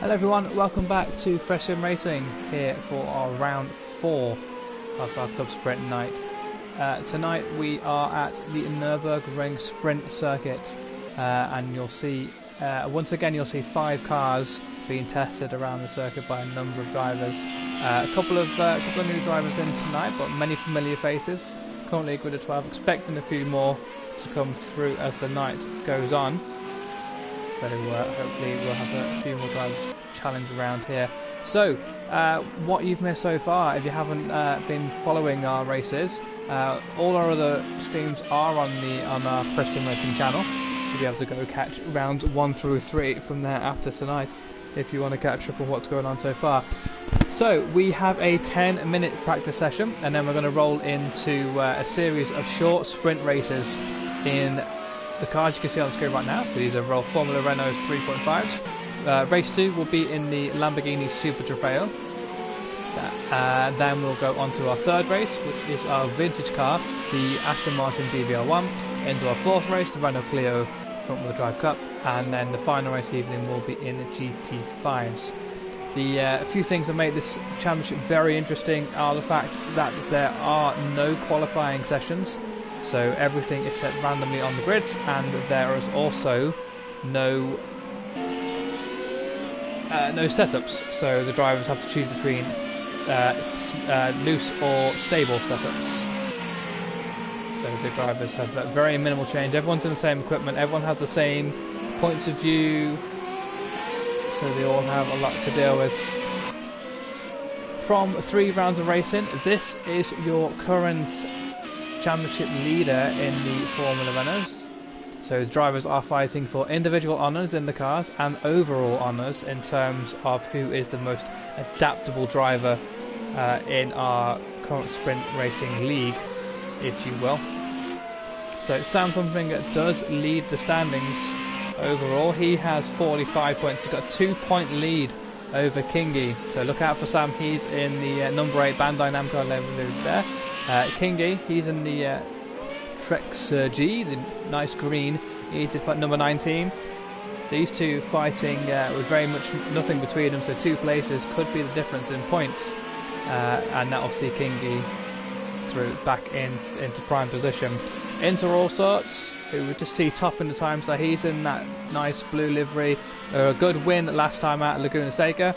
Hello everyone, welcome back to Fresh Sim Racing here for our round 4 of our club sprint night. Tonight we are at the Nurburgring sprint circuit and you'll see, once again you'll see 5 cars being tested around the circuit by a number of drivers. A couple of new drivers in tonight, but many familiar faces. Currently a grid of 12, expecting a few more to come through as the night goes on. So hopefully we'll have a few more drivers challenge around here. So what you've missed so far, if you haven't been following our races, all our other streams are on our Fresh Sim Racing channel. You should be able to go catch rounds 1 through 3 from there after tonight, if you want to catch up on what's going on so far. So we have a 10-minute practice session, and then we're going to roll into a series of short sprint races in the cars you can see on the screen right now. So these are Formula Renault 3.5s. Race 2 will be in the Lamborghini Super Trofeo. Then we'll go on to our third race, which is our vintage car, the Aston Martin DBR1. Into our fourth race, the Renault Clio Front Wheel Drive Cup. And then the final race evening will be in the GT5s. The few things that make this championship very interesting are the fact that there are no qualifying sessions. So everything is set randomly on the grids, and there is also no setups. So the drivers have to choose between loose or stable setups. So the drivers have very minimal change. Everyone's in the same equipment. Everyone has the same points of view. So they all have a lot to deal with. From 3 rounds of racing, this is your current championship leader in the Formula Renaults. So the drivers are fighting for individual honours in the cars and overall honours in terms of who is the most adaptable driver in our current sprint racing league, if you will. So Sam Thumfinger does lead the standings overall. He has 45 points. He's got a 2-point lead over Kingy. So look out for Sam. He's in the number 8 Bandai Namco level there. Kingy, he's in the Trex G, the nice green. He's at number 19. These two fighting with very much nothing between them, so 2 places could be the difference in points, and that will see Kingy through back into prime position. Into All Sorts, who we just see top in the times that he's in that nice blue livery. A good win last time at Laguna Seca.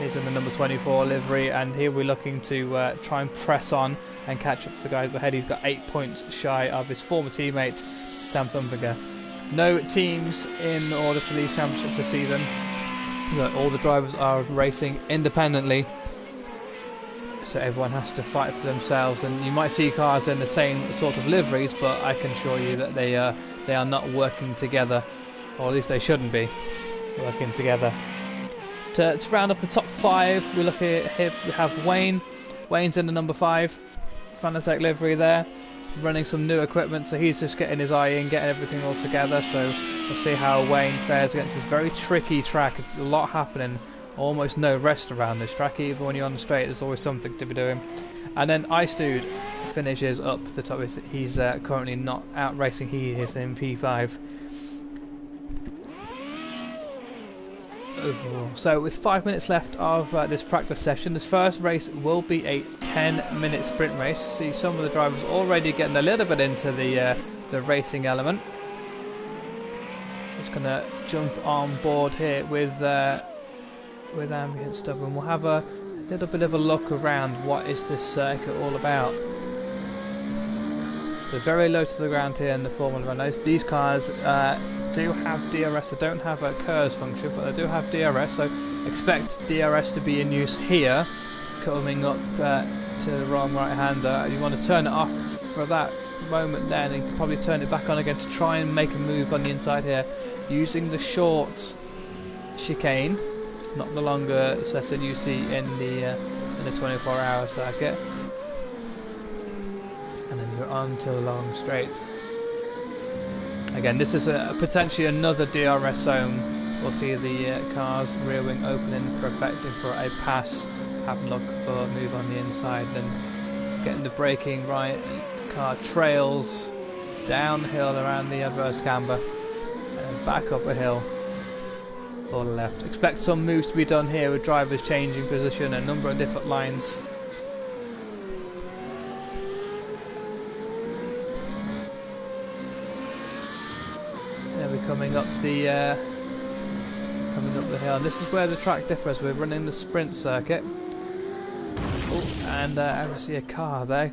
He's in the number 24 livery, and here we're looking to try and press on and catch up to the guys ahead. He's got 8 points shy of his former teammate Sam Thumfinger. No teams in order for these championships this season. All the drivers are racing independently, so everyone has to fight for themselves. And you might see cars in the same sort of liveries, but I can assure you that they are not working together, or at least they shouldn't be working together. To round off the top 5, we look at here. We have Wayne. Wayne's in the number 5 Fanatec livery there, running some new equipment, so he's just getting his eye in, getting everything all together. So we'll see how Wayne fares against this very tricky track. A lot happening, almost no rest around this track. Even when you're on the straight, there's always something to be doing. And then Ice Dude finishes up the top. He's currently not out racing. He is in P5 overall. So with 5 minutes left of this practice session, this first race will be a 10-minute sprint race. See some of the drivers already getting a little bit into the racing element. Just gonna jump on board here with ambient stuff, and we'll have a little bit of a look around what is this circuit all about. So very low to the ground here in the Formula Renault. These cars do have DRS. They don't have a KERS function, but they do have DRS, so expect DRS to be in use here. Coming up to the wrong right-hander, you want to turn it off for that moment then, and you can probably turn it back on again to try and make a move on the inside here, using the short chicane, not the longer setting you see in the 24-hour circuit. And then you're on to the long straight. Again, this is potentially another DRS zone. We'll see the car's rear wing opening, perfecting for a pass. Have a look for a move on the inside, then getting the braking right. The car trails down the hill around the adverse camber, and then back up a hill or left. Expect some moves to be done here with drivers changing position, a number of different lines. There we're coming up the hill. This is where the track differs. We're running the sprint circuit. Oh, and I see a car there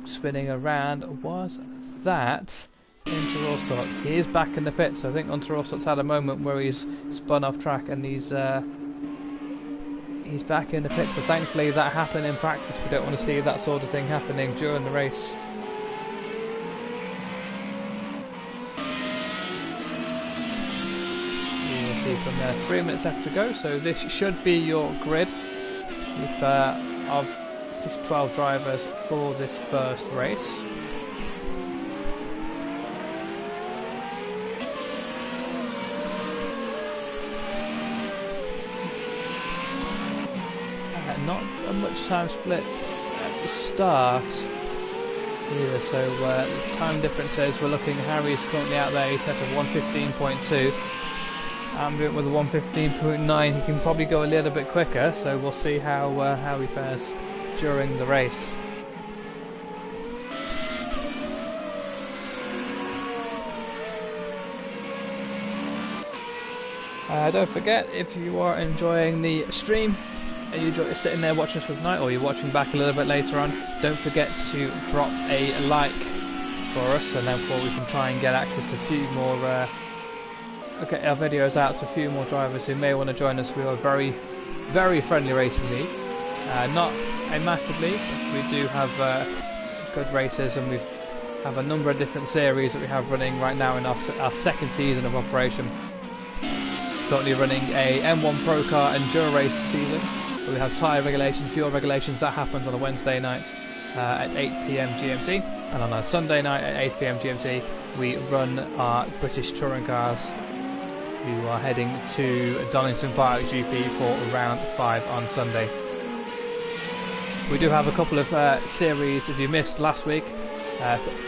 spinning around. Was that into all sorts? He is back in the pit, so I think Unter all sorts had a moment where he's spun off track and he's back in the pits, but thankfully that happened in practice. We don't want to see that sort of thing happening during the race. You will see from there 3 minutes left to go, so this should be your grid of 12 drivers for this first race. Not a much time split at the start either, so the time differences, we're looking, Harry's currently out there, he's set to 1:15.2. Ambient with a 1:15.9, he can probably go a little bit quicker, so we'll see how he fares during the race. Don't forget, if you are enjoying the stream, you're sitting there watching us for tonight, or you're watching back a little bit later on, don't forget to drop a like for us, and therefore we can try and get access to a few more, get our videos out to a few more drivers who may want to join us. We are a very, very friendly racing league. Not a massive league, but we do have good races, and we have a number of different series that we have running right now in our second season of operation. Currently running a M1 Pro Car Enduro race season. We have tyre regulations, fuel regulations. That happens on a Wednesday night at 8 PM GMT, and on a Sunday night at 8 PM GMT we run our British touring cars, who are heading to Donington Park GP for round 5 on Sunday. We do have a couple of series. If you missed last week,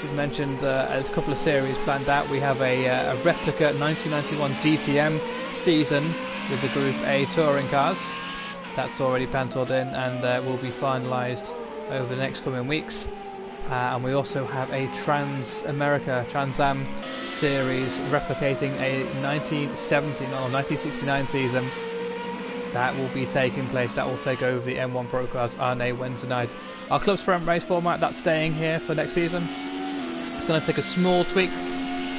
we mentioned a couple of series planned out. We have a replica 1991 DTM season with the Group A touring cars. That's already penciled in and will be finalised over the next coming weeks. And we also have a Trans Am series replicating a 1969 season that will be taking place. That will take over the M1 Pro Cars on a Wednesday night. Our club sprint race format, that's staying here for next season. It's going to take a small tweak,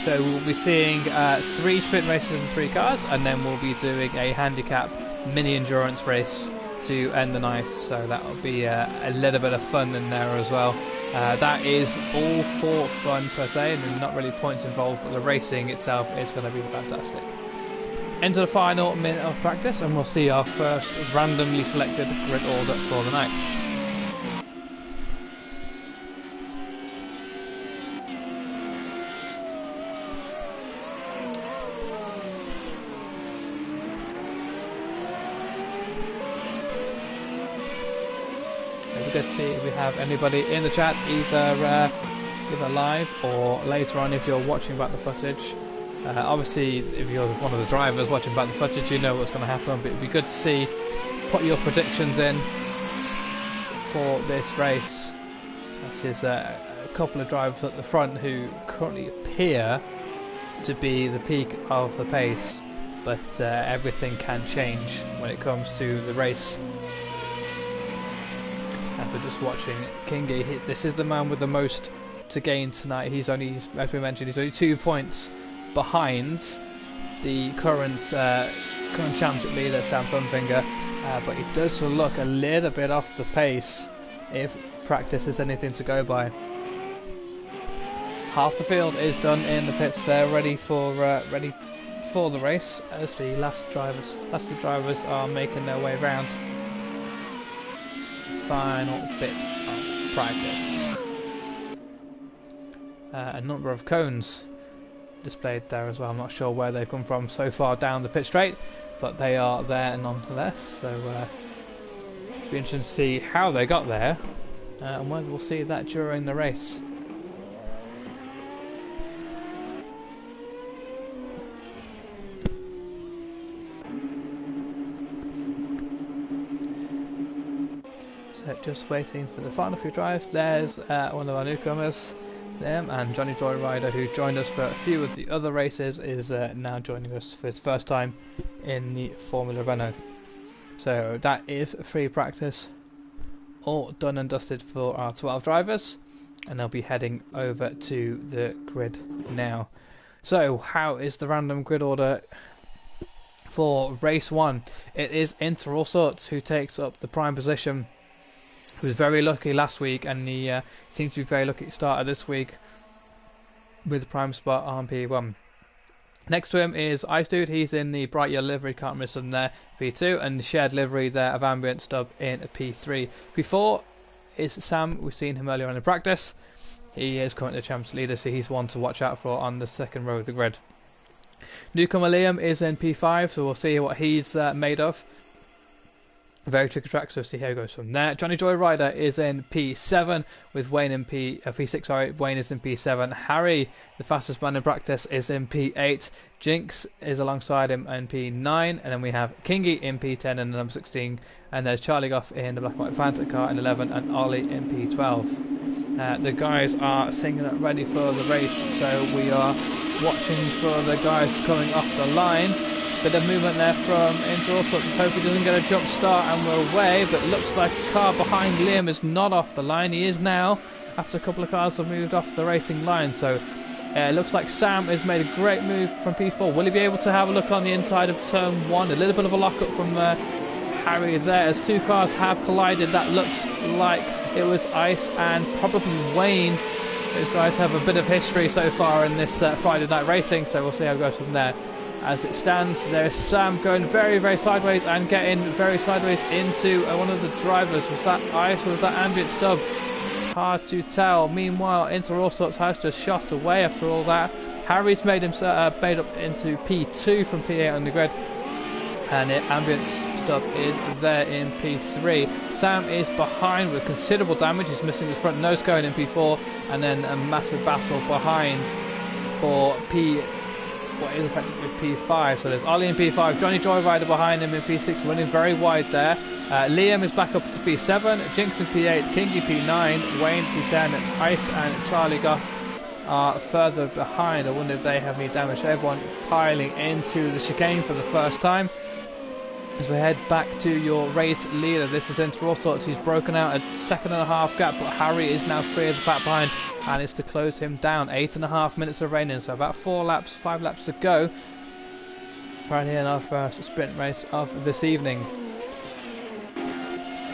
so we'll be seeing 3 sprint races and 3 cars, and then we'll be doing a handicap mini endurance race to end the night, so that will be a little bit of fun in there as well. That is all for fun per se, and not really points involved, but the racing itself is going to be fantastic. Into the final minute of practice, and we'll see our first randomly selected grid order for the night. Good to see if we have anybody in the chat, either live or later on if you're watching back the footage. Obviously, if you're one of the drivers watching back the footage, you know what's going to happen, but it'd be good to see, put your predictions in for this race. There's a couple of drivers at the front who currently appear to be the peak of the pace, but everything can change when it comes to the race. After just watching Kingy, this is the man with the most to gain tonight. He's only, as we mentioned, he's only 2 points behind the current championship leader, Sam Funfinger, but he does look a little bit off the pace if practice is anything to go by. Half the field is done in the pits there, ready for the race, as the last few drivers are making their way around. Final bit of practice. A number of cones displayed there as well. I'm not sure where they've come from so far down the pit straight, but they are there nonetheless, so it'll be interesting to see how they got there, and whether we'll see that during the race. So just waiting for the final few drives. There's one of our newcomers, them, and Johnny Joyrider, who joined us for a few of the other races, is now joining us for his first time in the Formula Renault. So that is free practice, all done and dusted for our 12 drivers, and they'll be heading over to the grid now. So how is the random grid order for race 1? It is Inter All Sorts who takes up the prime position. He was very lucky last week, and he seems to be very lucky starter this week with the prime spot on P1. Next to him is Ice Dude. He's in the bright yellow livery, can't miss him there, P2, and the shared livery there of Ambient Stub in P3. P4 is Sam. We've seen him earlier on in practice. He is currently the championship leader, so he's one to watch out for on the second row of the grid. Newcomer Liam is in P5, so we'll see what he's made of. Very tricky track, so see how it goes from there. Johnny Joyrider is in P7 with Wayne in P6. Sorry, Wayne is in P7. Harry, the fastest man in practice, is in P8. Jinx is alongside him in P9, and then we have Kingy in P10 and number 16, and there's Charlie Goff in the black and white Fanta car in 11, and Ollie in P12. The guys are singing up ready for the race, so we are watching for the guys coming off the line. Bit of movement there from Inter All Sorts. Hope he doesn't get a jump start and we're away, but it looks like a car behind Liam is not off the line. He is now, after a couple of cars have moved off the racing line. So it looks like Sam has made a great move from P4. Will he be able to have a look on the inside of turn 1? A little bit of a lock-up from Harry there. As two cars have collided, that looks like it was Ice and probably Wayne. Those guys have a bit of history so far in this Friday night racing, so we'll see how it goes from there. As it stands, there's Sam going very, very sideways and getting very sideways into one of the drivers. Was that Ice or was that Ambient Stub? It's hard to tell. Meanwhile, Inter All Sorts has just shot away after all that. Harry's made himself made up into P2 from P8 on the grid, and Ambient Stub is there in P3. Sam is behind with considerable damage. He's missing his front nose cone in P4, and then a massive battle behind for what is effectively P5. So there's Ollie in P5, Johnny Joyrider behind him in P6, running very wide there. Liam is back up to P7, Jinx in P8, Kingy P9, Wayne P10, and Ice and Charlie Goff are further behind. I wonder if they have any damage. Everyone piling into the chicane for the first time. As we head back to your race leader, this is Inter All Sorts. He's broken out a 1.5 gap, but Harry is now free of the pack behind and is to close him down. 8.5 minutes of raining, so about 5 laps to go. Right here in our first sprint race of this evening.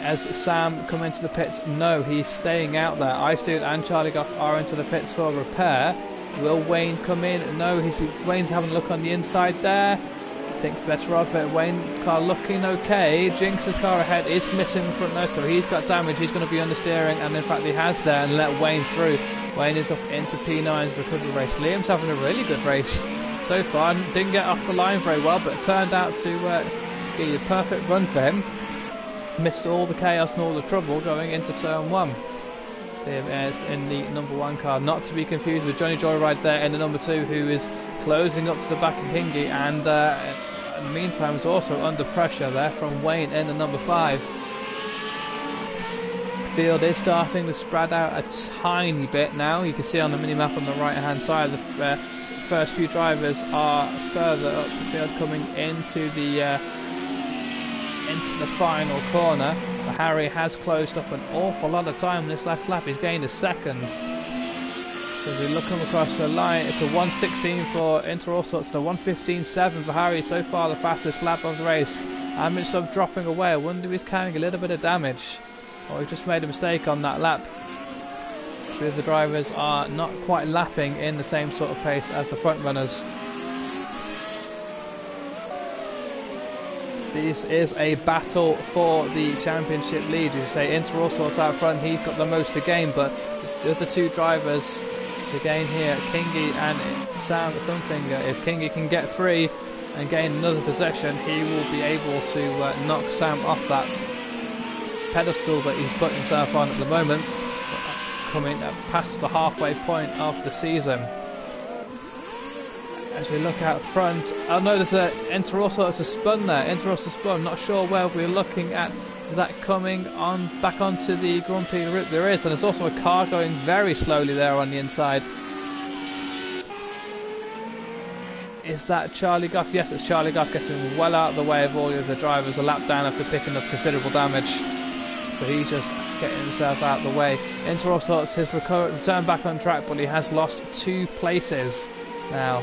As Sam come into the pits, no, he's staying out there. Ice Dude and Charlie Goff are into the pits for repair. Will Wayne come in? No, Wayne's having a look on the inside there. Thinks better of it. Wayne car looking okay. Jinx's car ahead is missing the front nose, so he's got damage. He's going to be understeering, and in fact he has there and let Wayne through. Wayne is up into P9's recovery race. Liam's having a really good race so far. Didn't get off the line very well, but it turned out to be a perfect run for him. Missed all the chaos and all the trouble going into turn 1. Liam is in the number 1 car, not to be confused with Johnny Joyride there in the number 2, who is closing up to the back of Hingy, and in the meantime is also under pressure there from Wayne in the number 5. Field is starting to spread out a tiny bit now. You can see on the mini-map on the right hand side the first few drivers are further up the field, coming into the final corner. But Harry has closed up an awful lot of time in this last lap. He's gained a second. So as we look across the line, it's a 1:16 for Inter All Sorts and a 1:15.7 for Harry. So far the fastest lap of the race. Ambient Stub dropping away. I wonder if he's carrying a little bit of damage, or he just made a mistake on that lap. The drivers are not quite lapping in the same sort of pace as the front runners. This is a battle for the championship lead. You say Inter All Sorts out front, he's got the most to gain, but the other two drivers to gain here, Kingy and Sam Thumbfinger. If Kingy can get free and gain another possession, he will be able to knock Sam off that pedestal that he's put himself on at the moment, coming past the halfway point of the season. As we look out front, I'll notice that Inter All Sorts has spun there. Inter All Sorts spun, not sure where we're looking at Is that coming on back onto the Grand Prix route? There is, and there's also a car going very slowly there on the inside. Is that Charlie Goff? Yes, it's Charlie Goff getting well out of the way of all the other drivers, a lap down after picking up considerable damage. So he's just getting himself out of the way. Into all sorts, his return back on track, but he has lost 2 places now.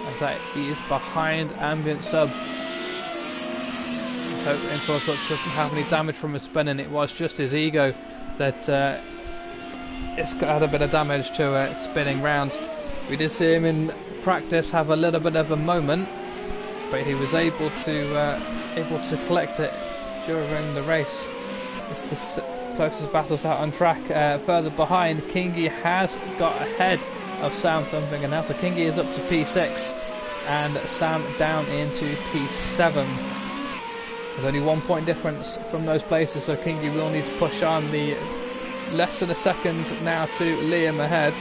As that he is behind Ambient Stub. I hope Into all sorts doesn't have any damage from his spinning. It was just his ego that it's had a bit of damage to spinning round. We did see him in practice have a little bit of a moment, but he was able to collect it during the race. It's the closest battles out on track. Further behind, Kingy has got ahead of Sam Thumfinger now, so Kingy is up to P6 and Sam down into P7. There's only 1 point difference from those places, so Kingy will need to push on. The less than a second now to Liam ahead.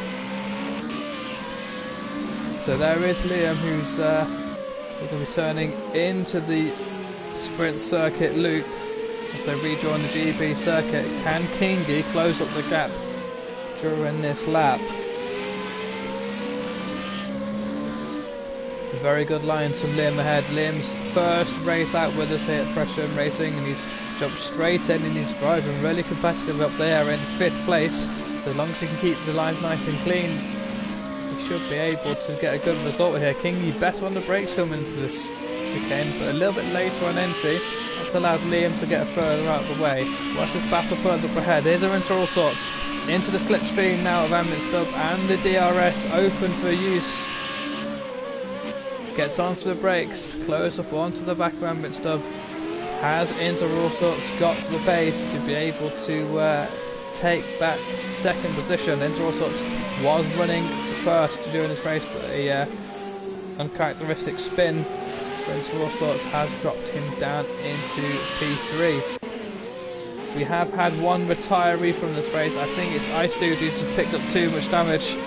So there is Liam, who's going to be turning into the sprint circuit loop as they rejoin the GP circuit. Can Kingy close up the gap during this lap? A very good line from Liam ahead. Liam's first race out with us here at Freshman Racing, and he's jumped straight in and he's driving really competitive up there in 5th place. So as long as he can keep the lines nice and clean, he should be able to get a good result here. Kingy better on the brakes coming into this chicane, but a little bit later on entry. That's allowed Liam to get further out of the way. Watch this battle further up ahead. Here's her into all sorts. Into the slipstream now of Ambient Stub, and the DRS open for use. Gets onto the brakes, close up onto the back of Ambient Stub. Has into all sorts got the pace to be able to take back second position. Into all sorts was running first during this race, but a uncharacteristic spin into all sorts has dropped him down into P3. We have had one retiree from this race. I think it's Ice Dude who's just picked up too much damage,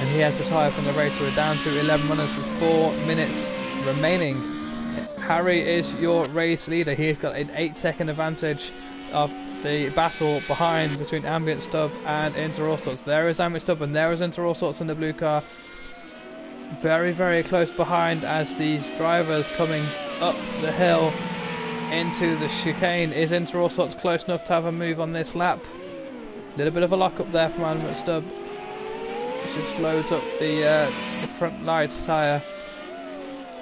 and he has retired from the race. So we're down to 11 runners with 4 minutes remaining. Harry is your race leader. He's got an 8-second advantage of the battle behind between Ambient Stub and Inter All Sorts. There is Ambient Stub and there is Inter All Sorts in the blue car. Very, very close behind as these drivers coming up the hill into the chicane. Is Inter All Sorts close enough to have a move on this lap? A little bit of a lock up there from Ambient Stub. Just loads up the front light tyre.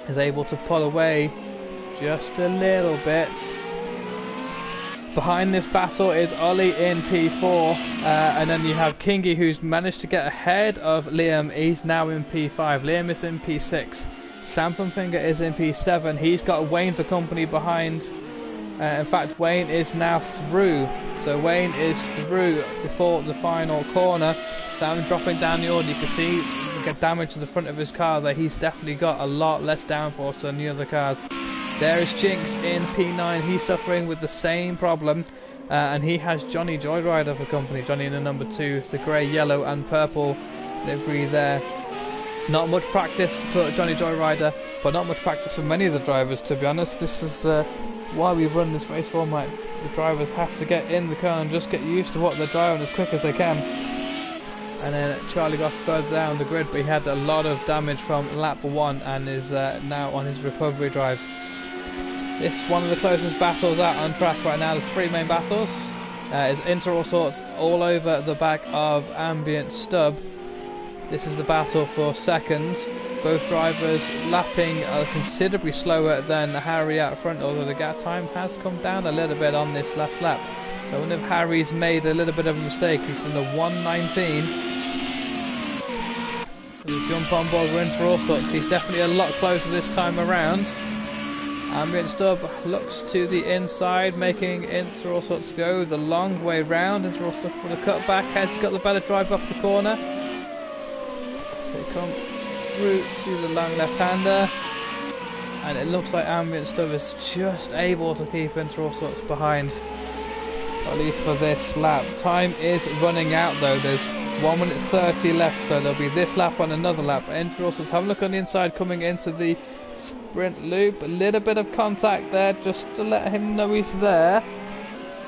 Is able to pull away just a little bit. Behind this battle is Ollie in P4, and then you have Kingy, who's managed to get ahead of Liam. He's now in P5. Liam is in P6. Sam Thumfinger is in P7. He's got Wayne for company behind. In fact, Wayne is now through. So Wayne is through before the final corner. Sam dropping down the order. You can see the damage to the front of his car there. He's definitely got a lot less downforce than the other cars. There is Jinx in P9. He's suffering with the same problem, and he has Johnny Joyrider for company. Johnny in the number 2, the grey, yellow and purple livery there. Not much practice for Johnny Joyrider, but not much practice for many of the drivers, to be honest. This is why we run this race format. The drivers have to get in the car and just get used to what they're driving as quick as they can. And then Charlie got further down the grid, but he had a lot of damage from lap 1 and is now on his recovery drive. It's one of the closest battles out on track right now. There's 3 main battles. Is Inter All Sorts all over the back of Ambient Stub. This is the battle for second. Both drivers lapping considerably slower than Harry out front, although the gap time has come down a little bit on this last lap. So I wonder if Harry's made a little bit of a mistake. He's in the 1:19. We'll jump on board with Inter All Sorts. He's definitely a lot closer this time around. Ambient Stub looks to the inside, making Inter All Sorts go the long way round. Inter All Sorts for the cutback. Has got the better drive off the corner. So come through to the long left-hander, and it looks like Ambient Stub is just able to keep Inter All Sorts behind, at least for this lap. Time is running out though. There's 1 minute 30 left, so there'll be this lap and another lap. Inter All Sorts, have a look on the inside coming into the sprint loop. A little bit of contact there just to let him know he's there.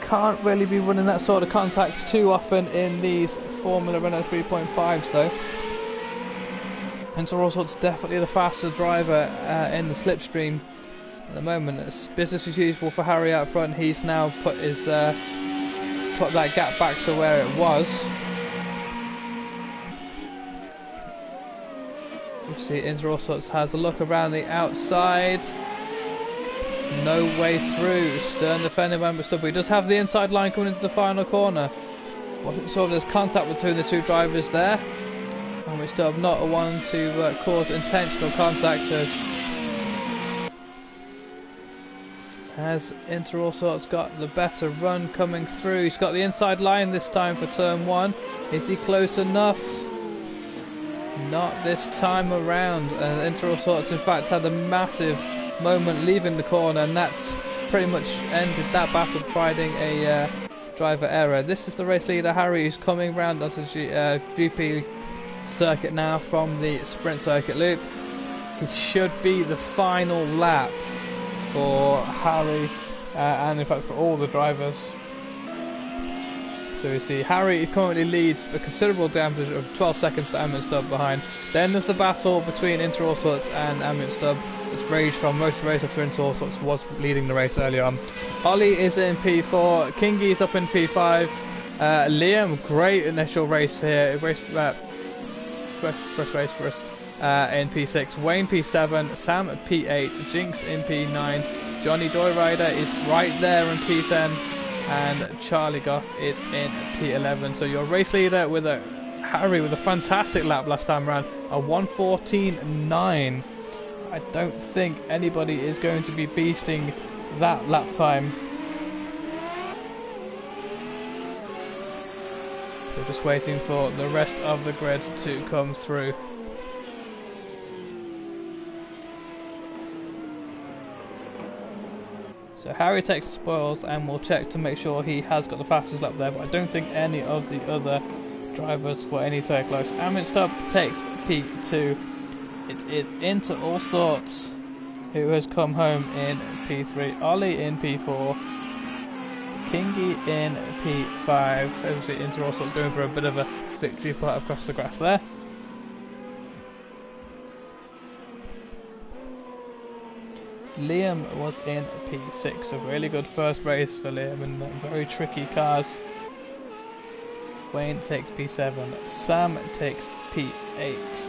can't really be running that sort of contact too often in these Formula Renault 3.5s though. And so Allsort's definitely the faster driver in the slipstream at the moment. It's business as usual for Harry out front. He's now put his put that gap back to where it was. You see Inter Allsorts has a look around the outside. No way through. Stern defending by Amrit Stubb. He does have the inside line coming into the final corner. Wasn't sure if there's contact between the two drivers there. Amrit Stubb not a one to cause intentional contact. As Inter Allsorts got the better run coming through. He's got the inside line this time for turn 1. Is he close enough? Not this time around. And Inter Allsorts in fact had a massive moment leaving the corner, and that's pretty much ended that battle, providing a driver error. This is the race leader Harry, who's coming round onto the GP circuit now from the sprint circuit loop. It should be the final lap for Harry and in fact for all the drivers. So we see Harry currently leads a considerable damage of 12 seconds to Amrit Stubb behind. Then there's the battle between Inter Allsorts and Amrit Stubb. It's raged from most of the race after Inter Allsorts was leading the race early on. Ollie is in P4, Kingy is up in P5. Liam, great initial race here. First race for us in P6. Wayne P7, Sam P8, Jinx in P9. Johnny Joyrider is right there in P10. And Charlie Goff is in P11. So your race leader with Harry with a fantastic lap last time around, a 1:14.9. I don't think anybody is going to be beating that lap time. We're just waiting for the rest of the grid to come through. So Harry takes the spoils and we'll check to make sure he has got the fastest lap there, but I don't think any of the other drivers were anywhere close. Amrit Stubb takes P2. It is Inter Allsorts who has come home in P3. Ollie in P4. Kingy in P5. Obviously Inter Allsorts going for a bit of a victory part across the grass there. Liam was in P6, a really good first race for Liam in very tricky cars. Wayne takes P7, Sam takes P8.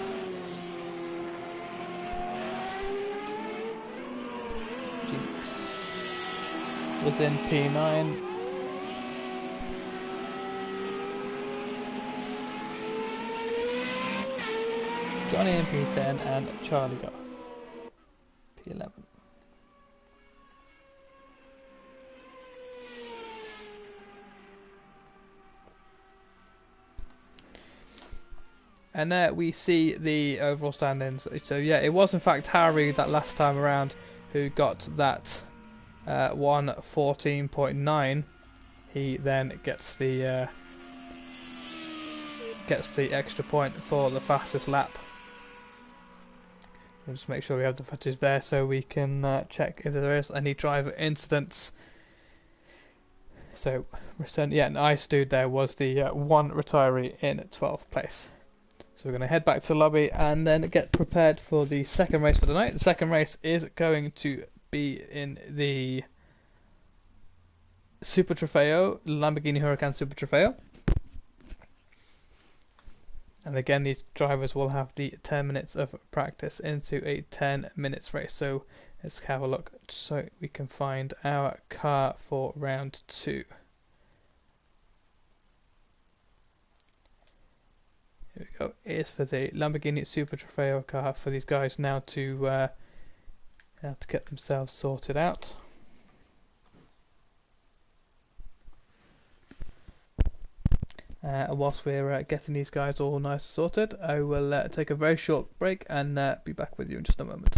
Jinx was in P9. Johnny in P10 and Charlie Goff P11. And there we see the overall standings. So yeah, it was in fact Harry that last time around who got that 1:14.9. He then gets the extra point for the fastest lap. We'll just make sure we have the footage there so we can check if there is any driver incidents. So yeah, an ice dude there was the one retiree in 12th place. So we're going to head back to the lobby and then get prepared for the second race for the night. The second race is going to be in the Super Trofeo, Lamborghini Huracan Super Trofeo. And again, these drivers will have the 10 minutes of practice into a 10 minutes race. So let's have a look so we can find our car for round 2. Here we go. Here's for the Lamborghini Super Trofeo car for these guys now to get themselves sorted out. Whilst we're getting these guys all nice and sorted, I will take a very short break and be back with you in just a moment.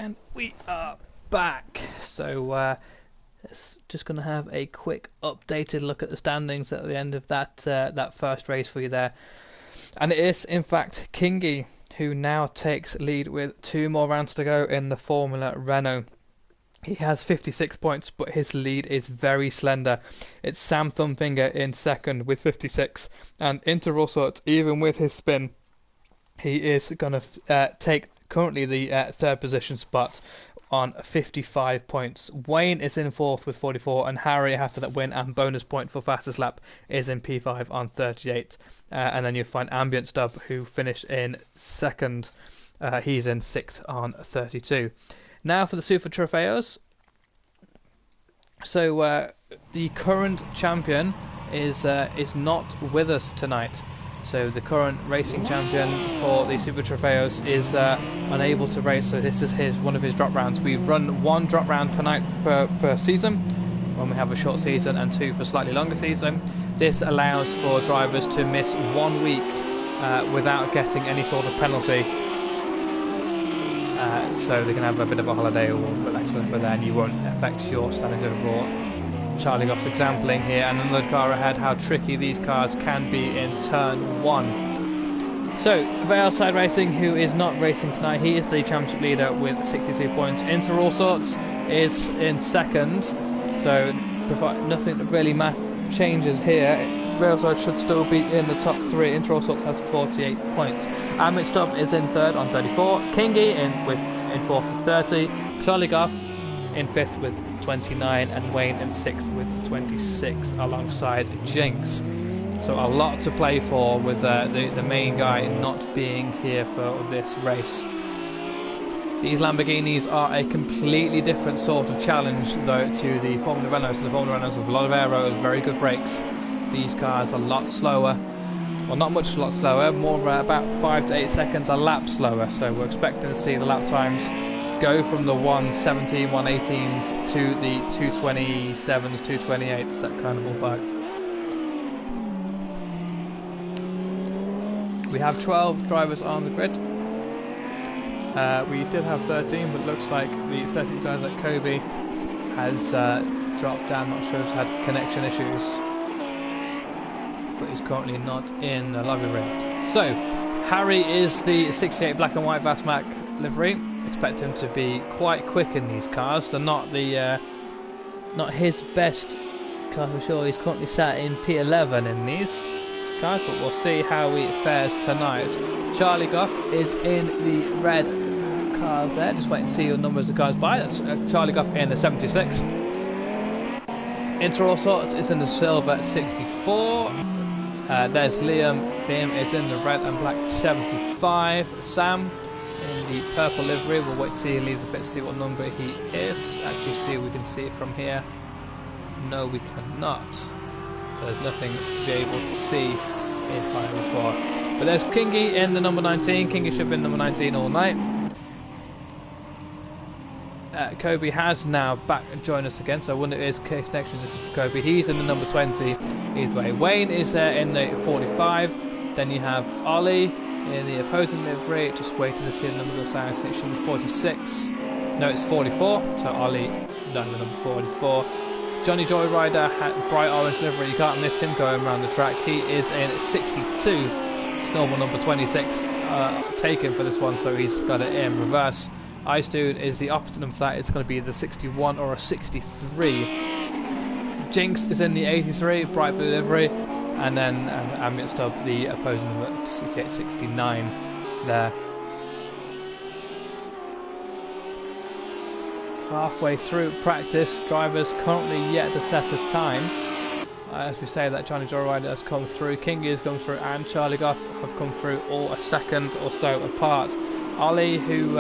And we are back. So it's just going to have a quick updated look at the standings at the end of that first race for you there. And it is in fact Kingy who now takes lead with 2 more rounds to go in the Formula Renault. He has 56 points, but his lead is very slender. It's Sam Thumbfinger in second with 56, and Inter Sorts, even with his spin, he is going to take currently the third position spot on 55 points. Wayne is in fourth with 44, and Harry, after that win and bonus point for fastest lap, is in P5 on 38. And then you find Ambient Stub, who finished in second. He's in sixth on 32. Now for the Super Trofeos. So the current champion is not with us tonight. So the current racing champion for the Super Trofeos is unable to race. So this is one of his drop rounds. We've run 1 drop round per night per season when we have a short season, and 2 for slightly longer season. This allows for drivers to miss 1 week without getting any sort of penalty. So they can have a bit of a holiday or relax a little bit there, and you won't affect your standings overall. Charlie Goff's exampling here, and another car ahead, how tricky these cars can be in turn 1. So, Valeside Racing, who is not racing tonight, he is the championship leader with 62 points. Inter All Sorts is in second, so nothing really changes here. Valeside should still be in the top 3. Inter All Sorts has 48 points. Amit Stubb is in third on 34. Kingy in fourth with 30. Charlie Goff in fifth with 29, and Wayne in sixth with 26 alongside Jinx. So a lot to play for with the main guy not being here for this race. These Lamborghinis are a completely different sort of challenge though to the Formula Renault. So the Formula Renaults have a lot of aero, very good brakes. These cars are a lot slower. Well, not much a lot slower, more about 5 to 8 seconds a lap slower. So we're expecting to see the lap times go from the 117, 118s to the 227s, 228s, that kind of ballpark. We have 12 drivers on the grid. We did have 13, but it looks like the 13th driver, Kobe, has dropped down. Not sure if he's had connection issues, but he's currently not in the lobby room. So, Harry is the 68 black and white Vasmac livery. Expect him to be quite quick in these cars. They're not his best cars for sure. He's currently sat in P11 in these cars, but we'll see how he fares tonight. Charlie Goff is in the red car there. Just wait and see your numbers of cars by. That's Charlie Goff in the 76. Inter All Sorts is in the silver 64. There's Liam. Liam is in the red and black 75. Sam in the purple livery. We'll wait to see he leaves the pit, see what number he is. Actually, see if we can see it from here. No, we cannot. So there's nothing to be able to see his item for. But there's Kingy in the number 19. Kingy should have been number 19 all night. Kobe has now back joined us again, so I wonder if his connection is for Kobe. He's in the number 20 either way. Wayne is in the 45. Then you have Ollie in the opposing livery. Just waiting to see the number goes down. So it should be 46. No, it's 44. So Ollie down the number 44. Johnny Joyrider had bright orange livery. You can't miss him going around the track. He is in 62. It's normal number 26 taken for this one, so he's got it in reverse. Ice Dude is the opposite of that. It's going to be the 61 or a 63. Jinx is in the 83, bright blue livery, and then Ambient Stub, the opposing number 68, 69 there. Halfway through practice, drivers currently yet to set a time. As we say, that Johnny Joyrider has come through, Kingy has come through, and Charlie Goff have come through all a second or so apart. Ollie, who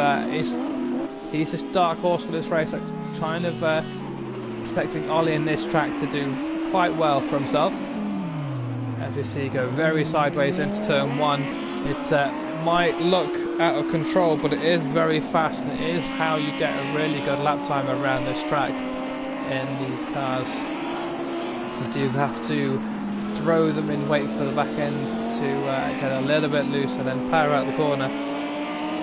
he's a dark horse for this race, I'm kind of expecting Ollie in this track to do quite well for himself. As you see, go very sideways into turn 1. It might look out of control, but it is very fast, and it is how you get a really good lap time around this track in these cars. You do have to throw them in, wait for the back end to get a little bit loose, and then power out the corner.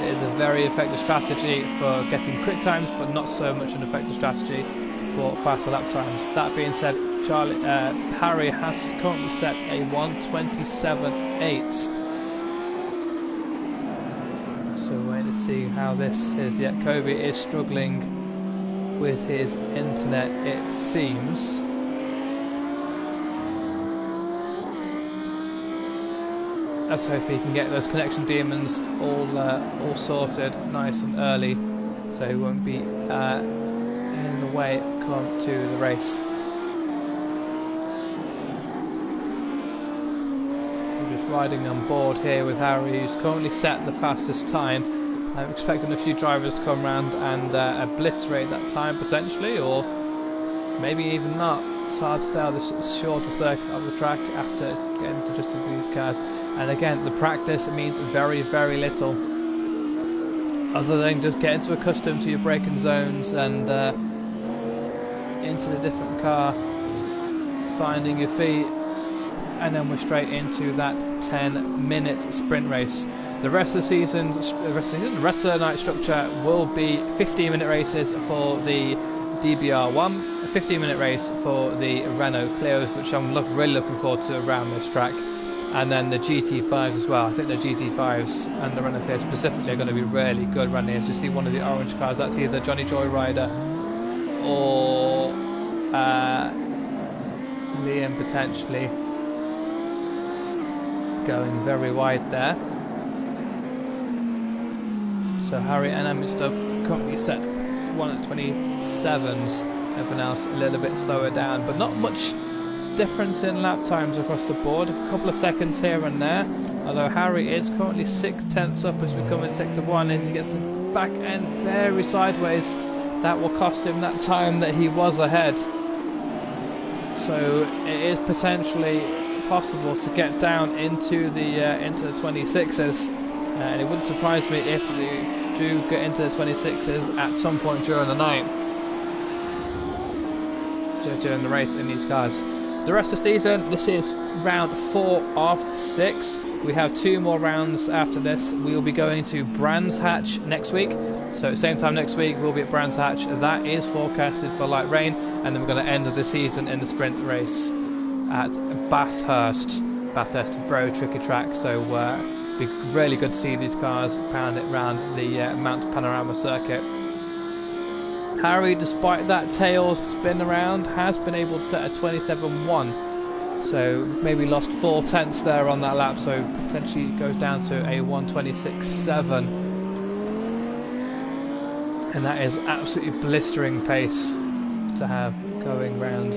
It is a very effective strategy for getting quick times, but not so much an effective strategy for faster lap times. That being said, Harry has currently set a 1:27.8. So we're waiting to see how this is. Yet Kobe is struggling with his internet, it seems. Let's hope he can get those connection demons all sorted nice and early, so he won't be in the way come to the race. We're just riding on board here with Harry, who's currently set the fastest time. I'm expecting a few drivers to come around and obliterate that time potentially, or maybe even not. It's hard to tell this shorter circuit of the track after getting adjusted to these cars. And again, the practice means very, very little, other than just getting accustomed to your braking zones and into the different car, finding your feet, and then we're straight into that 10-minute sprint race. The rest of the season, the rest of the night structure will be 15-minute races for the DBR1, a 15-minute race for the Renault Clios, which I'm really looking forward to around this track, and then the GT5s as well. I think the GT5s and the Renault Clio specifically are going to be really good around here. As you see one of the orange cars, that's either Johnny Joyrider or Liam potentially, going very wide there. So Harry and Emmett Stubb currently set 1:27s, everyone else a little bit slower down, but not much difference in lap times across the board, a couple of seconds here and there, although Harry is currently 6/10 up as we come in sector 1. As he gets the back end very sideways, that will cost him that time that he was ahead. So it is potentially possible to get down into the 26s, and it wouldn't surprise me if they do get into the 26s at some point during the night, during the race in these cars. The rest of the season, this is round 4 of 6. We have 2 more rounds after this. We will be going to Brands Hatch next week. So at the same time next week, we'll be at Brands Hatch. That is forecasted for light rain. And then we're going to end the season in the sprint race at Bathurst. Bathurst, very tricky track. So it'll be really good to see these cars pound it around the Mount Panorama circuit. Harry, despite that tail spin around, has been able to set a 27.1, so maybe lost 4/10 there on that lap, so potentially goes down to a 1:26.7, and that is absolutely blistering pace to have going round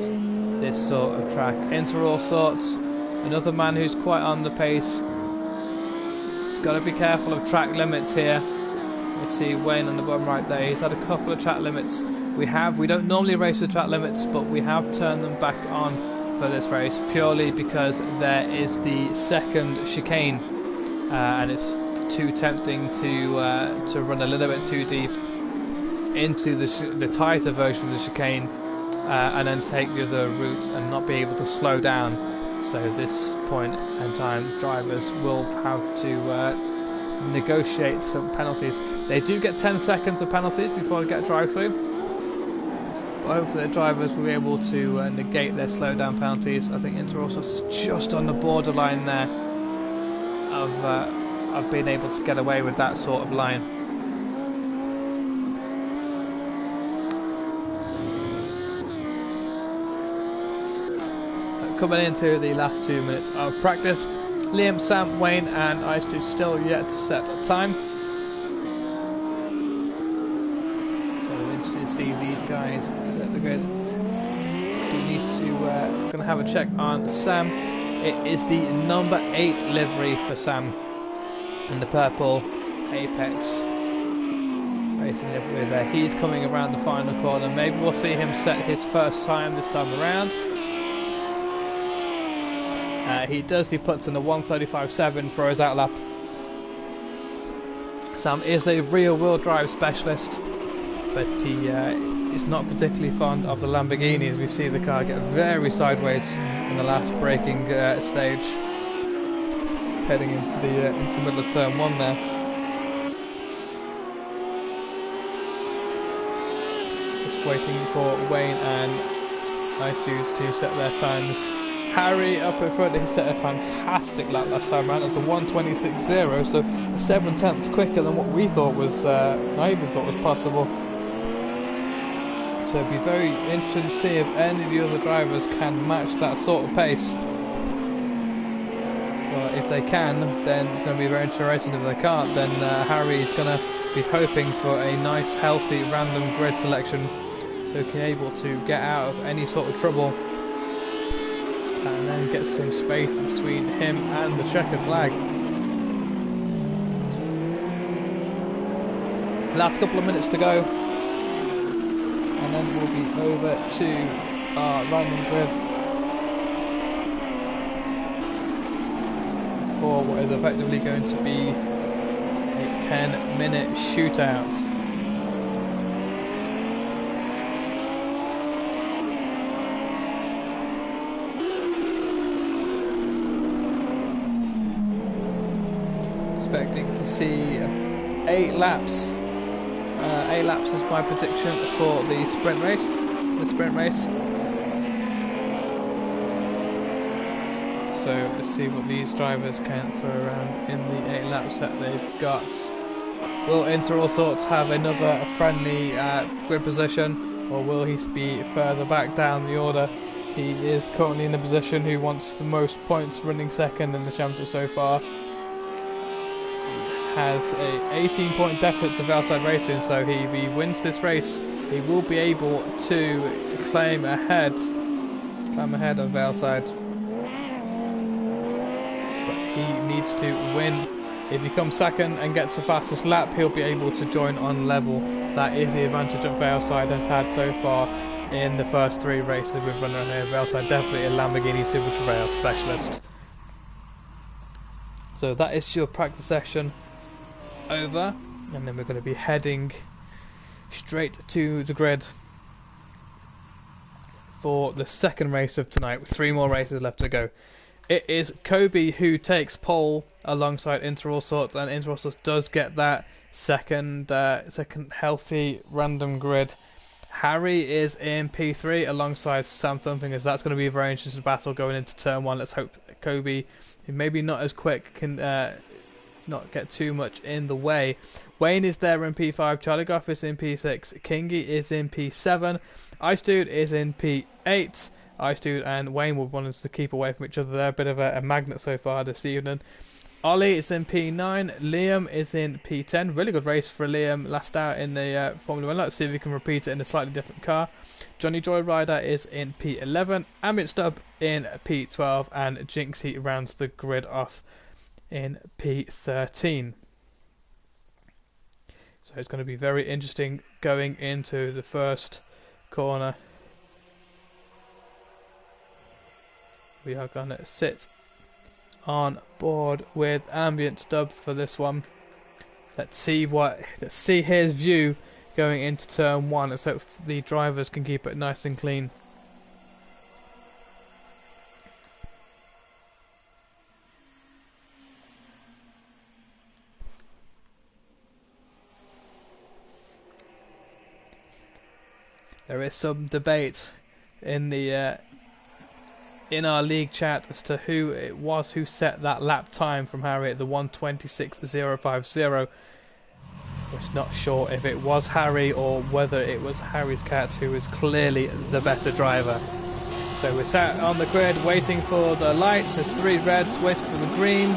this sort of track. Into all sorts, another man who's quite on the pace. He's got to be careful of track limits here. You see Wayne on the bottom right there, he's had a couple of track limits. We don't normally race with track limits, but we have turned them back on for this race purely because there is the second chicane, and it's too tempting to run a little bit too deep into the tighter version of the chicane and then take the other route and not be able to slow down. So at this point in time, drivers will have to negotiate some penalties. They do get 10 seconds of penalties before they get a drive-through, but hopefully the drivers will be able to negate their slowdown penalties. I think Interorsos is just on the borderline there of being able to get away with that sort of line. Coming into the last 2 minutes of practice, Liam, Sam, Wayne and I still yet to set a time. So we're interested to see these guys. Do need to gonna have a check on Sam. It is the number 8 livery for Sam in the purple Apex racing livery there. He's coming around the final corner. Maybe we'll see him set his first time this time around. He does, he puts in a 1:35.7 for his outlap. Sam is a rear-wheel drive specialist, but he is not particularly fond of the Lamborghini, as we see the car get very sideways in the last braking stage, heading into the middle of turn 1 there. Just waiting for Wayne and Ice Dudes to set their times. Harry up in front, he set a fantastic lap last time around. It's a 1:26.0, so 7/10 quicker than what we thought was, I even thought was possible. So it'd be very interesting to see if any of the other drivers can match that sort of pace. Well, if they can, then it's going to be very interesting. If they can't, then Harry's going to be hoping for a nice, healthy, random grid selection, so he can be able to get out of any sort of trouble and then get some space between him and the checkered flag. Last couple of minutes to go, and then we'll be over to our random grid for what is effectively going to be a 10-minute shootout. Expecting to see 8 laps. 8 laps is my prediction for the sprint race. So let's see what these drivers can throw around in the 8 laps that they've got. Will Inter All Sorts have another friendly grid position, or will he be further back down the order? He is currently in the position who wants the most points, running second in the championship so far. Has a 18-point deficit to Valside Racing, so if he wins this race, he will be able to climb ahead of Valside. But he needs to win. If he comes second and gets the fastest lap, he'll be able to join on level. That is the advantage that Valside has had so far in the first 3 races we've run around here. Valside definitely a Lamborghini Super Travail specialist. So that is your practice session over, and then we're going to be heading straight to the grid for the second race of tonight, with 3 more races left to go. It is Kobe who takes pole alongside Inter All Sorts, and Inter All Sorts does get that second healthy random grid. Harry is in P3 alongside Sam Thumping, as that's going to be a very interesting battle going into turn 1. Let's hope Kobe, who maybe not as quick, can not get too much in the way. Wayne is there in P5, Charlie Goff is in P6, Kingy is in P7, Ice Dude is in P8. Ice Dude and Wayne will want us to keep away from each other. They're a bit of a magnet so far this evening. Ollie is in P9, Liam is in P10. Really good race for Liam last out in the Formula 1. Let's see if we can repeat it in a slightly different car. Johnny Joyrider is in P11, Amit Stubb in P12, and Jinxie rounds the grid off in P13. So it's going to be very interesting going into the first corner. We are going to sit on board with Ambient Stubb for this one. Let's see his view going into turn 1. Let's hope the drivers can keep it nice and clean. There is some debate in the in our league chat as to who it was who set that lap time from Harry at the 1:26.050. We're not sure if it was Harry or whether it was Harry's cat, who is clearly the better driver. So we're sat on the grid waiting for the lights. There's 3 reds waiting for the green.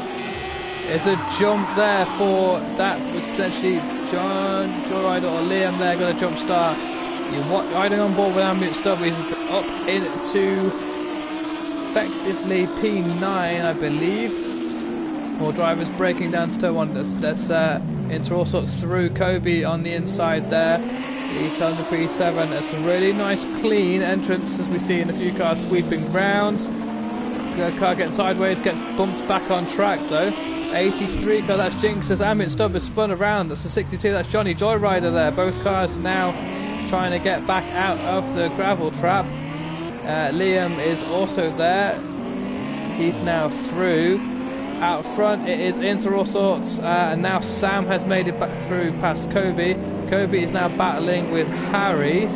There's a jump there for that was potentially John Joyrider or Liam there, got a jump start. You're riding on board with Ambient Stubb. He's up into effectively P9, I believe. More drivers breaking down to turn 1. That's Inter All Sorts through Kobe on the inside there. He's on the P7. It's a really nice clean entrance, as we see in a few cars sweeping round. The car gets sideways, gets bumped back on track though. 83 car, that's Jinx, as Ambient Stubb is spun around. That's a 62, that's Johnny Joyrider there. Both cars now trying to get back out of the gravel trap. Liam is also there. He's now through. out front it is Into All Sorts, and now Sam has made it back through past Kobe. Kobe is now battling with Harry.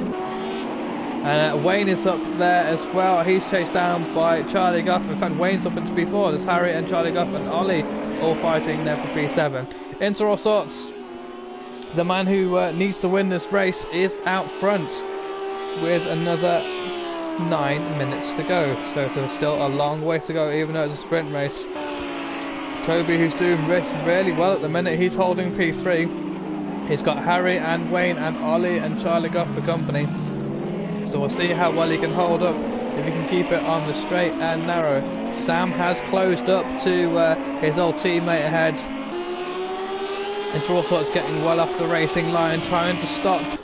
And Wayne is up there as well. He's chased down by Charlie Guff. In fact, Wayne's up into P4. There's Harry and Charlie Guff and Ollie all fighting there for P7. Into All Sorts, the man who needs to win this race, is out front with another 9 minutes to go. So still a long way to go, even though it's a sprint race. Kobe, who's doing really well at the minute, he's holding P3. He's got Harry and Wayne and Ollie and Charlie Guff for company. So we'll see how well he can hold up, if he can keep it on the straight and narrow. Sam has closed up to his old teammate ahead. Into All Sorts getting well off the racing line, trying to stop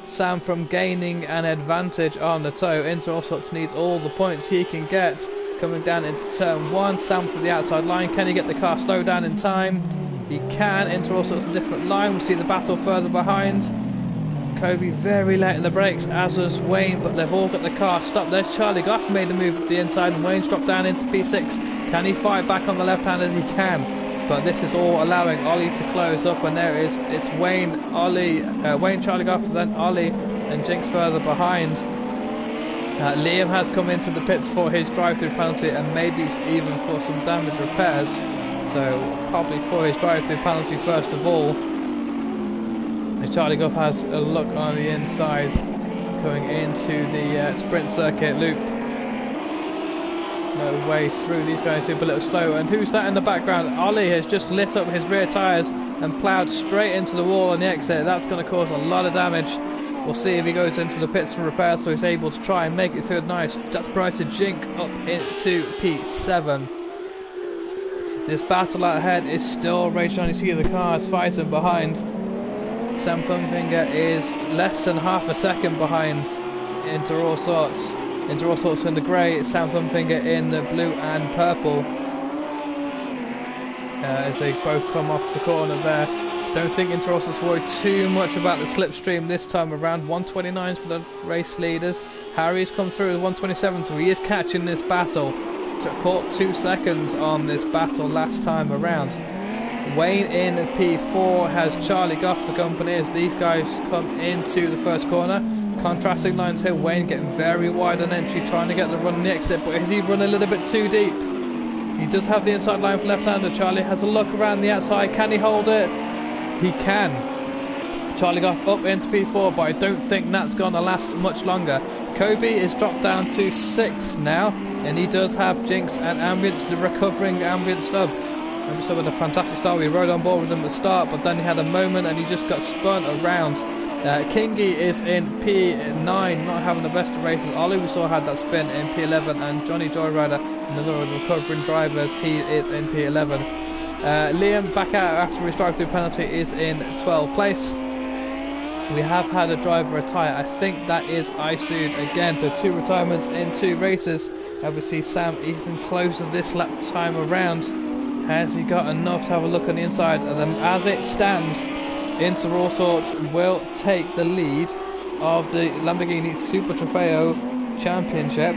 Sam from gaining an advantage on the toe. Into All Sorts needs all the points he can get. Coming down into turn 1, Sam for the outside line. Can he get the car slowed down in time? He can. Into All Sorts a different line. We see the battle further behind. Kobe very late in the brakes, as was Wayne, but they've all got the car stopped. There's Charlie Guff, made the move up the inside, and Wayne's dropped down into P6. Can he fight back on the left hand? As he can, but this is all allowing Ollie to close up, and there is, it's Wayne, Ollie, Wayne, Charlie Guff, then Ollie and Jinx further behind. Liam has come into the pits for his drive-through penalty, and maybe even for some damage repairs, so probably for his drive-through penalty first of all. Charlie Guff has a look on the inside, going into the sprint circuit loop. No way through, these guys seem a little slow. And who's that in the background? Ollie has just lit up his rear tyres and ploughed straight into the wall on the exit. That's going to cause a lot of damage. We'll see if he goes into the pits for repair, so he's able to try and make it through. Nice, that's Brighter Jink up into P7. This battle out ahead is still raging on. You see the cars fighting behind. Sam Thumbfinger is less than half a second behind Into All Sorts. Into All Sorts in the grey, Sam Thumbfinger in the blue and purple. As they both come off the corner there. Don't think Into All Sorts worried too much about the slipstream this time around. 129s for the race leaders. Harry's come through with 127, so he is catching this battle. Caught 2 seconds on this battle last time around. Wayne in P4 has Charlie Guff for company as these guys come into the first corner. Contrasting lines here, Wayne getting very wide on entry, trying to get the run on the exit, but has he run a little bit too deep? He does have the inside line for left-hander. Charlie has a look around the outside. Can he hold it? He can. Charlie Guff up into P4, but I don't think that's going to last much longer. Kobe is dropped down to 6th now, and he does have Jinx and Ambience, the recovering Ambient Stub. So with a fantastic start, we rode on board with him at the start, but then he had a moment and he just got spun around. Kingy is in P9, not having the best of races. Ollie we saw had that spin in P11, and Johnny Joyrider, another of the recovering drivers, he is in P11. Liam, back out after his drive-through penalty, is in 12th place. We have had a driver retire. I think that is Ice Dude again, so 2 retirements in 2 races. And we see Sam even closer this lap time around. Has he got enough to have a look on the inside? And then as it stands, Into All Sorts will take the lead of the Lamborghini Super Trofeo Championship.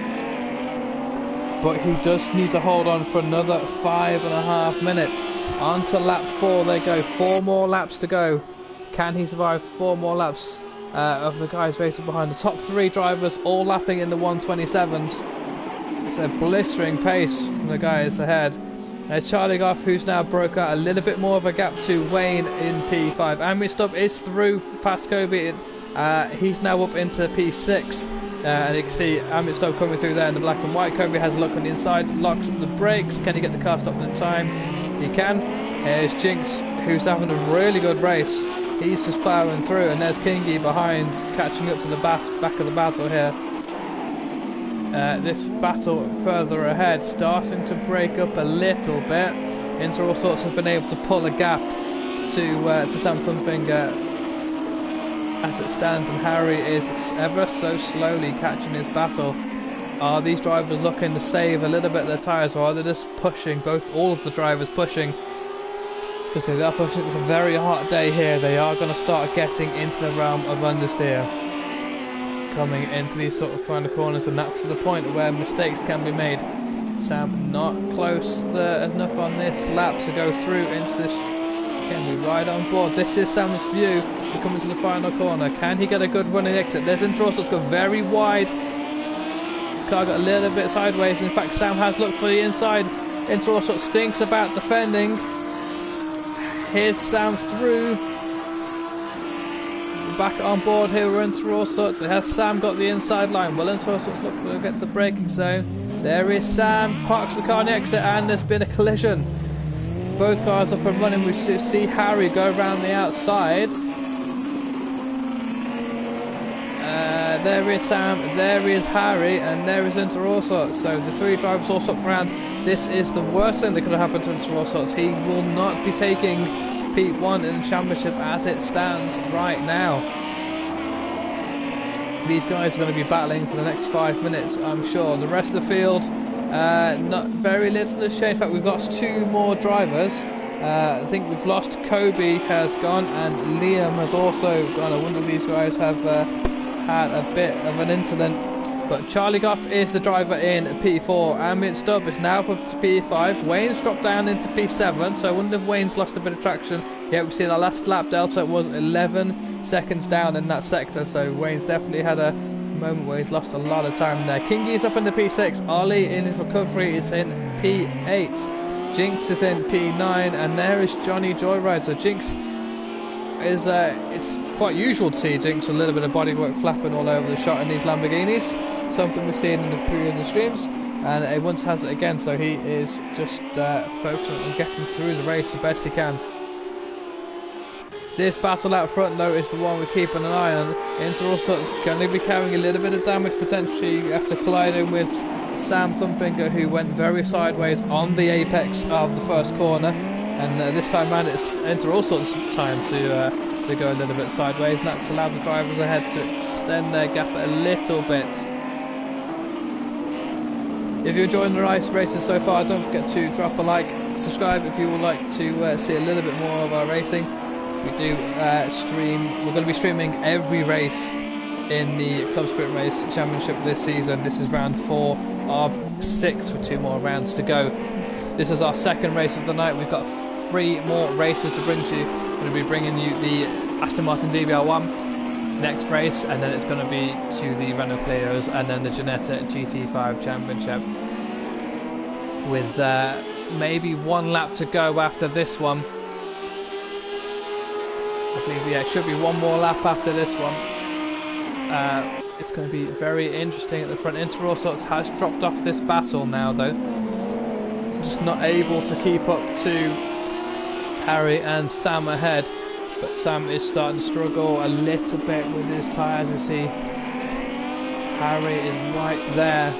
But he does need to hold on for another 5.5 minutes. On to lap 4 they go. 4 more laps to go. Can he survive 4 more laps of the guys racing behind? The top 3 drivers all lapping in the 127s. It's a blistering pace from the guys ahead. There's Charlie Guff, who's now broke out a little bit more of a gap to Wayne in P5. Ambient Stub is through past Kobe. He's now up into P6. And you can see Ambient Stub coming through there in the black and white. Kobe has a look on the inside, locks the brakes. Can he get the car stopped in time? He can. There's Jinx, who's having a really good race. He's just ploughing through. And there's Kingy behind, catching up to the back of the battle here. This battle further ahead starting to break up a little bit. Into All Sorts has been able to pull a gap to Sam Thumbfinger as it stands, and Harry is ever so slowly catching his battle. Are these drivers looking to save a little bit of their tyres, or are they just pushing, all of the drivers pushing? Because they are pushing. It's a very hot day here. They are going to start getting into the realm of understeer, coming into these sort of final corners, and that's to the point where mistakes can be made. Sam not close enough on this lap to go through into this. Can we ride on board? This is Sam's view. We're coming to the final corner. Can he get a good running exit? There's Interrosso, it's got very wide. His car got a little bit sideways. In fact, Sam has looked for the inside. Interrosso thinks about defending. Here's Sam through. Back on board here, we're Interrosso. So has Sam got the inside line? Will Interrosso look to get the braking zone? There is Sam, parks the car on the exit, and there's been a collision. Both cars up and running. We should see Harry go around the outside. There is Sam, there is Harry, and there is Interrosso. So the three drivers all stuck around. This is the worst thing that could have happened to Interrosso. He will not be taking P1 in the championship as it stands right now. These guys are going to be battling for the next 5 minutes, I'm sure. The rest of the field, not very little has changed. In fact, we've lost two more drivers. I think we've lost Kobe has gone and Liam has also gone. I wonder if these guys have had a bit of an incident. But Charlie Goff is the driver in P4. Ambient Stubb is now up to P5. Wayne's dropped down into P7, so I wonder if Wayne's lost a bit of traction. Yeah, we've seen our last lap delta was 11 seconds down in that sector, so Wayne's definitely had a moment where he's lost a lot of time there. Kingy's up into P6. Ollie in his recovery is in P8. Jinx is in P9, and there is Johnny Joyride. So Jinx is it's quite usual to see Jinx a little bit of bodywork flapping all over the shot in these Lamborghinis, something we've seen in a few of the streams, and he once has it again, so he is just focusing on getting through the race the best he can. This battle out front though is the one we're keeping an eye on. Interrosso is going to be carrying a little bit of damage potentially after colliding with Sam Thumbfinger, who went very sideways on the apex of the first corner, and this time around it's Interrosso's time to go a little bit sideways, and that's allowed the drivers ahead to extend their gap a little bit. If you're enjoying the races so far, don't forget to drop a like, subscribe if you would like to see a little bit more of our racing. We do stream, we're going to be streaming every race in the Club Sprint Race Championship this season. This is round 4 of 6 with 2 more rounds to go. This is our second race of the night. We've got 3 more races to bring to you. We're going to be bringing you the Aston Martin DBR1 next race, and then it's going to be to the Renault Clios, and then the Ginetta GT5 Championship, with maybe 1 lap to go after this one. I believe, yeah, it should be 1 more lap after this one. It's going to be very interesting at the front. Interrosso has dropped off this battle now though, just not able to keep up to Harry and Sam ahead, but Sam is starting to struggle a little bit with his tyres. We see Harry is right there.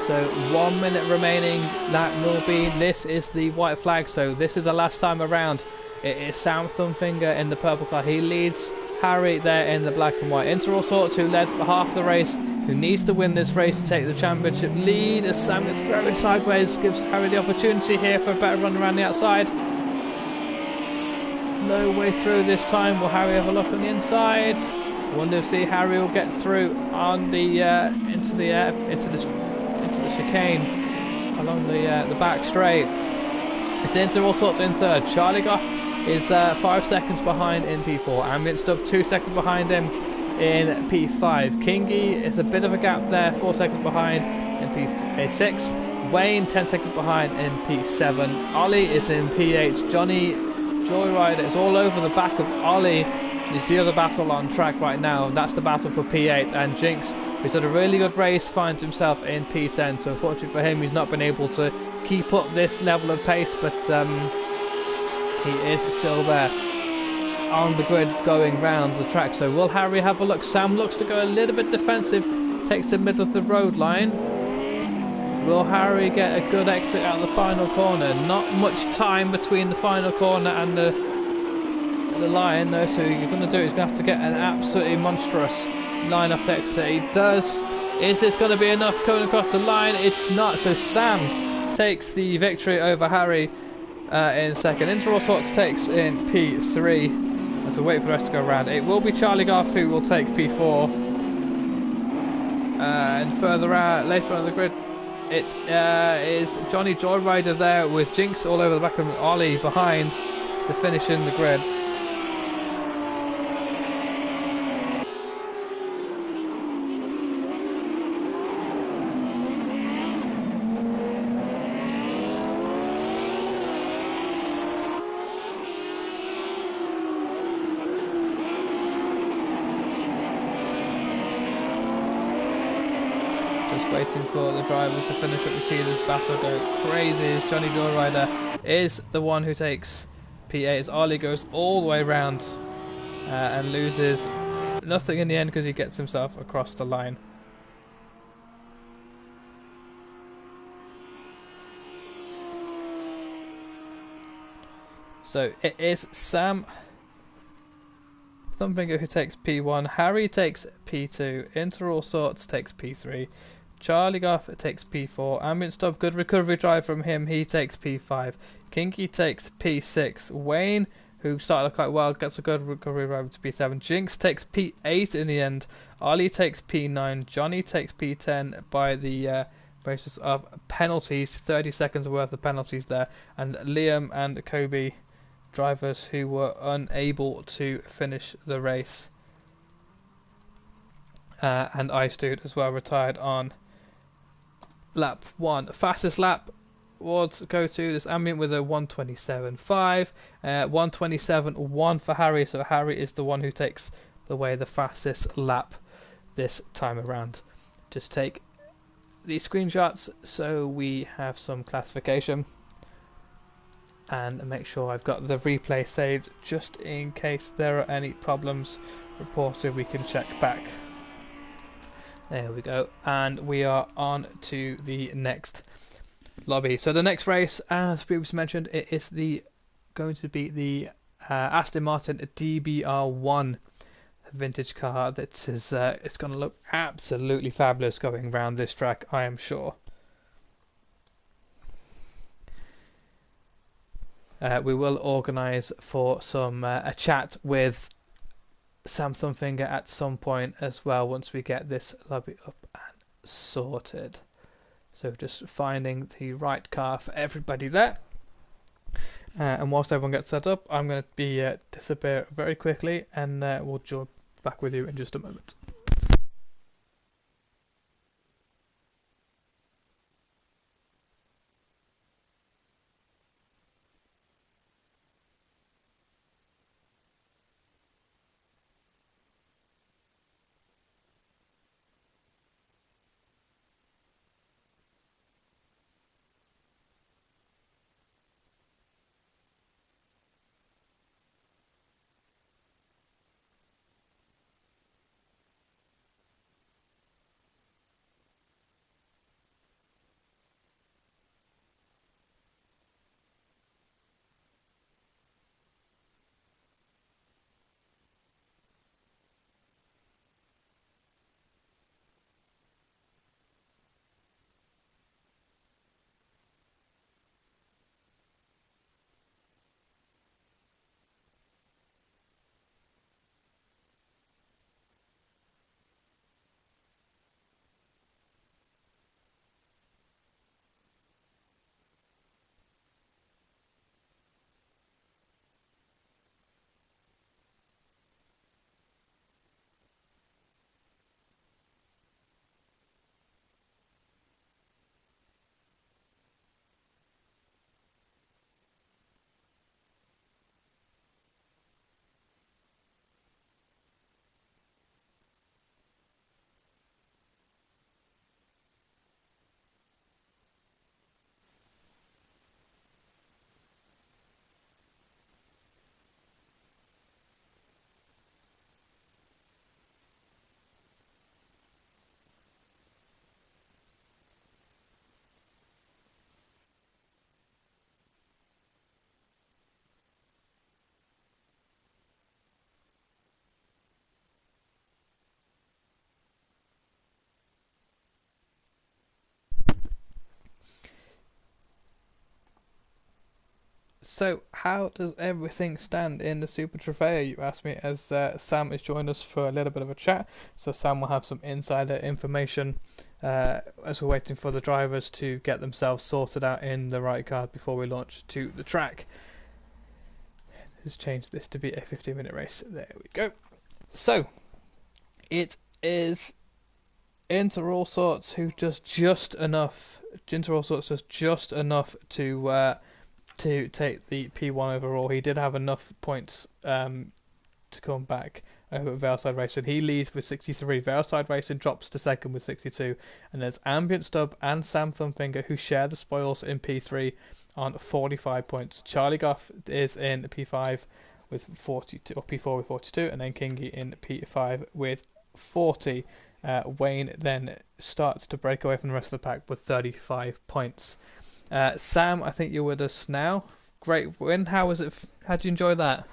So 1 minute remaining. That will be, this is the white flag, so this is the last time around. It is Sam Thumbfinger in the purple car. He leads Harry there in the black and white. Interrosso, who led for half the race, who needs to win this race to take the championship lead, as Sam gets very sideways, gives Harry the opportunity here for a better run around the outside. No way through this time. Will Harry have a look on the inside? I wonder if Harry will get through on the into the chicane along the back straight. It's Interrosso in third. Charlie Goff is 5 seconds behind in P4. Ambient Stubb 2 seconds behind him in P5. Kingy is a bit of a gap there, 4 seconds behind in P6. Wayne 10 seconds behind in P7. Ollie is in P8. Johnny Joyrider is all over the back of Ollie. It's the other battle on track right now. That's the battle for P8, and Jinx, who's had a really good race, finds himself in P10. So unfortunately for him, he's not been able to keep up this level of pace, but he is still there on the grid going round the track. So will Harry have a look? Sam looks to go a little bit defensive, takes the middle of the road line. Will Harry get a good exit out of the final corner? Not much time between the final corner and the line though, so you're going to do is going to have to get an absolutely monstrous line off the exit. He does. Is this going to be enough coming across the line? It's not. So Sam takes the victory over Harry in second. Interrosso takes in P3, as we wait for the rest to go around. It will be Charlie Goff who will take P4, and further out later on the grid It is Johnny Joyrider there with Jinx all over the back of Ollie behind the finish in the grid. Just waiting for the drivers to finish up. We see this battle go crazy as Johnny Joyrider is the one who takes P8 as Ollie goes all the way around and loses nothing in the end because he gets himself across the line. So it is Sam Thumbinger who takes P1, Harry takes P2, Inter All Sorts takes P3, Charlie Goff takes P4, Ambient Stop, good recovery drive from him, he takes P5, Kinky takes P6, Wayne, who started quite well, gets a good recovery drive to P7, Jinx takes P8 in the end, Ollie takes P9, Johnny takes P10 by the basis of penalties, 30 seconds worth of penalties there, and Liam and Kobe, drivers who were unable to finish the race. And Ice Dude as well retired on lap 1. Fastest lap would go to this Ambient with a 1:27.5, 1:27.1 for Harry, so Harry is the one who takes away the fastest lap this time around. Just take these screenshots so we have some classification, and make sure I've got the replay saved just in case there are any problems reported. We can check back. There we go, and we are on to the next lobby. So the next race, as previously mentioned, it is going to be the Aston Martin DBR1 vintage car. That is, it's going to look absolutely fabulous going around this track, I am sure. We will organise for some a chat with Sam Thumbinger at some point as well once we get this lobby up and sorted. So just finding the right car for everybody there. And whilst everyone gets set up, I'm going to be disappear very quickly, and we'll jump back with you in just a moment. So, how does everything stand in the Super Trofeo, you asked me, as Sam has joined us for a little bit of a chat. So Sam will have some insider information as we're waiting for the drivers to get themselves sorted out in the right car before we launch to the track. Let's change this to be a 15-minute race. There we go. So it is Inter All Sorts who just enough. Inter All Sorts just enough to take the P1 overall. He did have enough points to come back over Veilside Racing. He leads with 63. Veilside Racing drops to second with 62. And there's Ambient Stub and Sam Thumbfinger who share the spoils in P3 on 45 points. Charlie Goff is in P5 with 42, or P4 with 42, and then Kingy in P5 with 40. Wayne then starts to break away from the rest of the pack with 35 points. Sam, I think you're with us now. Great win. How was it? How did you enjoy that?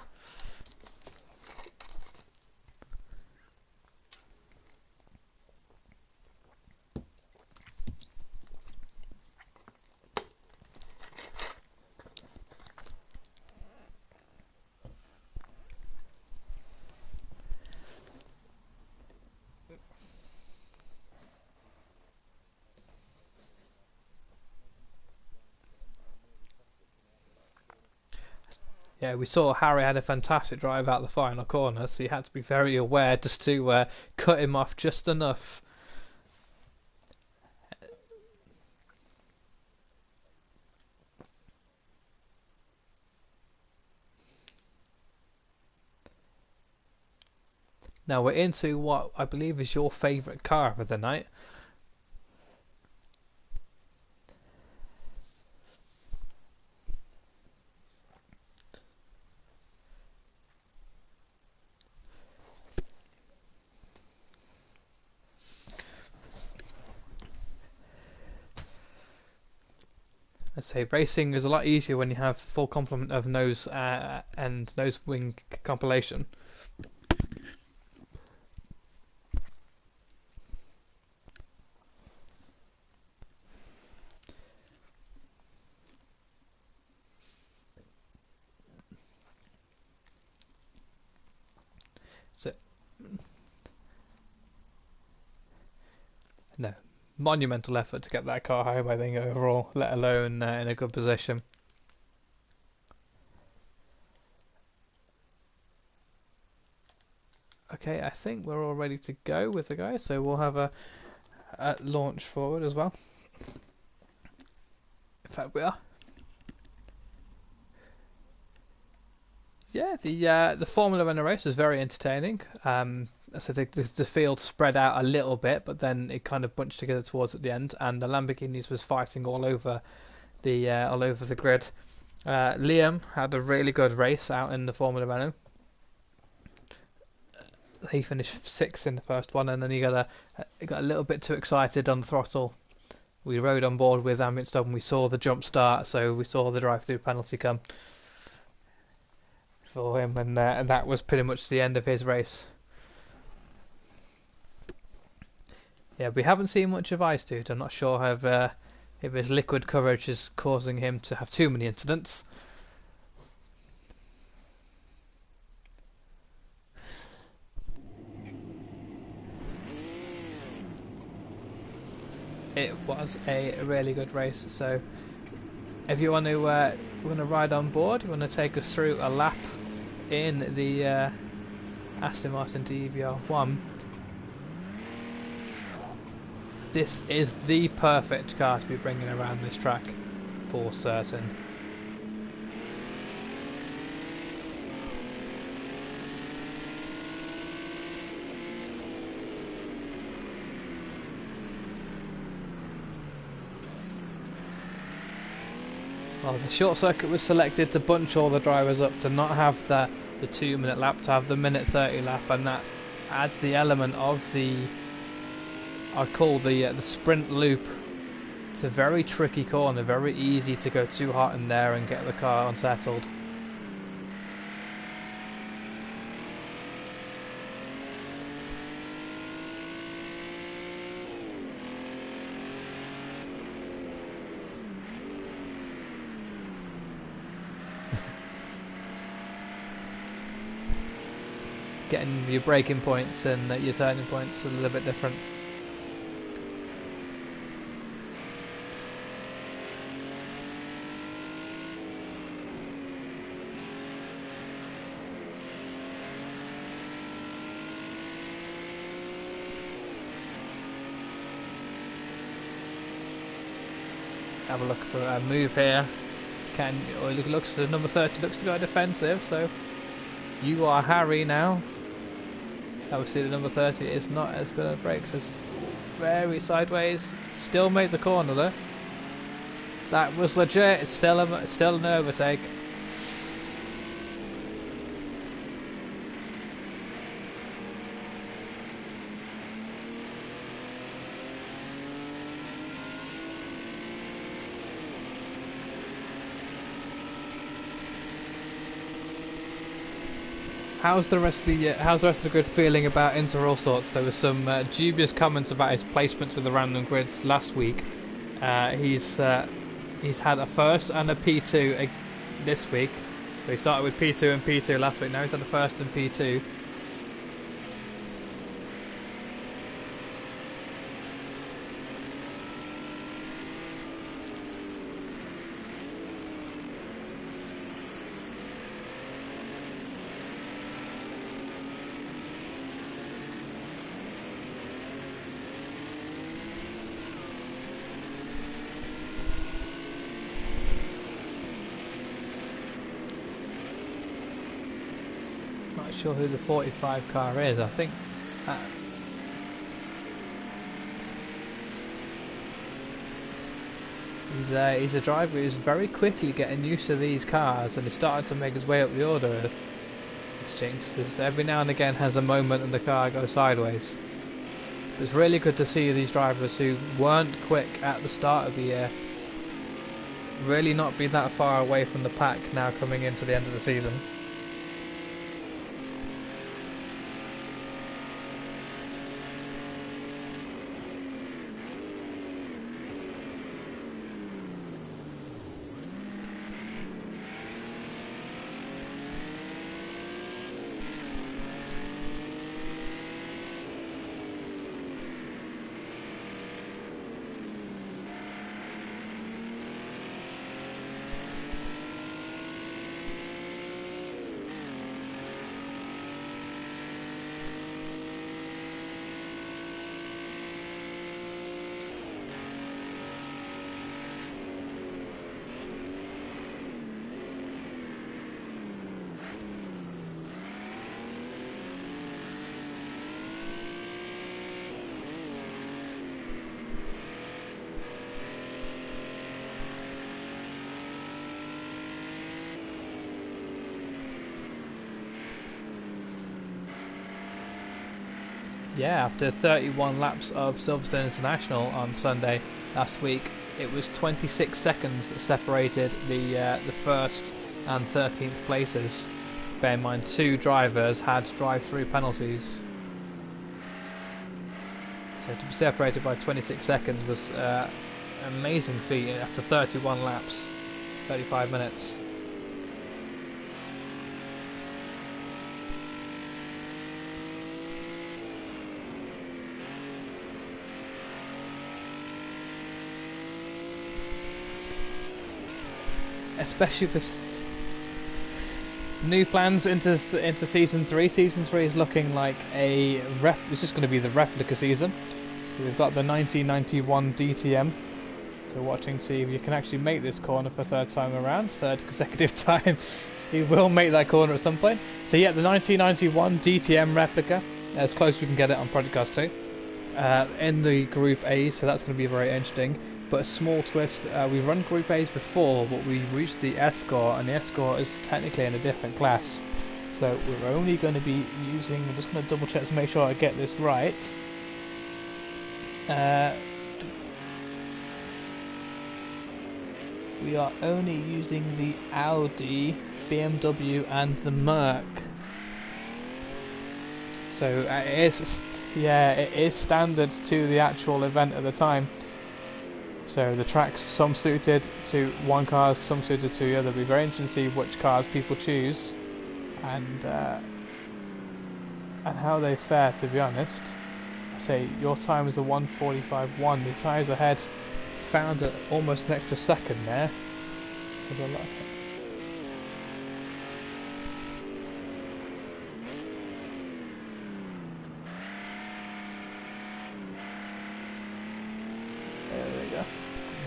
Yeah, we saw Harry had a fantastic drive out the final corner, so you had to be very aware just to cut him off just enough. Now we're into what I believe is your favourite car of the night. I say racing is a lot easier when you have full complement of nose and nose wing compilation. So no. Monumental effort to get that car home, I think, overall, let alone in a good position. Okay, I think we're all ready to go with the guys, so we'll have a launch forward as well. In fact, we are. Yeah, the Formula One race was very entertaining. So the field spread out a little bit, but then it kind of bunched together towards at the end, and the Lamborghinis was fighting all over the grid. Liam had a really good race out in the Formula One. He finished 6th in the first one, and then he got a little bit too excited on the throttle. We rode on board with Ambient Stub and we saw the jump start, so we saw the drive-through penalty come for him, and that was pretty much the end of his race. Yeah, we haven't seen much of Ice Dude. I'm not sure if his liquid courage is causing him to have too many incidents. It was a really good race, so if you want to ride on board, you want to take us through a lap in the Aston Martin DVR1. This is the perfect car to be bringing around this track, for certain. Well, the short circuit was selected to bunch all the drivers up, to not have the 2-minute lap, to have the minute 30 lap, and that adds the element of I call the sprint loop. It's a very tricky corner, very easy to go too hot in there and get the car unsettled. Getting your braking points and your turning points a little bit different. have a look for a move here. It looks the number 30 looks to go defensive, so you are Harry now. Obviously the number 30 is not as good at brakes, as very sideways. Still made the corner though. That was legit. It's still an overtake. How's the rest of the grid feeling about Inter all sorts? There were some dubious comments about his placements with the random grids last week. He's had a first and a P2 this week. So he started with P2 and P2 last week. Now he's had a first and P2. Not sure who the 45 car is. I think he's a driver who's very quickly getting used to these cars, and he's starting to make his way up the order. Just every now and again has a moment and the car goes sideways. But it's really good to see these drivers who weren't quick at the start of the year really not be that far away from the pack now coming into the end of the season. Yeah, after 31 laps of Silverstone International on Sunday last week, it was 26 seconds that separated the first and 13th places. Bear in mind, 2 drivers had drive-through penalties. So to be separated by 26 seconds was an amazing feat after 31 laps, 35 minutes. Especially for new plans into season 3. Season 3 is looking like this is going to be the replica season. So we've got the 1991 DTM. So watching to see if you can actually make this corner for third time around, third consecutive time. You will make that corner at some point. So yeah, the 1991 DTM replica, as close as we can get it on Project Cars 2. In the Group A, so that's going to be very interesting. But a small twist, we've run Group A's before, but we reached the Escort, and the Escort is technically in a different class. So we're only going to be using, I'm just going to double check to make sure I get this right. We are only using the Audi, BMW and the Merc. So it is standard to the actual event at the time. So the tracks, some suited to one car, some suited to the other. It'll be very interesting to see which cars people choose and how they fare, to be honest. I say your time is a 1:45.1. The tyres ahead found almost an extra second there. So there's a lot of time.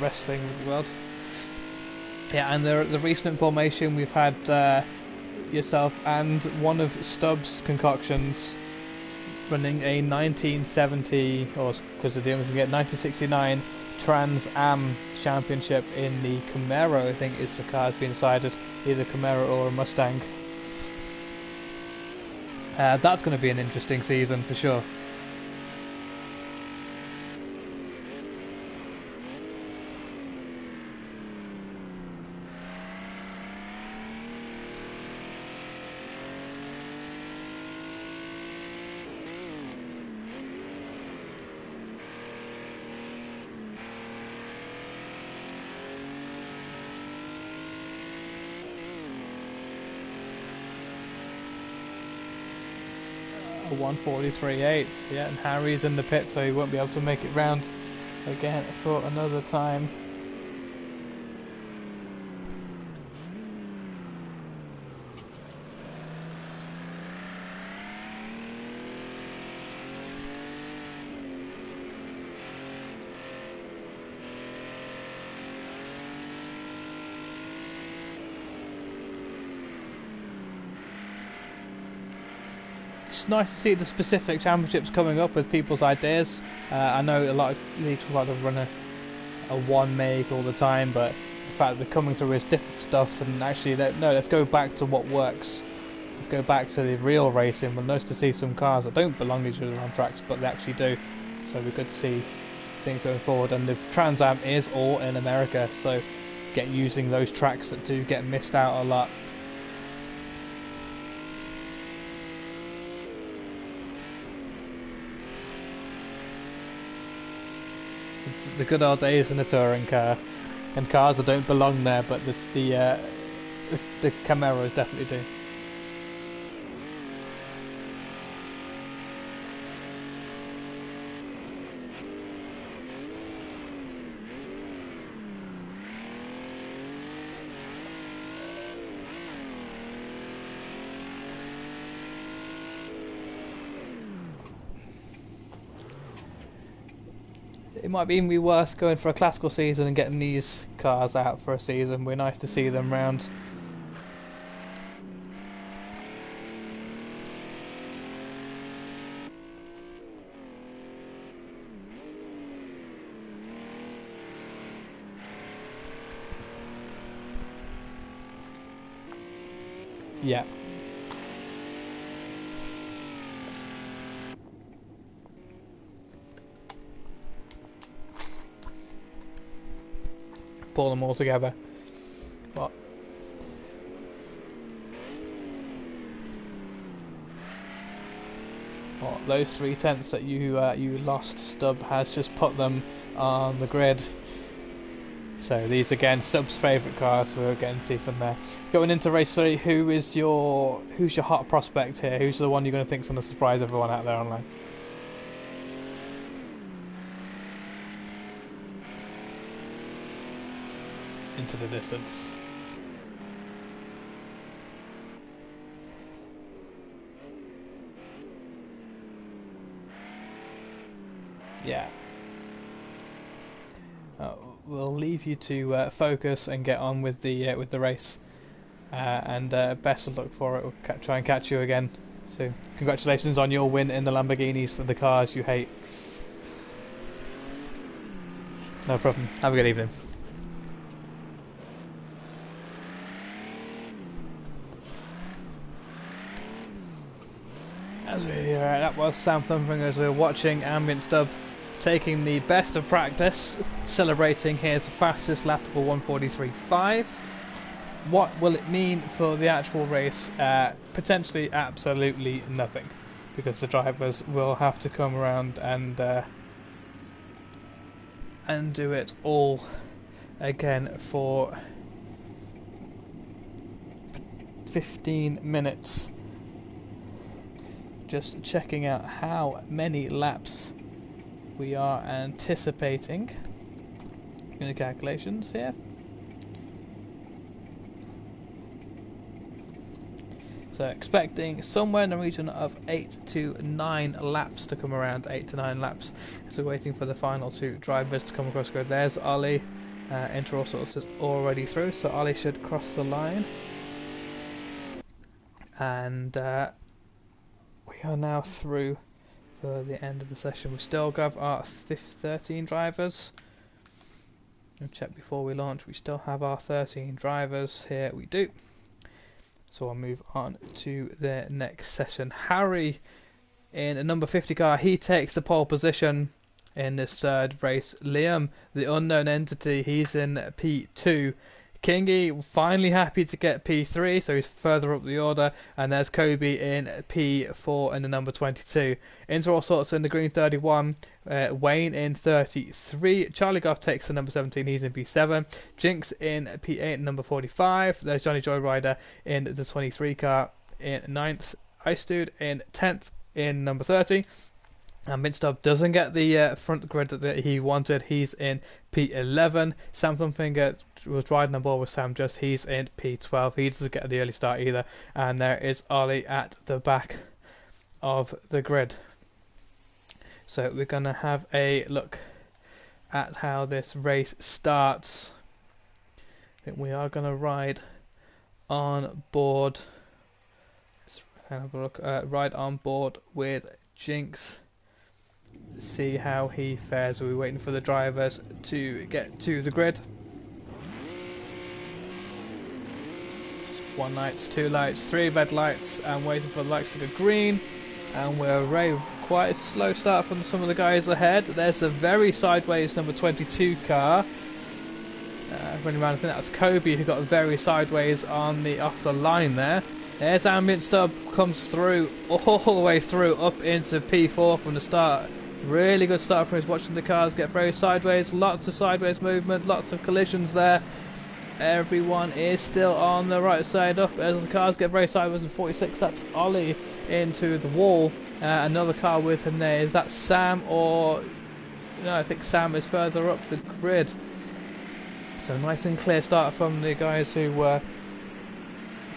wrestling with the world. Yeah, and the recent formation we've had yourself and one of Stubbs' concoctions running a 1970, or because of the only we get 1969 Trans Am Championship in the Camaro. I think is the car has been decided, either Camaro or a Mustang. That's going to be an interesting season for sure. A 1:43.8, yeah, and Harry's in the pit, so he won't be able to make it round again for another time. It's nice to see the specific championships coming up with people's ideas. I know a lot of leagues would like to run a one make all the time, but the fact that they're coming through is different stuff, and actually, no, let's go back to what works. Let's go back to the real racing. We're nice to see some cars that don't belong to each other on tracks, but they actually do. So we're good to see things going forward. And the Trans Am is all in America, so get using those tracks that do get missed out a lot. The good old days in a touring car, and cars that don't belong there, but that's the Camaros definitely do. It might even be worth going for a classical season and getting these cars out for a season. We're nice to see them round. Yeah. Pull them all together. What? Well, those 3/10 that you lost, Stubb has just put them on the grid. So these again, Stubb's favourite cars. So we'll again see from there. Going into race 3, who's your hot prospect here? Who's the one you're going to think's going to surprise everyone out there online? Into the distance. Yeah. We'll leave you to focus and get on with the race, and best of luck for it. We'll try and catch you again soon. Congratulations on your win in the Lamborghinis and the cars you hate. No problem. Have a good evening. That was Sam Thumping as we were watching Ambient Stubb taking the best of practice, celebrating his fastest lap of a 1:43.5. What will it mean for the actual race? Potentially absolutely nothing, because the drivers will have to come around and do it all again for 15 minutes. Just checking out how many laps we are anticipating in the calculations here. So expecting somewhere in the region of 8 to 9 laps to come around, 8 to 9 laps. So waiting for the final two drivers to come across the grid. There's Ollie Inter All Sorts is already through, so Ollie should cross the line. And we are now through for the end of the session. We still have our 13 drivers. I'll check before we launch. We still have our 13 drivers. Here we do. So I'll move on to the next session. Harry in a number 50 car, he takes the pole position in this third race. Liam, the unknown entity, he's in P2. Kingy finally happy to get P3, so he's further up the order, and there's Kobe in P4 in the number 22. Inter All Sorts in the green 31, Wayne in 33, Charlie Goff takes the number 17, he's in P7, Jinx in P8 number 45, there's Johnny Joyrider in the 23 car in 9th, Ice Dude in 10th in number 30. And Minstub doesn't get the front grid that he wanted. He's in P11. Sam Thumbfinger was riding on board with Sam Just. He's in P12. He doesn't get the early start either. And there is Ollie at the back of the grid. So we're going to have a look at how this race starts. I think we are going to ride on board. Let's have a look. Ride on board with Jinx. See how he fares. We're waiting for the drivers to get to the grid. One lights, two lights, three red lights, and waiting for the lights to go green. And we're ready. Quite a slow start from some of the guys ahead. There's a very sideways number 22 car running around. I think that's Kobe who got very sideways on the off the line there. There's Ambient Stub, comes through all the way through up into P4 from the start. Really good start for us, watching the cars get very sideways. Lots of sideways movement, lots of collisions there. Everyone is still on the right side up as the cars get very sideways in 46. That's Ollie into the wall. Another car with him there. Is that Sam or... No, I think Sam is further up the grid. So nice and clear start from the guys who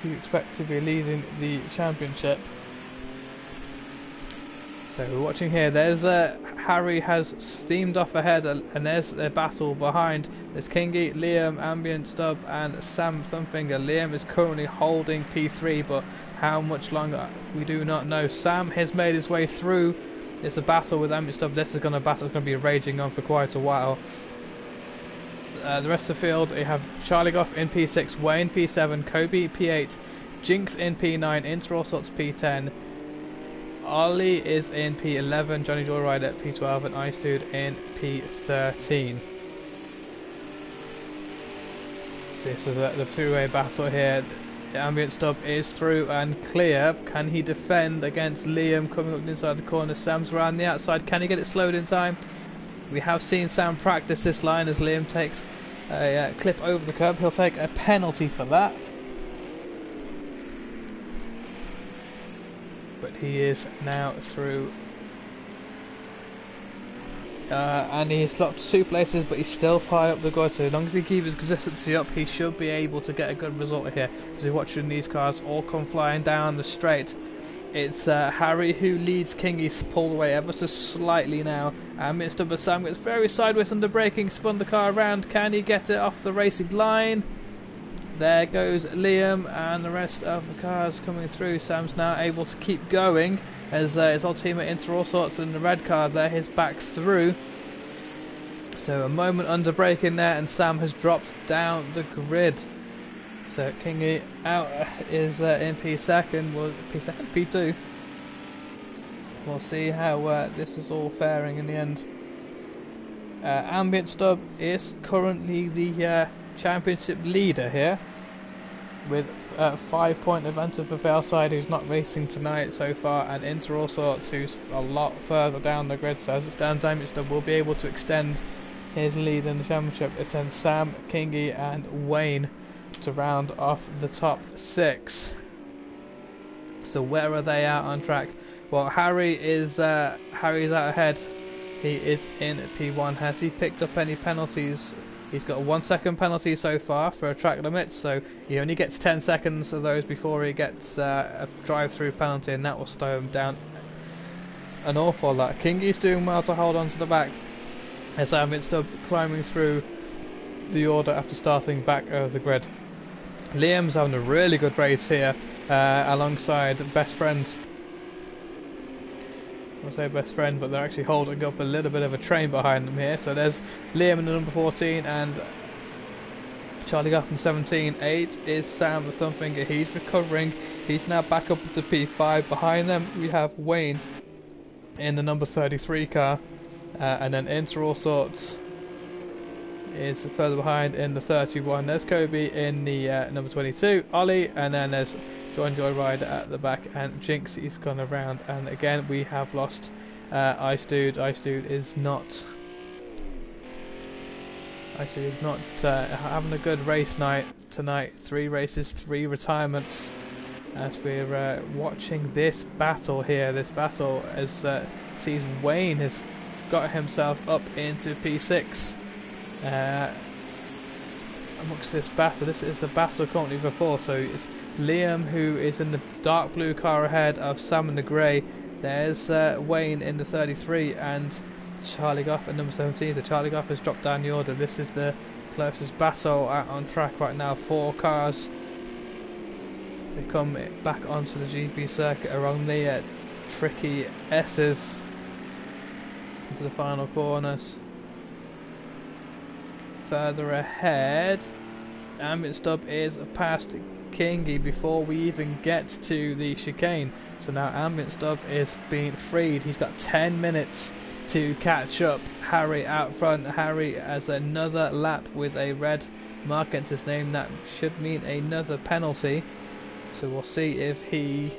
expect to be leading the championship. So we're watching here. There's Harry has steamed off ahead, and there's a battle behind. There's Kingy, Liam, Ambient Stub, and Sam Thumbfinger. Liam is currently holding P3, but how much longer we do not know. Sam has made his way through. It's a battle with Ambient Stub. This is going to be raging on for quite a while. The rest of the field, we have Charlie Goff in P6, Wayne P7, Kobe P8, Jinx in P9, Inter All Sorts P10, Ollie is in P11, Johnny Joyrider at P12, and Ice Dude in P13. So this is the three-way battle here. The Ambient Stub is through and clear. Can he defend against Liam coming up inside the corner? Sam's around the outside. Can he get it slowed in time? We have seen Sam practice this line as Liam takes a clip over the curb. He'll take a penalty for that. But he is now through. And he's dropped 2 places, but he's still high up the grid. So as long as he keeps his consistency up, he should be able to get a good result here. As you're watching these cars all come flying down the straight. It's Harry who leads Kingy's pulled away ever so slightly now. And Mr. Sam gets very sideways under braking, spun the car around. Can he get it off the racing line? There goes Liam and the rest of the cars coming through. Sam's now able to keep going as his old teammate Inter All Sorts in the red car there. He's back through. So a moment under braking there and Sam has dropped down the grid. So Kingy out is in P2. Well, P2. We'll see how this is all faring in the end. Ambient Stub is currently the championship leader here with a 5-point advantage for Failside, who's not racing tonight so far, and Inter All Sorts, who's a lot further down the grid. So as it stands, Ambient Stub will be able to extend his lead in the championship. It sends Sam, Kingy and Wayne to round off the top 6. So where are they out on track? Well, Harry's out ahead. He is in P1. Has he picked up any penalties? He's got a 1-second penalty so far for a track limit, so he only gets 10 seconds of those before he gets a drive-through penalty, and that will slow him down an awful lot. Kingy's doing well to hold on to the back as Ambient Stub climbing through the order after starting back over the grid. Liam's having a really good race here alongside best friend. I say best friend, but they're actually holding up a little bit of a train behind them here. So there's Liam in the number 14 and Charlie Goff in 17. 8 is Sam the Thumpfinger. He's recovering. He's now back up to P5. Behind them we have Wayne in the number 33 car, and then Into All Sorts is further behind in the 31. There's Kobe in the number 22, Ollie, and then there's John Joyrider at the back, and Jinx, he's gone around. And again we have lost Ice Dude. Ice Dude is not having a good race night tonight. 3 races, 3 retirements, as we're watching this battle here. This battle as sees Wayne has got himself up into P6 amongst this battle. This is the battle currently before. So it's Liam who is in the dark blue car ahead of Sam in the grey. There's Wayne in the 33 and Charlie Goff at number 17. So Charlie Goff has dropped down the order. This is the closest battle on track right now. 4 cars. They come back onto the GP circuit around the tricky S's into the final corners. Further ahead, Ambient Stub is past Kingy before we even get to the chicane. So now Ambient Stub is being freed. He's got 10 minutes to catch up. Harry out front. Harry has another lap with a red mark into his name. That should mean another penalty. So we'll see if he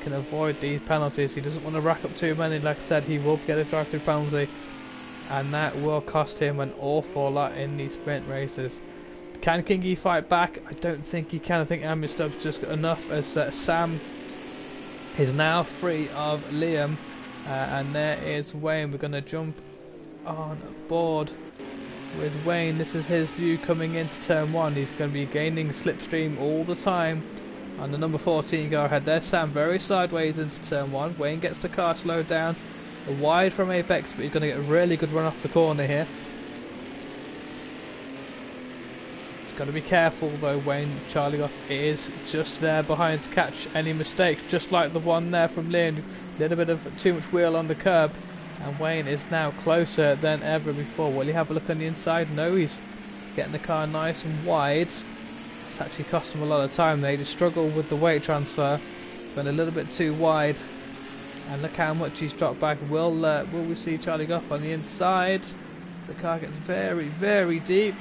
can avoid these penalties. He doesn't want to rack up too many. Like I said, he will get a drive-through penalty, and that will cost him an awful lot in these sprint races. Can Kingy fight back? I don't think he can. I think Ambient Stub's just got enough, as Sam is now free of Liam, and there is Wayne. We're going to jump on board with Wayne. This is his view coming into turn 1. He's going to be gaining slipstream all the time on the number 14 go ahead. There's Sam very sideways into turn 1. Wayne gets the car slowed down wide from Apex, but he's going to get a really good run off the corner here. He's got to be careful though. Wayne, Charlie Goff is just there behind to catch any mistakes, just like the one there from Liam. A little bit of too much wheel on the curb, and Wayne is now closer than ever before. Will he have a look on the inside? No, he's getting the car nice and wide. It's actually cost him a lot of time. They just struggle with the weight transfer, went a little bit too wide. And look how much he's dropped back. Will we see Charlie Goff on the inside? The car gets very, very deep,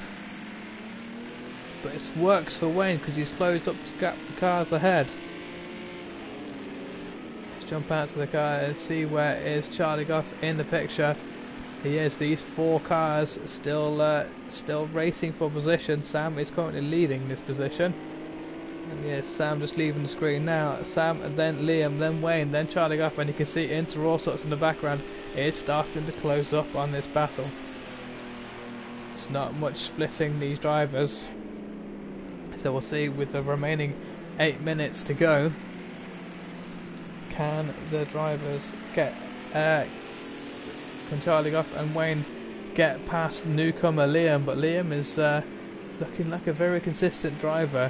but it works for Wayne because he's closed up to gap the cars ahead. Let's jump out to the car and see where is Charlie Goff in the picture. He is. These 4 cars still racing for position. Sam is currently leading this position. And yes, Sam just leaving the screen now. Sam, and then Liam, then Wayne, then Charlie Goff, and you can see Into All Sorts in the background is starting to close up on this battle. It's not much splitting these drivers. So we'll see with the remaining 8 minutes to go. Can the drivers get can Charlie Goff and Wayne get past newcomer Liam? But Liam is looking like a very consistent driver.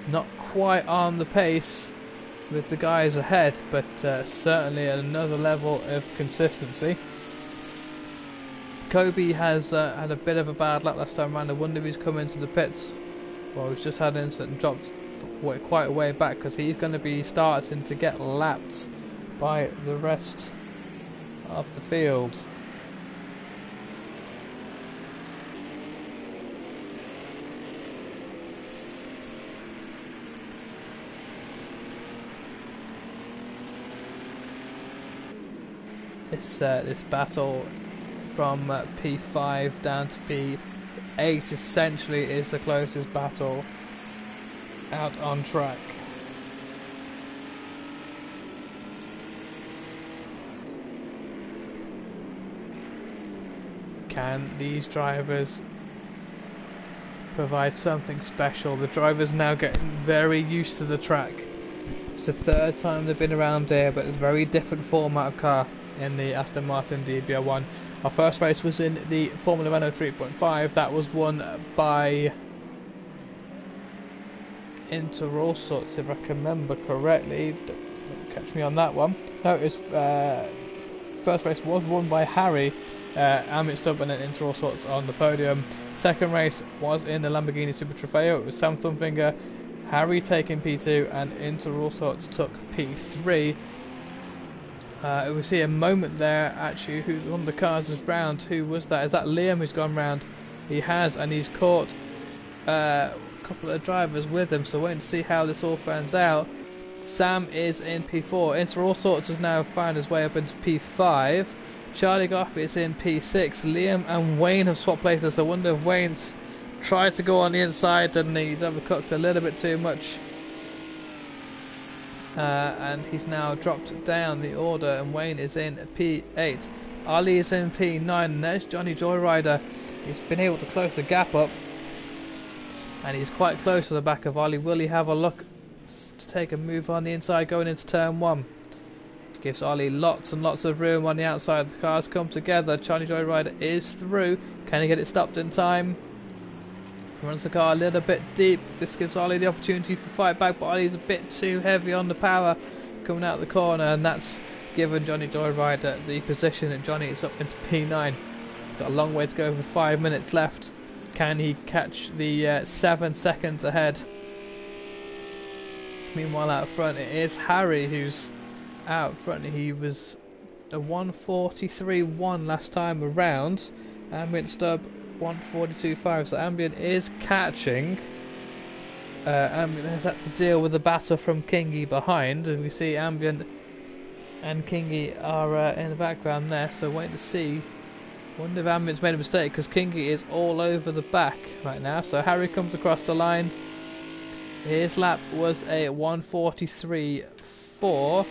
Not quite on the pace with the guys ahead, but certainly at another level of consistency. Kobe has had a bit of a bad lap last time around. I wonder if he's come into the pits. Well, he's just had an incident and dropped quite a way back, because he's going to be starting to get lapped by the rest of the field. This battle from P5 down to P8 essentially is the closest battle out on track. Can these drivers provide something special? The drivers now getting very used to the track. It's the 3rd time they've been around here, but it's a very different format of car. in the Aston Martin DBR1. Our first race was in the Formula Renault 3.5. That was won by Inter All Sorts, if I can remember correctly. Don't catch me on that one. No, it was, first race was won by Harry, Amit Stubb and Inter All Sorts on the podium. Second race was in the Lamborghini Super Trofeo. It was Sam Thumfinger, Harry taking P2 and Inter All Sorts took P3. We see a moment there actually who one of the cars is round. Who was that? Is that Liam who's gone round? He has, and he's caught a couple of drivers with him, so waiting to see how this all turns out. Sam is in P4. Inter All Sorts has now found his way up into P5. Charlie Goff is in P6. Liam and Wayne have swapped places. I wonder if Wayne's tried to go on the inside and he's overcooked a little bit too much. And he's now dropped down the order, and Wayne is in P8. Ali is in P9, and there's Johnny Joyrider. He's been able to close the gap up, and he's quite close to the back of Ali. Will he have a look to take a move on the inside going into turn 1? Gives Ali lots and lots of room on the outside. The cars come together. Johnny Joyrider is through. Can he get it stopped in time? Runs the car a little bit deep. This gives Ollie the opportunity for fight back, but Ollie's a bit too heavy on the power coming out of the corner, and that's given Johnny Joyrider the position, and Johnny is up into P9. He's got a long way to go with 5 minutes left. Can he catch the 7 seconds ahead? Meanwhile out front it is Harry who's out front. He was a 1:43.1 last time around, and Mint Stubb 1:42.5, so Ambient is catching. Ambient has had to deal with the battle from Kingy behind. We see Ambient and Kingy are in the background there, so waiting to see. Wonder if Ambient's made a mistake, because Kingy is all over the back right now. So Harry comes across the line. His lap was a 1:43.4.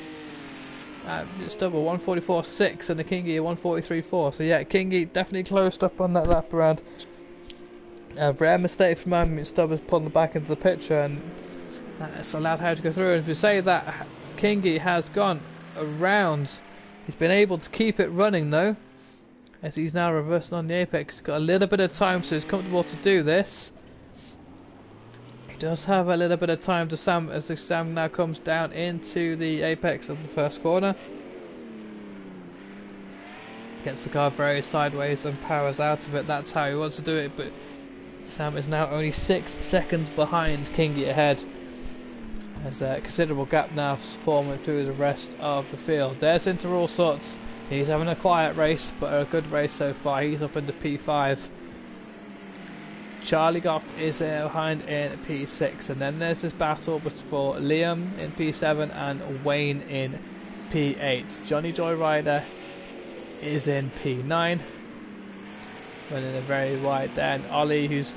Just double 1:44.6, and the Kingy a 1:43.4. So yeah, Kingy definitely closed up on that lap around. A rare mistake from Ambient. Stubb has pulled back into the picture, and that's allowed Harry to go through. And if you say that Kingy has gone around, he's been able to keep it running though, as he's now reversing on the apex. He's got a little bit of time, so he's comfortable to do this. He does have a little bit of time to Sam, as Sam now comes down into the apex of the first corner. Gets the car very sideways and powers out of it. That's how he wants to do it, but Sam is now only 6 seconds behind Kingy ahead. There's a considerable gap now forming through the rest of the field. There's Inter All Sorts. He's having a quiet race, but a good race so far. He's up into P5. Charlie Goff is behind in P6, and then there's this battle for Liam in P7 and Wayne in P8. Johnny Joyrider is in P9, running a very wide there, and Ollie, who's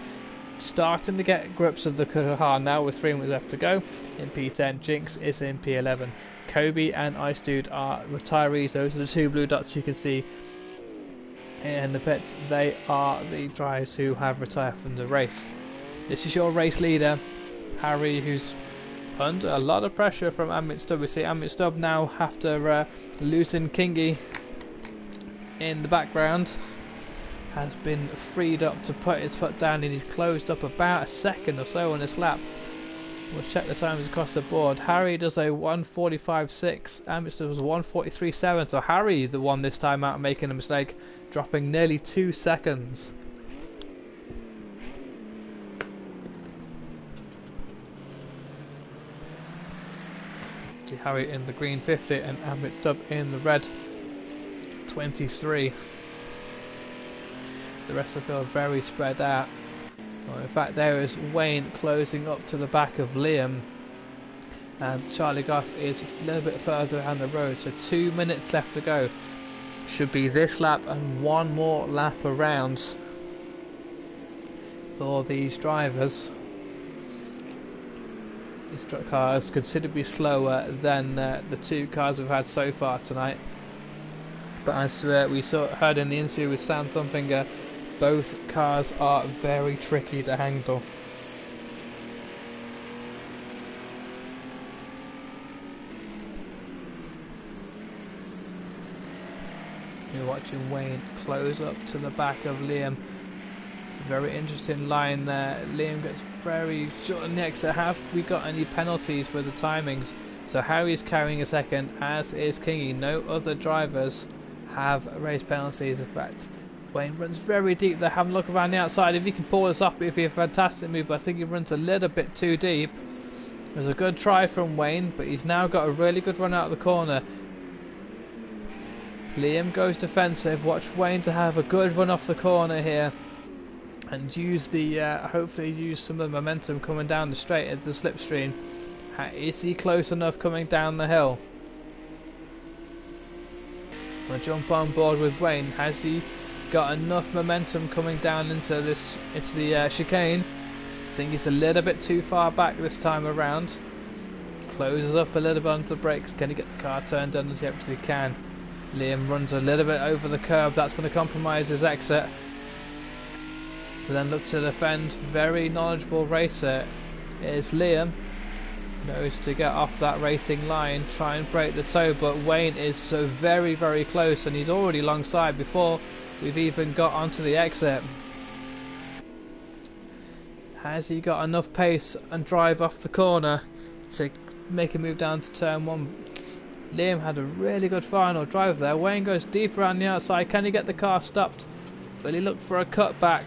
starting to get grips of the car now with 3 minutes left to go, in P10. Jinx is in P11. Kobe and Ice Dude are retirees. Those are the 2 blue dots you can see in the pits. They are the drivers who have retired from the race. This is your race leader, Harry, who's under a lot of pressure from Ambient Stubb. We see Ambient Stubb now have to loosen Kingy in the background. Has been freed up to put his foot down, and he's closed up about a second or so on this lap. We'll check the times across the board. Harry does a 1:45.6, Ambient Stubb was a 1:43.7, so Harry the one this time out making a mistake, dropping nearly 2 seconds. See Harry in the green 50 and Ambient Stubb in the red 23. The rest of the field very spread out. Well, in fact, there is Wayne closing up to the back of Liam, and Charlie Goff is a little bit further down the road, so 2 minutes left to go. Should be this lap and one more lap around for these drivers. This car is considerably slower than the 2 cars we've had so far tonight, but as we heard in the interview with Sam Thumfinger, both cars are very tricky to handle. You're watching Wayne close up to the back of Liam. It's a very interesting line there. Liam gets very short on the exit. Have we got any penalties for the timings? So Harry's carrying a second, as is Kingy. No other drivers have race penalties. In fact, Wayne runs very deep there. Have a look around the outside. If he can pull this up, it'd be a fantastic move. But I think he runs a little bit too deep. It was a good try from Wayne, but he's now got a really good run out of the corner. Liam goes defensive. Watch Wayne to have a good run off the corner here, and use the hopefully use some of the momentum coming down the straight into the slipstream. Is he close enough coming down the hill? I'll jump on board with Wayne. Has he got enough momentum coming down into the chicane? I think he's a little bit too far back this time around. Closes up a little bit onto the brakes. Can he get the car turned on as he absolutely can? Liam runs a little bit over the curb. That's going to compromise his exit. But then look to defend. Very knowledgeable racer is Liam. Knows to get off that racing line, try and break the toe, but Wayne is so very, very close, and he's already alongside before we've even got onto the exit. Has he got enough pace and drive off the corner to make a move down to turn one? Liam had a really good final drive there. Wayne goes deep around the outside. Can he get the car stopped? Will he look for a cutback?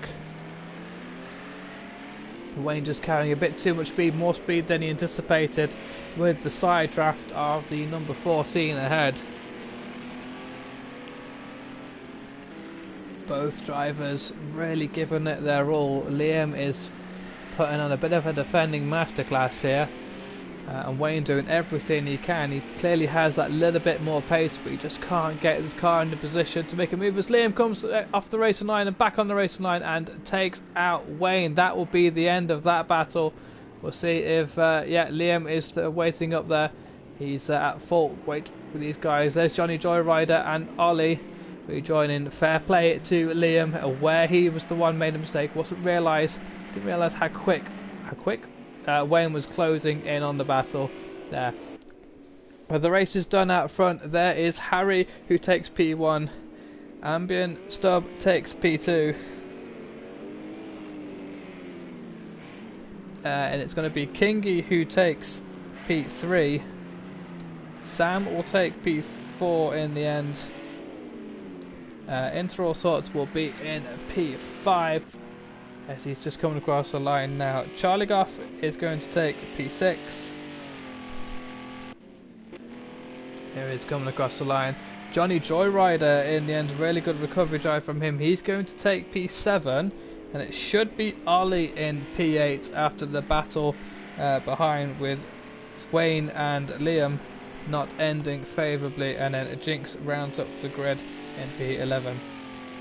Wayne just carrying a bit too much speed, more speed than he anticipated, with the side draft of the number 14 ahead. Both drivers really giving it their all. Liam is putting on a bit of a defending masterclass here, and Wayne doing everything he can. He clearly has that little bit more pace, but he just can't get his car into position to make a move as Liam comes off the racing line and back on the racing line and takes out Wayne. That will be the end of that battle. We'll see if Liam is waiting up there. He's at fault. Wait for these guys. There's Johnny Joyrider and Ollie rejoining. Fair play to Liam, aware he was the one made a mistake. Didn't realise how quick Wayne was closing in on the battle there. But the race is done out front. There is Harry, who takes P1. Ambient Stub takes P2. And it's going to be Kingy who takes P3. Sam will take P4 in the end. Inter All Sorts will be in P5. As he's just coming across the line now. Charlie Goff is going to take P6. Here he's coming across the line. Johnny Joyrider in the end, really good recovery drive from him. He's going to take P7, and it should be Ollie in P8 after the battle behind, with Wayne and Liam not ending favourably, and then Jinx rounds up the grid in P11.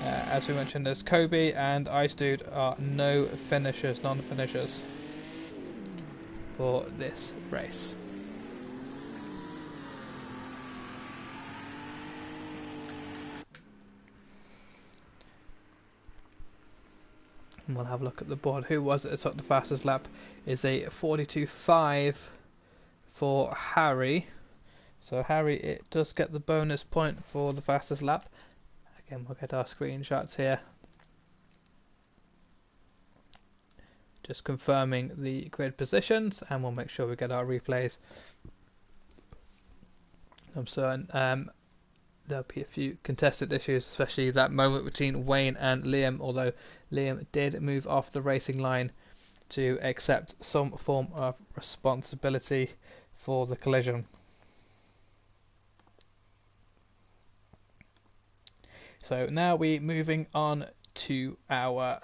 As we mentioned, there's Kobe and Ice Dude are non-finishers for this race. And we'll have a look at the board. Who was it that took the fastest lap? Is a 42.5 for Harry. So Harry, it does get the bonus point for the fastest lap. Again, we'll get our screenshots here. Just confirming the grid positions, and we'll make sure we get our replays. I'm certain there'll be a few contested issues, especially that moment between Wayne and Liam, although Liam did move off the racing line to accept some form of responsibility for the collision. So now we're moving on to our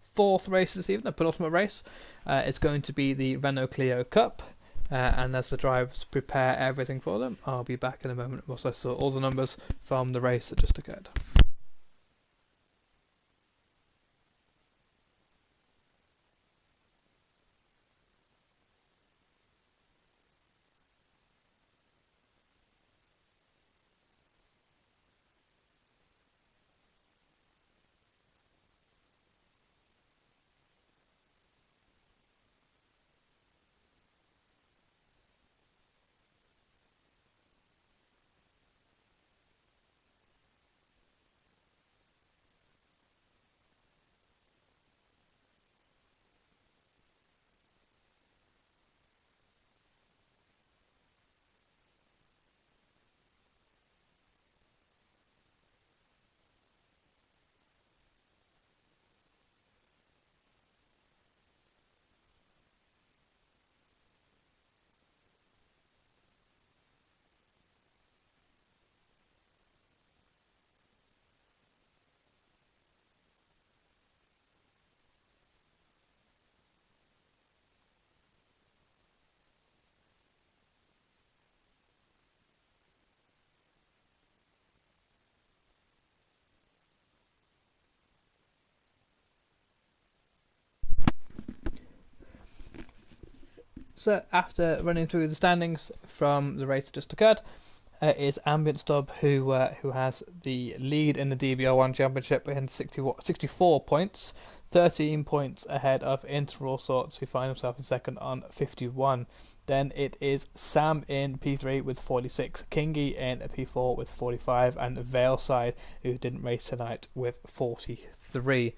fourth race this evening, the penultimate race. It's going to be the Renault Clio Cup, and as the drivers prepare everything for them, I'll be back in a moment once I saw all the numbers from the race that just occurred. So after running through the standings from the race that just occurred, is Ambient Stub, who has the lead in the DBR1 Championship with 64 points, 13 points ahead of Inter All Sorts, who find himself in second on 51. Then it is Sam in P3 with 46, Kingy in P4 with 45, and Veilside, who didn't race tonight, with 43.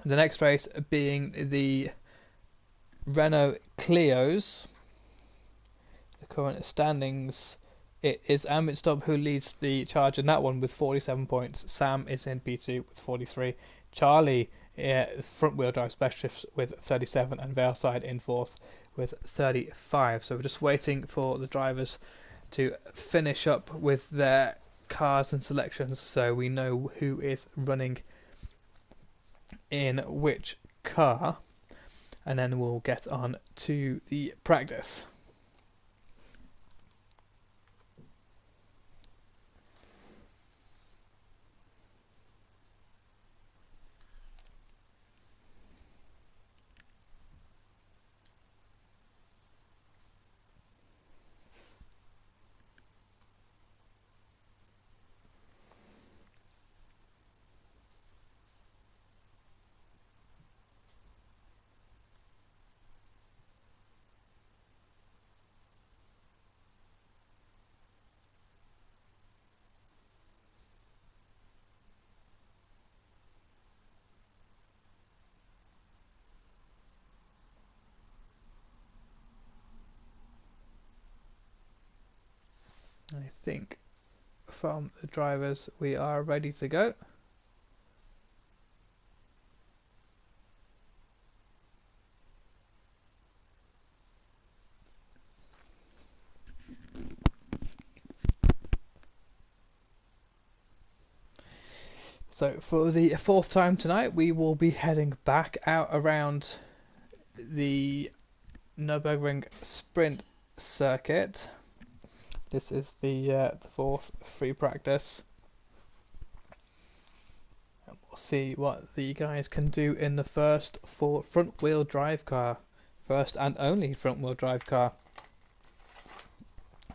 The next race being the Renault Clios. The current standings, it is Ambient Stub who leads the charge in that one with 47 points. Sam is in P2 with 43. Charlie, front wheel drive specialist, with 37, and Veilside in fourth with 35. So we're just waiting for the drivers to finish up with their cars and selections so we know who is running in which car, and then we'll get on to the practice. I think from the drivers we are ready to go. So for the fourth time tonight, we will be heading back out around the Nurburgring sprint circuit. This is the fourth free practice. And we'll see what the guys can do in the first front wheel drive car. First and only front wheel drive car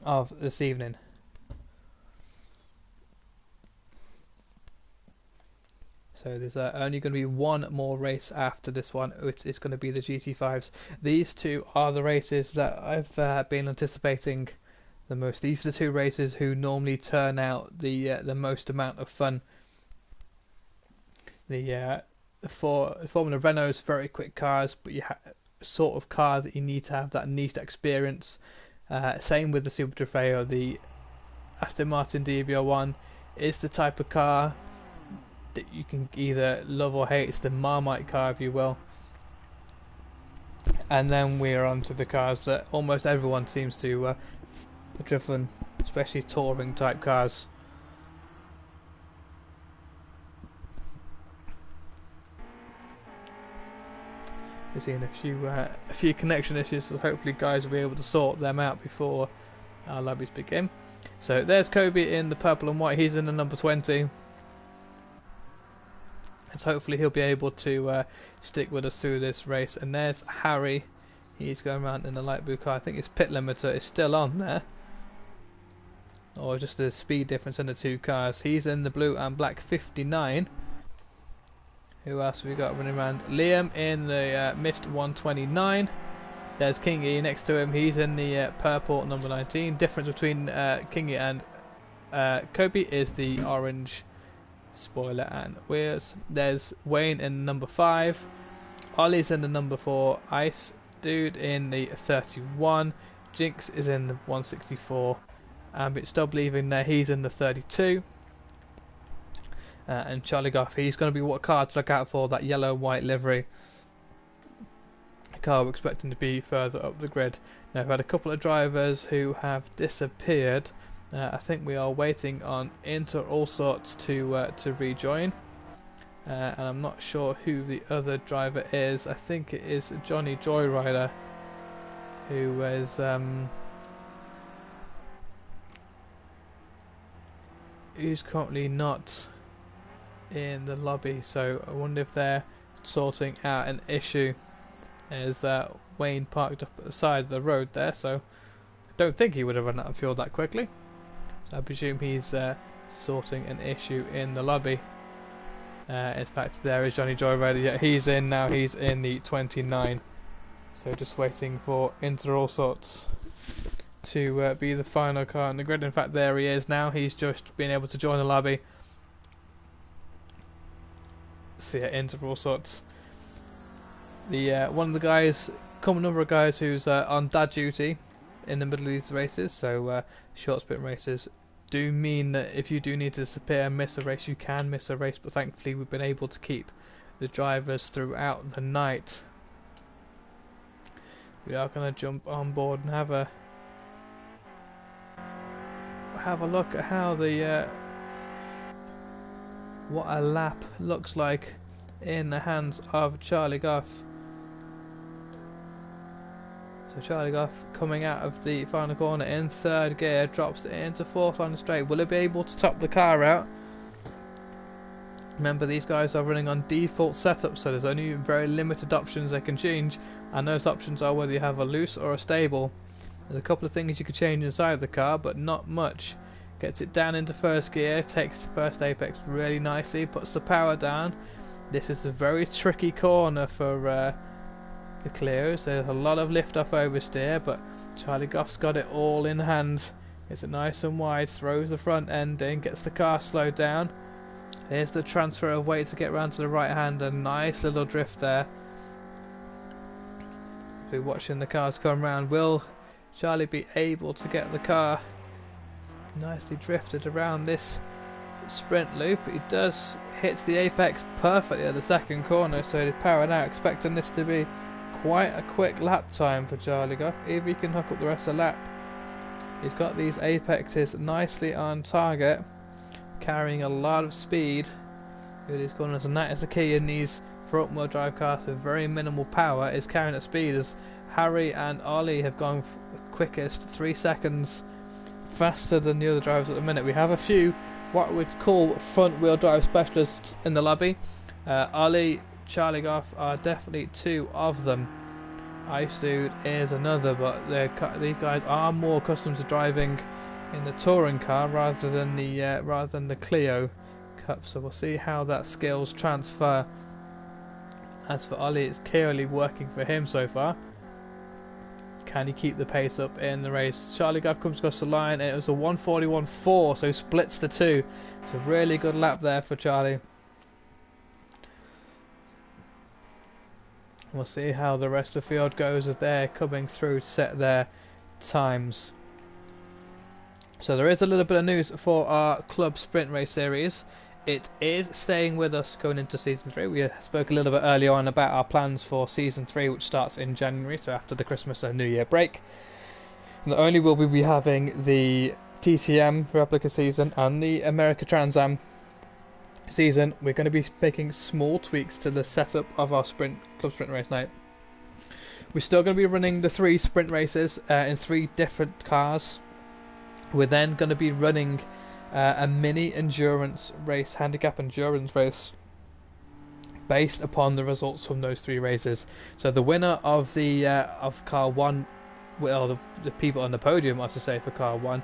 of this evening. So there's only going to be one more race after this one, which is going to be the GT5s. These two are the races that I've been anticipating the most. These are the two races who normally turn out the most amount of fun. The Formula Renault's very quick cars, but you have sort of car that you need to have that niche experience. Same with the Super Trofeo. The Aston Martin DB01 is the type of car that you can either love or hate. It's the Marmite car, if you will. And then we're on to the cars that almost everyone seems to have driven, especially touring type cars. We're seeing a few connection issues, so hopefully guys will be able to sort them out before our lobbies begin. So there's Kobe in the purple and white. He's in the number 20. So hopefully he'll be able to stick with us through this race. And there's Harry. He's going around in the light blue car. I think his pit limiter is still on there, or just the speed difference in the two cars. He's in the blue and black 59. Who else have we got running around? Liam in the mist 129. There's Kingy next to him. He's in the purple number 19. Difference between Kingy and Kobe is the orange spoiler and wheels. There's Wayne in number 5. Ollie's in the number 4. Ice Dude in the 31. Jinx is in the 164. Ambient Stub leaving there. He's in the 32. And Charlie Goff, he's going to be what car to look out for, that yellow-white livery car we're expecting to be further up the grid. Now we've had a couple of drivers who have disappeared. I think we are waiting on Inter All Sorts to rejoin, and I'm not sure who the other driver is. I think it is Johnny Joyrider, who is who's currently not in the lobby. So I wonder if they're sorting out an issue, as Wayne parked up at the side of the road there, so I don't think he would have run out of fuel that quickly. So I presume he's sorting an issue in the lobby. In fact, there is Johnny Joyride. Yeah, he's in now. He's in the 29. So just waiting for Inter All Sorts to be the final car on the grid. In fact, there he is now. He's just been able to join the lobby. So yeah, Inter All Sorts. The one of the guys, common number of guys who's on dad duty in the middle of these races. So short sprint races do mean that if you do need to disappear and miss a race, you can miss a race, but thankfully we've been able to keep the drivers throughout the night. We are going to jump on board and have a look at how the what a lap looks like in the hands of Charlie Goff. So Charlie Goff coming out of the final corner in third gear, drops it into fourth on the straight. Will it be able to top the car out? Remember, these guys are running on default setup, so there's only very limited options they can change, and those options are whether you have a loose or a stable. There's a couple of things you could change inside the car, but not much. Gets it down into first gear, takes the first apex really nicely, puts the power down. This is a very tricky corner for the clears. There's a lot of lift off oversteer, but Charlie Goff's got it all in hand. Gets it nice and wide, throws the front end in, gets the car slowed down. Here's the transfer of weight to get round to the right hand, a nice little drift there. If you're watching the cars come round, will Charlie be able to get the car nicely drifted around this sprint loop? He does, hits the apex perfectly at the second corner, so he's powered out, expecting this to be quite a quick lap time for Charlie Goff. If he can hook up the rest of the lap, he's got these apexes nicely on target, carrying a lot of speed through these corners, and that is the key in these front wheel drive cars with very minimal power, is carrying at speed, as Harry and Ollie have gone quickest, 3 seconds faster than the other drivers at the minute. We have a few what we'd call front wheel drive specialists in the lobby. Ollie, Charlie Goff are definitely two of them. Ice Dude is another, but these guys are more accustomed to driving in the touring car rather than the Clio Cup. So we'll see how that skills transfer. As for Ollie, it's clearly working for him so far. Can he keep the pace up in the race? Charlie Goff comes across the line, and it was a 1:41.4, so splits the two. It's a really good lap there for Charlie. We'll see how the rest of the field goes as they're coming through to set their times. So there is a little bit of news for our club sprint race series. It is staying with us going into season 3. We spoke a little bit earlier on about our plans for season 3, which starts in January, so after the Christmas and New Year break. Not only will we be having the TTM replica season and the America Trans Am season, we're going to be making small tweaks to the setup of our club sprint race night. We're still going to be running the 3 sprint races in 3 different cars. We're then going to be running a mini endurance race, handicap endurance race, based upon the results from those 3 races. So the winner of the of car 1, well, the people on the podium, I should say, for car 1,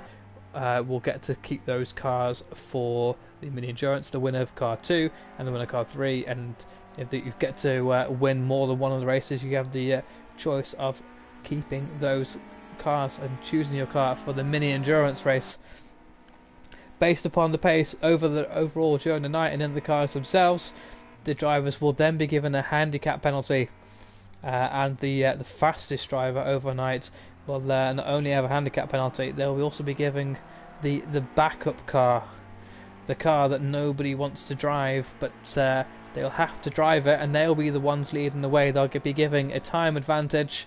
will get to keep those cars for the mini endurance. The winner of car 2 and the winner of car 3, and if you get to win more than one of the races, you have the choice of keeping those cars and choosing your car for the mini endurance race. Based upon the pace overall during the night and in the cars themselves, the drivers will then be given a handicap penalty, and the fastest driver overnight will not only have a handicap penalty, they'll also be giving the backup car, the car that nobody wants to drive, but they'll have to drive it, and they'll be the ones leading the way. They'll be giving a time advantage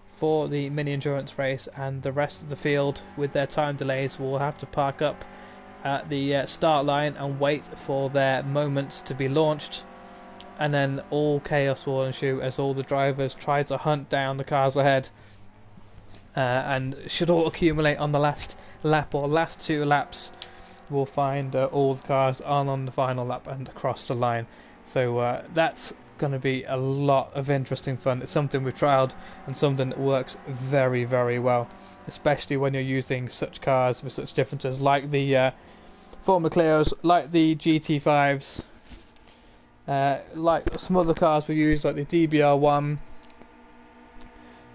for the mini endurance race, and the rest of the field with their time delays will have to park up at the start line and wait for their moment to be launched, and then all chaos will ensue as all the drivers try to hunt down the cars ahead, and should all accumulate on the last lap or last 2 laps. We'll find all the cars on the final lap and across the line. So that's going to be a lot of interesting fun. It's something we've trialed and something that works very, very well, especially when you're using such cars with such differences, like the Formula Clios, like the GT5s, like some other cars we use, like the DBR1.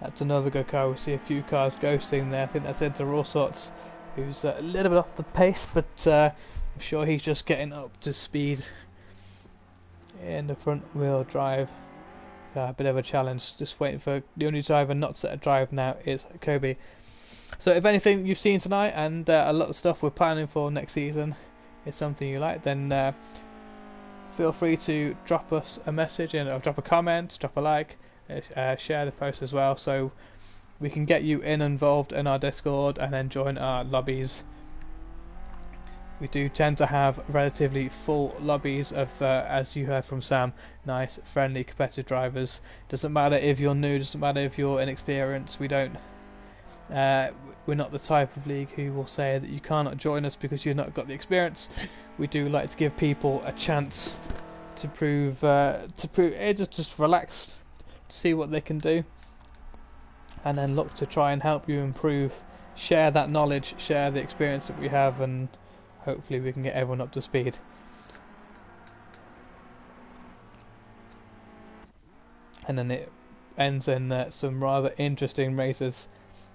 That's another good car. We see a few cars ghosting there. I think that's Into All Sorts, who's a little bit off the pace, but I'm sure he's just getting up to speed in the front wheel drive. A bit of a challenge, just waiting for the only driver not set a drive now is Kobe. So if anything you've seen tonight and a lot of stuff we're planning for next season is something you like, then feel free to drop us a message or drop a comment, drop a like, share the post as well, so we can get you involved in our Discord and then join our lobbies. We do tend to have relatively full lobbies of, as you heard from Sam, nice, friendly, competitive drivers. Doesn't matter if you're new, doesn't matter if you're inexperienced. We're not the type of league who will say that you cannot join us because you've not got the experience. We do like to give people a chance to prove, just relax, to see what they can do, and then look to try and help you improve. Share that knowledge, share the experience that we have, and hopefully we can get everyone up to speed. And then it ends in some rather interesting races.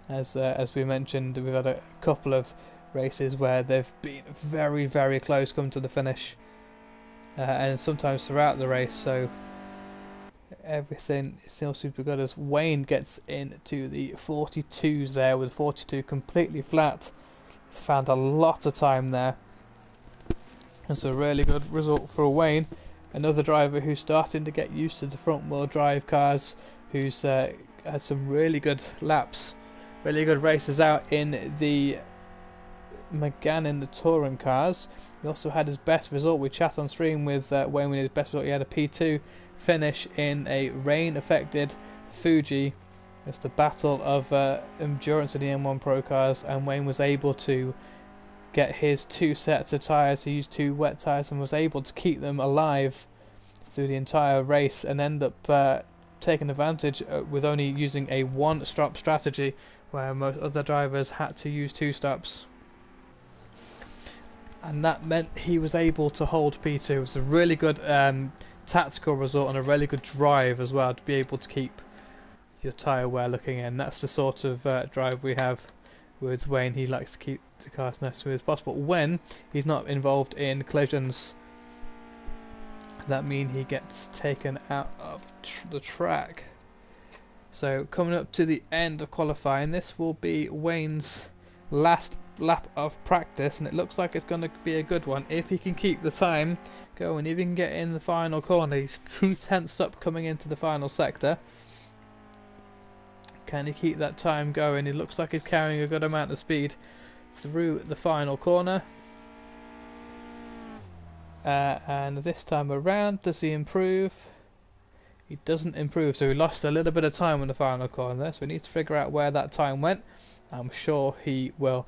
As we mentioned, we've had a couple of races where they've been very, very close, come to the finish, and sometimes throughout the race. So everything still super good as Wayne gets into the 42s there, with 42 completely flat. He's found a lot of time there. That's a really good result for Wayne, another driver who's starting to get used to the front wheel drive cars, who's had some really good laps, really good races out in the Megane in the touring cars. He also had his best result. We chat on stream with Wayne with his best result. He had a P2 finish in a rain affected Fuji. It's the battle of endurance in the M1 Pro cars, and Wayne was able to get his 2 sets of tyres. He used 2 wet tyres and was able to keep them alive through the entire race, and end up taking advantage with only using a 1-stop strategy, where most other drivers had to use 2 stops. And that meant he was able to hold P2. It was a really good tactical result and a really good drive as well, to be able to keep your tyre wear looking in. That's the sort of drive we have with Wayne. He likes to keep the car as nice smooth as possible when he's not involved in collisions. That means he gets taken out of the track. So coming up to the end of qualifying, this will be Wayne's last lap of practice, and it looks like it's going to be a good one if he can keep the time going. If he can get in the final corner, he's 2/10 up coming into the final sector. Can he keep that time going? He looks like he's carrying a good amount of speed through the final corner. And this time around, does he improve? He doesn't improve, so he lost a little bit of time on the final corner, so we need to figure out where that time went. I'm sure he will.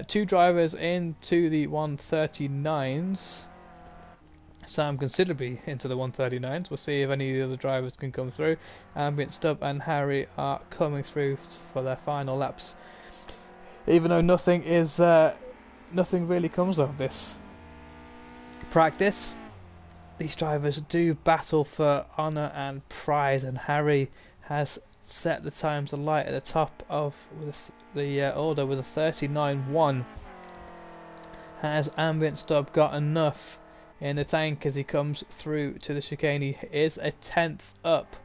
2 drivers into the 139s. Sam considerably into the 139s. We'll see if any of the other drivers can come through. Ambient, Stubb and Harry are coming through for their final laps. Even though nothing really comes of this practice, these drivers do battle for honour and pride, and Harry has set the times alight at the top of the order with a 39.1. Has Ambient Stubb got enough in the tank as he comes through to the chicane? He is a 10th up,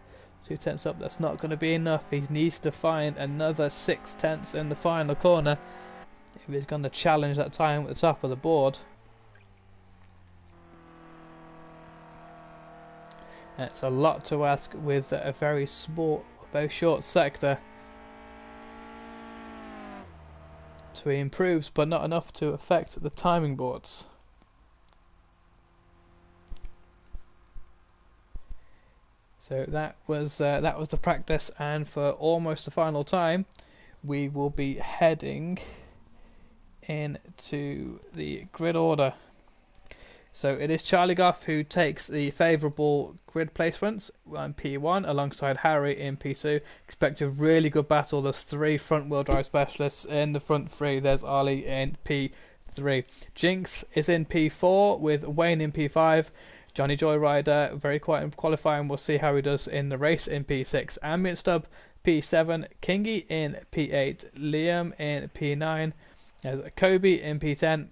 2/10 up. That's not going to be enough. He needs to find another 6/10 in the final corner if he's going to challenge that time at the top of the board. It's a lot to ask with a very short sector. So he improves, but not enough to affect the timing boards. So that was the practice, and for almost the final time, we will be heading into the grid order. So it is Charlie Goff who takes the favourable grid placements on P1 alongside Harry in P2. Expect a really good battle. There's 3 front wheel drive specialists in the front 3. There's Ollie in P3. Jinx is in P4 with Wayne in P5. Johnny Joyrider, very quiet in qualifying. We'll see how he does in the race in P6. Ambient Stub P7. Kingy in P8. Liam in P9. There's Kobe in P10.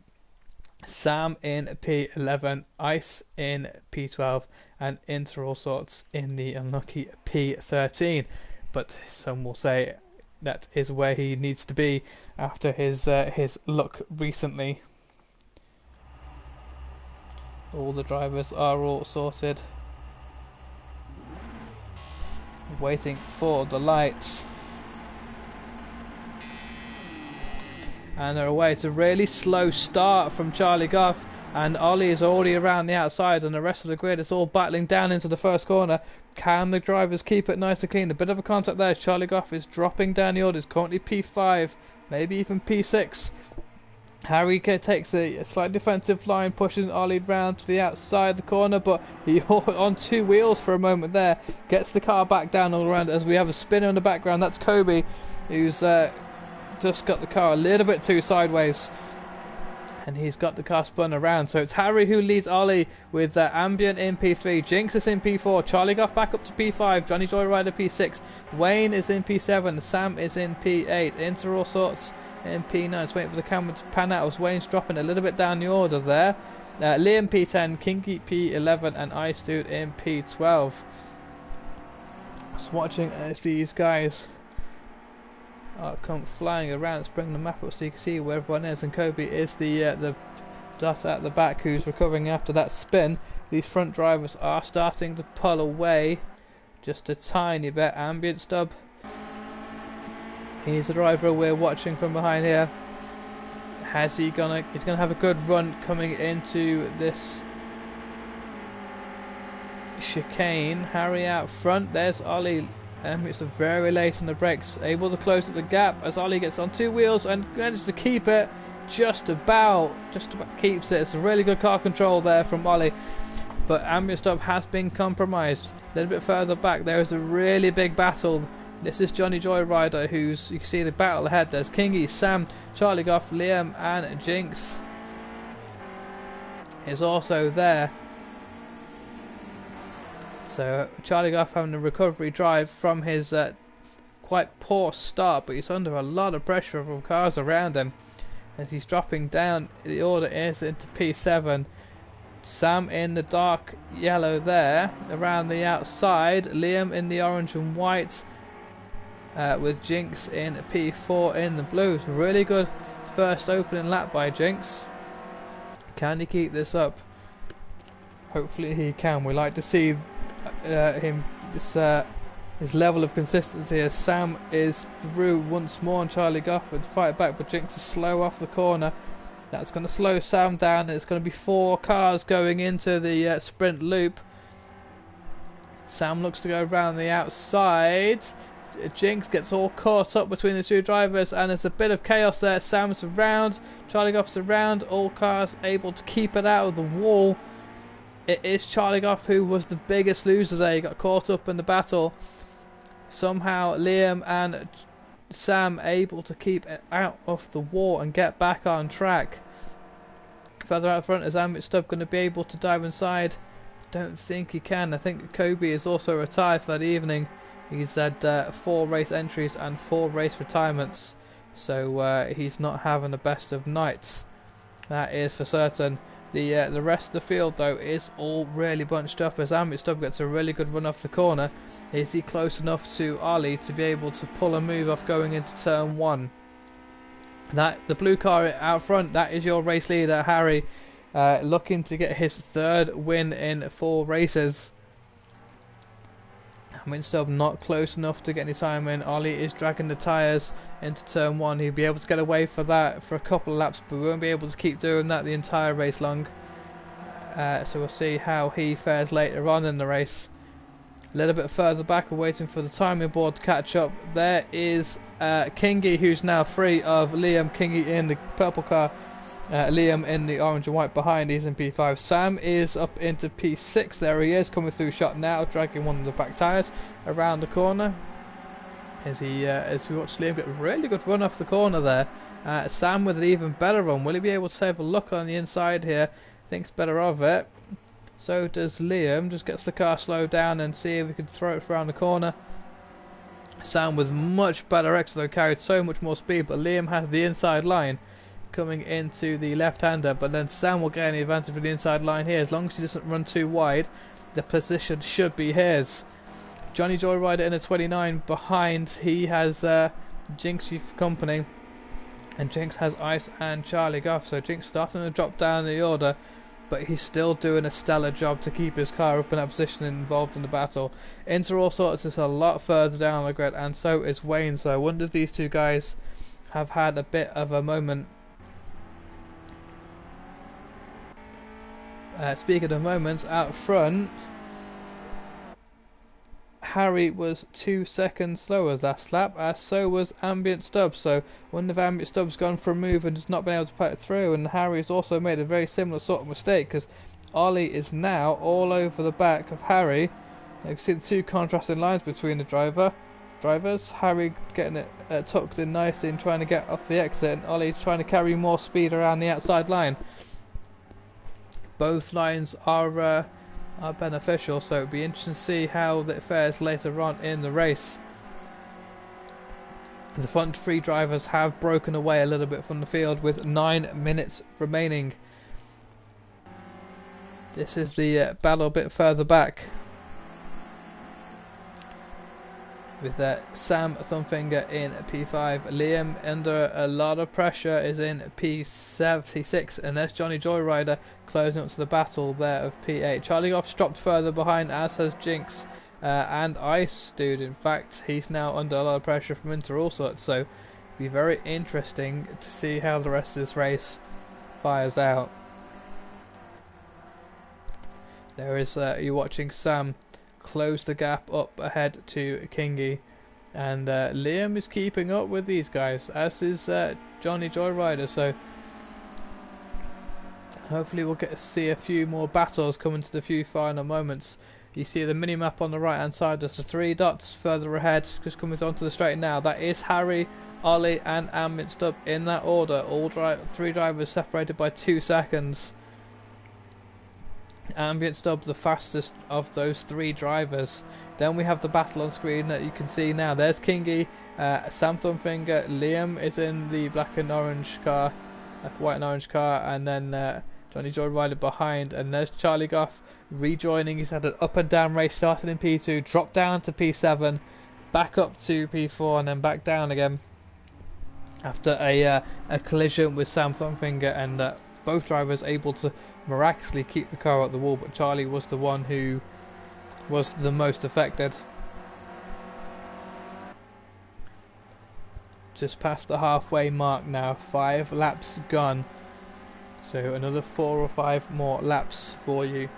Sam in P11, Ice in P12, and Inter All Sorts in the unlucky P13. But some will say that is where he needs to be after his luck recently. All the drivers are all sorted, waiting for the lights. And they're away. It's a really slow start from Charlie Goff, and Ollie is already around the outside, and the rest of the grid is all battling down into the first corner. Can the drivers keep it nice and clean? A bit of a contact there. Charlie Goff is dropping down the orders, currently P5, maybe even P6. Harry takes a slight defensive line, pushing Ollie round to the outside of the corner, but he on 2 wheels for a moment there, gets the car back down all around as we have a spinner in the background. That's Kobe, who's just got the car a little bit too sideways, and he's got the car spun around. So it's Harry who leads Ollie with Ambient in P3, Jinx is in P4, Charlie Goff back up to P5, Johnny Joyrider P6, Wayne is in P7, Sam is in P8, Inter All Sorts in P9. Just waiting for the camera to pan out as Wayne's dropping a little bit down the order there. Liam P10, Kinky P11, and Ice Dude in P12. Just watching as these guys come flying around. Let's bring the map up so you can see where everyone is, and Kobe is the dot at the back who's recovering after that spin. These front drivers are starting to pull away just a tiny bit. Ambient Stub, he's the driver we're watching from behind here. He's gonna have a good run coming into this chicane. Harry out front, there's Ollie. It's very late on the brakes, able to close the gap as Ollie gets on 2 wheels and manages to keep it. Just about keeps it. It's a really good car control there from Ollie, but Ambient Stub has been compromised. A little bit further back there is a really big battle. This is Johnny Joyrider, who's, you can see the battle ahead. There's Kingy, Sam, Charlie Goff, Liam, and Jinx is also there. So Charlie Goff having a recovery drive from his quite poor start, but he's under a lot of pressure from cars around him as he's dropping down. The order is into P7. Sam in the dark yellow there around the outside, Liam in the orange and white, with Jinx in P4 in the blues. Really good first opening lap by Jinx. Can he keep this up? Hopefully he can. We like to see his level of consistency as Sam is through once more, and Charlie Goff would fight back, but Jinx is slow off the corner. That's going to slow Sam down, and it's going to be 4 cars going into the sprint loop. Sam looks to go around the outside. Jinx gets all caught up between the 2 drivers, and there's a bit of chaos there. Sam's around, Charlie Goff's around, all cars able to keep it out of the wall. It is Charlie Goff who was the biggest loser there. He got caught up in the battle. Somehow Liam and Sam able to keep it out of the wall and get back on track. Further out front, is Ambient Stub going to be able to dive inside? Don't think he can. I think Kobe is also retired for that evening. He's had 4 race entries and 4 race retirements, so he's not having the best of nights. That is for certain. The rest of the field though is all really bunched up as Ambient Stub gets a really good run off the corner. Is he close enough to Ollie to be able to pull a move off going into turn 1? The blue car out front, that is your race leader Harry, looking to get his 3rd win in 4 races. Ambient Stub not close enough to get any time in. Ollie is dragging the tyres into turn 1. He'll be able to get away for that for a couple of laps, but we won't be able to keep doing that the entire race long. So we'll see how he fares later on in the race. A little bit further back, we're waiting for the timing board to catch up. There is Kingy, who's now free of Liam. Kingy in the purple car Liam in the orange and white behind, he's in P5. Sam is up into P6, there he is, coming through shot now, dragging one of the back tyres around the corner. As we watch Liam get a really good run off the corner there. Sam with an even better run. Will he be able to have a look on the inside here? Thinks better of it. So does Liam. Just gets the car slowed down and see if we can throw it around the corner. Sam with much better exit, though, carried so much more speed, but Liam has the inside line coming into the left-hander, but then Sam will gain the advantage of the inside line here. As long as he doesn't run too wide, the position should be his. Johnny Joyrider in a 29 behind. He has Jinx Chief Company, and Jinx has Ice and Charlie Goff. So Jinx starting to drop down the order, but he's still doing a stellar job to keep his car up in that position and involved in the battle. Inter All Sorts is a lot further down the grid, and so is Wayne. So I wonder if these two guys have had a bit of a moment. Speaking of moments, out front, Harry was 2 seconds slower last lap, as so was Ambient Stubbs. So one of Ambient Stubbs gone for a move and has not been able to put it through, and Harry's also made a very similar sort of mistake, because Ollie is now all over the back of Harry. You can see the two contrasting lines between the drivers. Harry getting it tucked in nicely and trying to get off the exit, and Ollie trying to carry more speed around the outside line. Both lines are beneficial, so it'll be interesting to see how that fares later on in the race. The front three drivers have broken away a little bit from the field with 9 minutes remaining. This is the battle a bit further back, with Sam Thumbfinger in P5. Liam, under a lot of pressure, is in P6, and there's Johnny Joyrider closing up to the battle there of P8. Charlie Goff's dropped further behind, as has Jinx and Ice Dude. In fact, he's now under a lot of pressure from Inter All Sorts, so it'll be very interesting to see how the rest of this race fires out. There is you're watching Sam close the gap up ahead to Kingy, and Liam is keeping up with these guys, as is Johnny Joyrider. So hopefully we'll get to see a few more battles coming to the few final moments. You see the mini map on the right hand side, there's the 3 dots further ahead, just coming onto the straight now. That is Harry, Ollie and Ambient Stubb in that order. All 3 drivers separated by 2 seconds. Ambient Stubb the fastest of those 3 drivers. Then we have the battle on screen that you can see now. There's Kingy, Sam Thumbfinger, Liam is in the black and orange car, white and orange car, and then Johnny Joyrider behind, and there's Charlie Goff rejoining. He's had an up and down race, started in P2, dropped down to P7, back up to P4, and then back down again after a collision with Sam Thumbfinger, and both drivers able to miraculously keep the car at the wall, but Charlie was the one who was the most affected. Just past the halfway mark now, 5 laps gone, so another 4 or 5 more laps for you.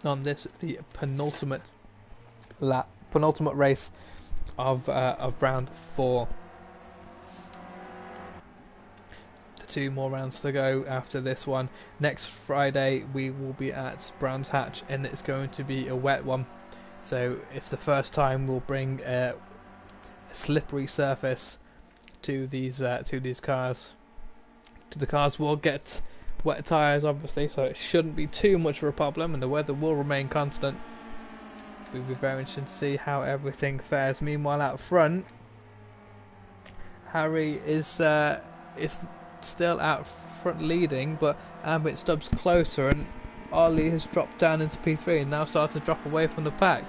On this, the penultimate race of round 4. 2 more rounds to go after this one. Next Friday we will be at Brands Hatch, and it's going to be a wet one, so it's the first time we'll bring a slippery surface to these cars. The cars will get wet tyres obviously, so it shouldn't be too much of a problem, and the weather will remain constant. It'll be very interesting to see how everything fares. Meanwhile, out front, Harry is still out front leading, but Ambient Stubbs closer, and Ollie has dropped down into P3 and now started to drop away from the pack.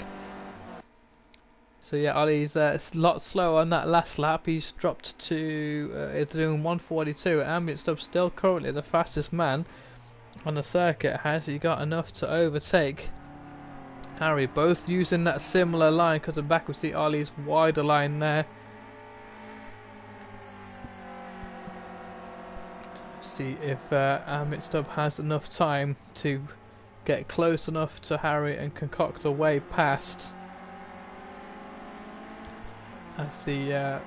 So yeah, Ollie's a lot slower on that last lap. He's dropped to doing 142. Ambient Stubbs still currently the fastest man on the circuit. Has he got enough to overtake Harry? Both using that similar line, cutting back. We see Ollie's wider line there. See if Ambient Stubb has enough time to get close enough to Harry and concoct a way past. as the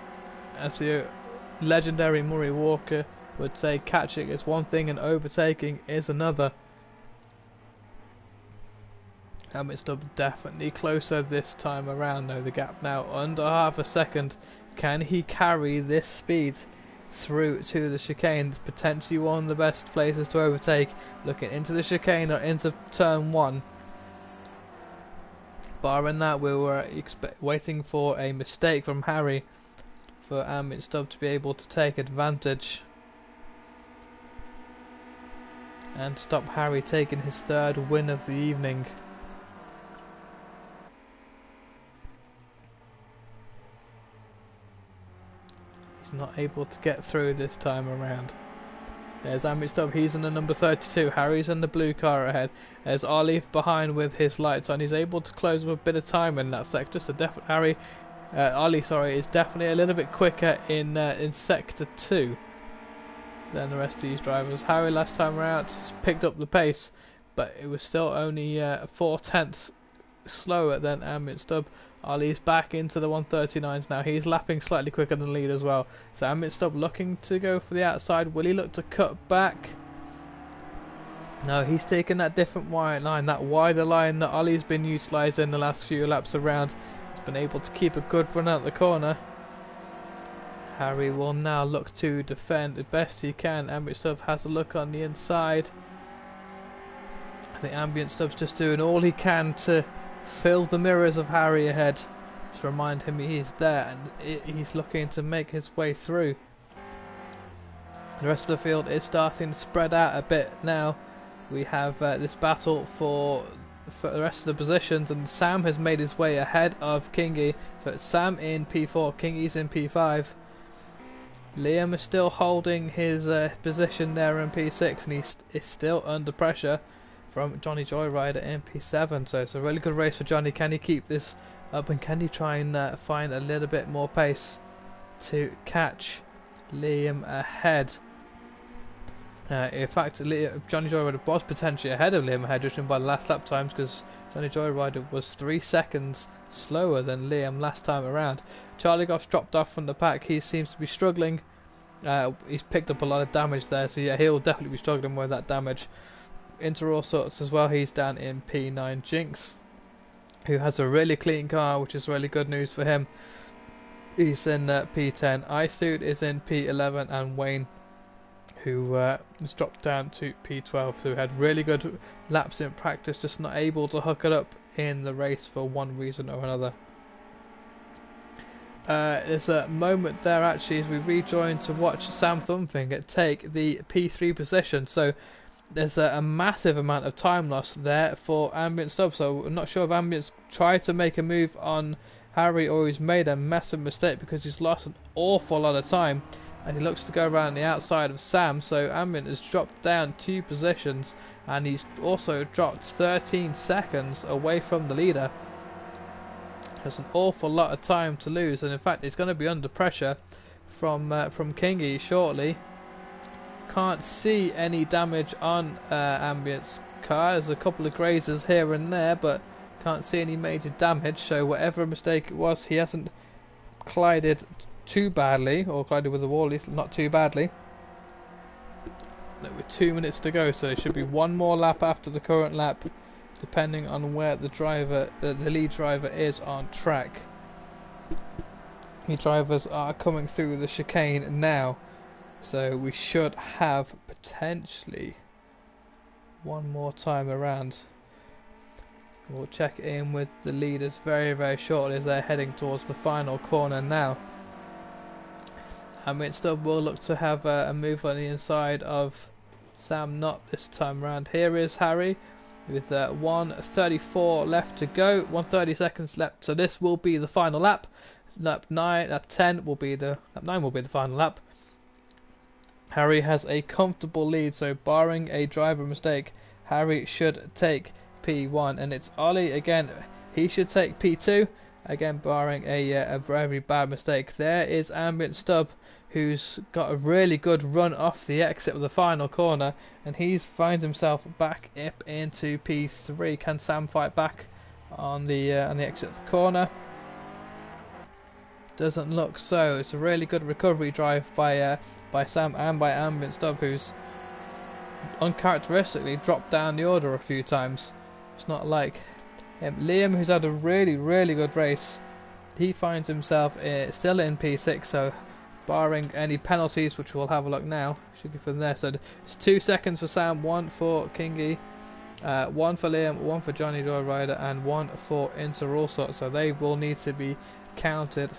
legendary Murray Walker would say, catching is one thing and overtaking is another. Ambient Stub definitely closer this time around though. The gap now under half a second. Can he carry this speed through to the chicane? It's potentially one of the best places to overtake. Looking into the chicane or into turn 1. Barring that, we were waiting for a mistake from Harry for Ambient Stub to be able to take advantage and stop Harry taking his 3rd win of the evening. He's not able to get through this time around. There's Ambient Stub, he's in the number 32, Harry's in the blue car ahead. There's Arleaf behind with his lights on, he's able to close with a bit of time in that sector, so Arleaf, sorry, is definitely a little bit quicker in sector 2 than the rest of these drivers. Harry last time around has picked up the pace, but it was still only 4/10 slower than Ambient Stub. Ollie's back into the 139s now. He's lapping slightly quicker than the lead as well. So Ambient Stub looking to go for the outside. Will he look to cut back? No, he's taken that different wide line, that wider line that Ollie's been utilising the last few laps around. He's been able to keep a good run out the corner. Harry will now look to defend the best he can. Ambient Stub has a look on the inside. I think Ambient Stub's just doing all he can to fill the mirrors of Harry ahead, to remind him he's there and he's looking to make his way through. The rest of the field is starting to spread out a bit now. We have this battle for the rest of the positions, and Sam has made his way ahead of Kingy. So it's Sam in P4, Kingy's in P5. Liam is still holding his position there in P6, and he's still under pressure from Johnny Joyrider in P7. So it's a really good race for Johnny. Can he keep this up, and can he try and find a little bit more pace to catch Liam ahead? In fact, Johnny Joyrider was potentially ahead of Liam ahead, judging by the last lap times, because Johnny Joyrider was 3 seconds slower than Liam last time around. Charlie Goff's dropped off from the pack. He seems to be struggling. He's picked up a lot of damage there, so yeah, he'll definitely be struggling with that damage. Into all sorts as well, he's down in P9. Jinx, who has a really clean car, which is really good news for him, he's in P10. iSuit is in P11, and Wayne, who has dropped down to P12, who had really good laps in practice, just not able to hook it up in the race for one reason or another. There's a moment there actually as we rejoin to watch Sam Thumping take the P3 position, so there's a massive amount of time loss there for Ambient Stub. So I'm not sure if Ambient's tried to make a move on Harry or he's made a massive mistake, because he's lost an awful lot of time and he looks to go around the outside of Sam. So Ambient has dropped down 2 positions, and he's also dropped 13 seconds away from the leader. There's an awful lot of time to lose, and in fact he's going to be under pressure from Kingy shortly. Can't see any damage on Ambient's car. There's a couple of grazes here and there, but can't see any major damage. So whatever mistake it was, he hasn't collided too badly, or collided with the wall, at least not too badly. With 2 minutes to go, so there should be one more lap after the current lap, depending on where the lead driver is on track. The drivers are coming through the chicane now. So we should have potentially one more time around. We'll check in with the leaders very, very shortly as they're heading towards the final corner now. Ambient Stub will look to have a move on the inside of Sam, not this time around. Here is Harry with 1:34 left to go, 1:30 seconds left. So this will be the final lap. Lap 10 will be the final lap. Harry has a comfortable lead, so barring a driver mistake, Harry should take P1, and it's Ollie again. He should take P2, again barring a very bad mistake. There is Ambient Stub, who's got a really good run off the exit of the final corner, and he finds himself back up into P3. Can Sam fight back on the exit of the corner? Doesn't look so. It's a really good recovery drive by Sam and by Ambient Stub, who's uncharacteristically dropped down the order a few times. It's not like Liam, who's had a really good race. He finds himself still in P6, so barring any penalties, which we'll have a look now, should be from there. So it's 2 seconds for Sam, 1 for Kingy, 1 for Liam, 1 for Johnny Joyrider, and 1 for Inter also. So they will need to be counted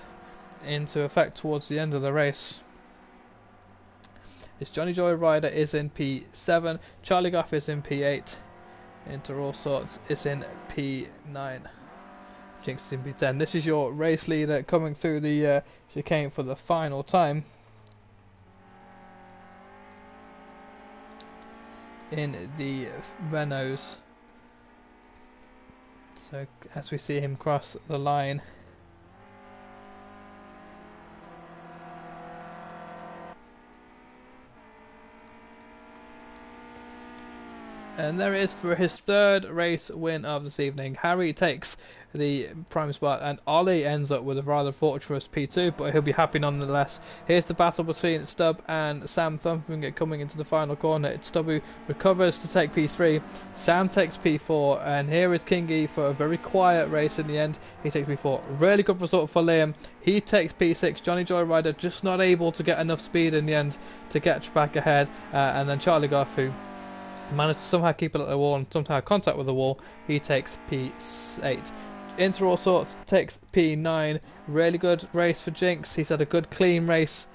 into effect towards the end of the race. It's Johnny Joyrider is in P7, Charlie Goff is in P8, Inter All Sorts is in P9, Jinx is in P10. This is your race leader coming through the chicane for the final time in the Renaults. So as we see him cross the line, and there it is for his third race win of this evening. Harry takes the prime spot and Ollie ends up with a rather fortuitous P2, but he'll be happy nonetheless. Here's the battle between Stubb and Sam thumping it coming into the final corner. It's Stubb who recovers to take P3, Sam takes P4, and here is Kingy for a very quiet race in the end. He takes P4. Really good result for Liam. He takes P6. Johnny Joyrider just not able to get enough speed in the end to get back ahead, and then Charlie Goff, who managed to somehow keep it at the wall and somehow contact with the wall, he takes P8. Inter All Sorts takes P9. Really good race for Jinx. He's had a good clean race,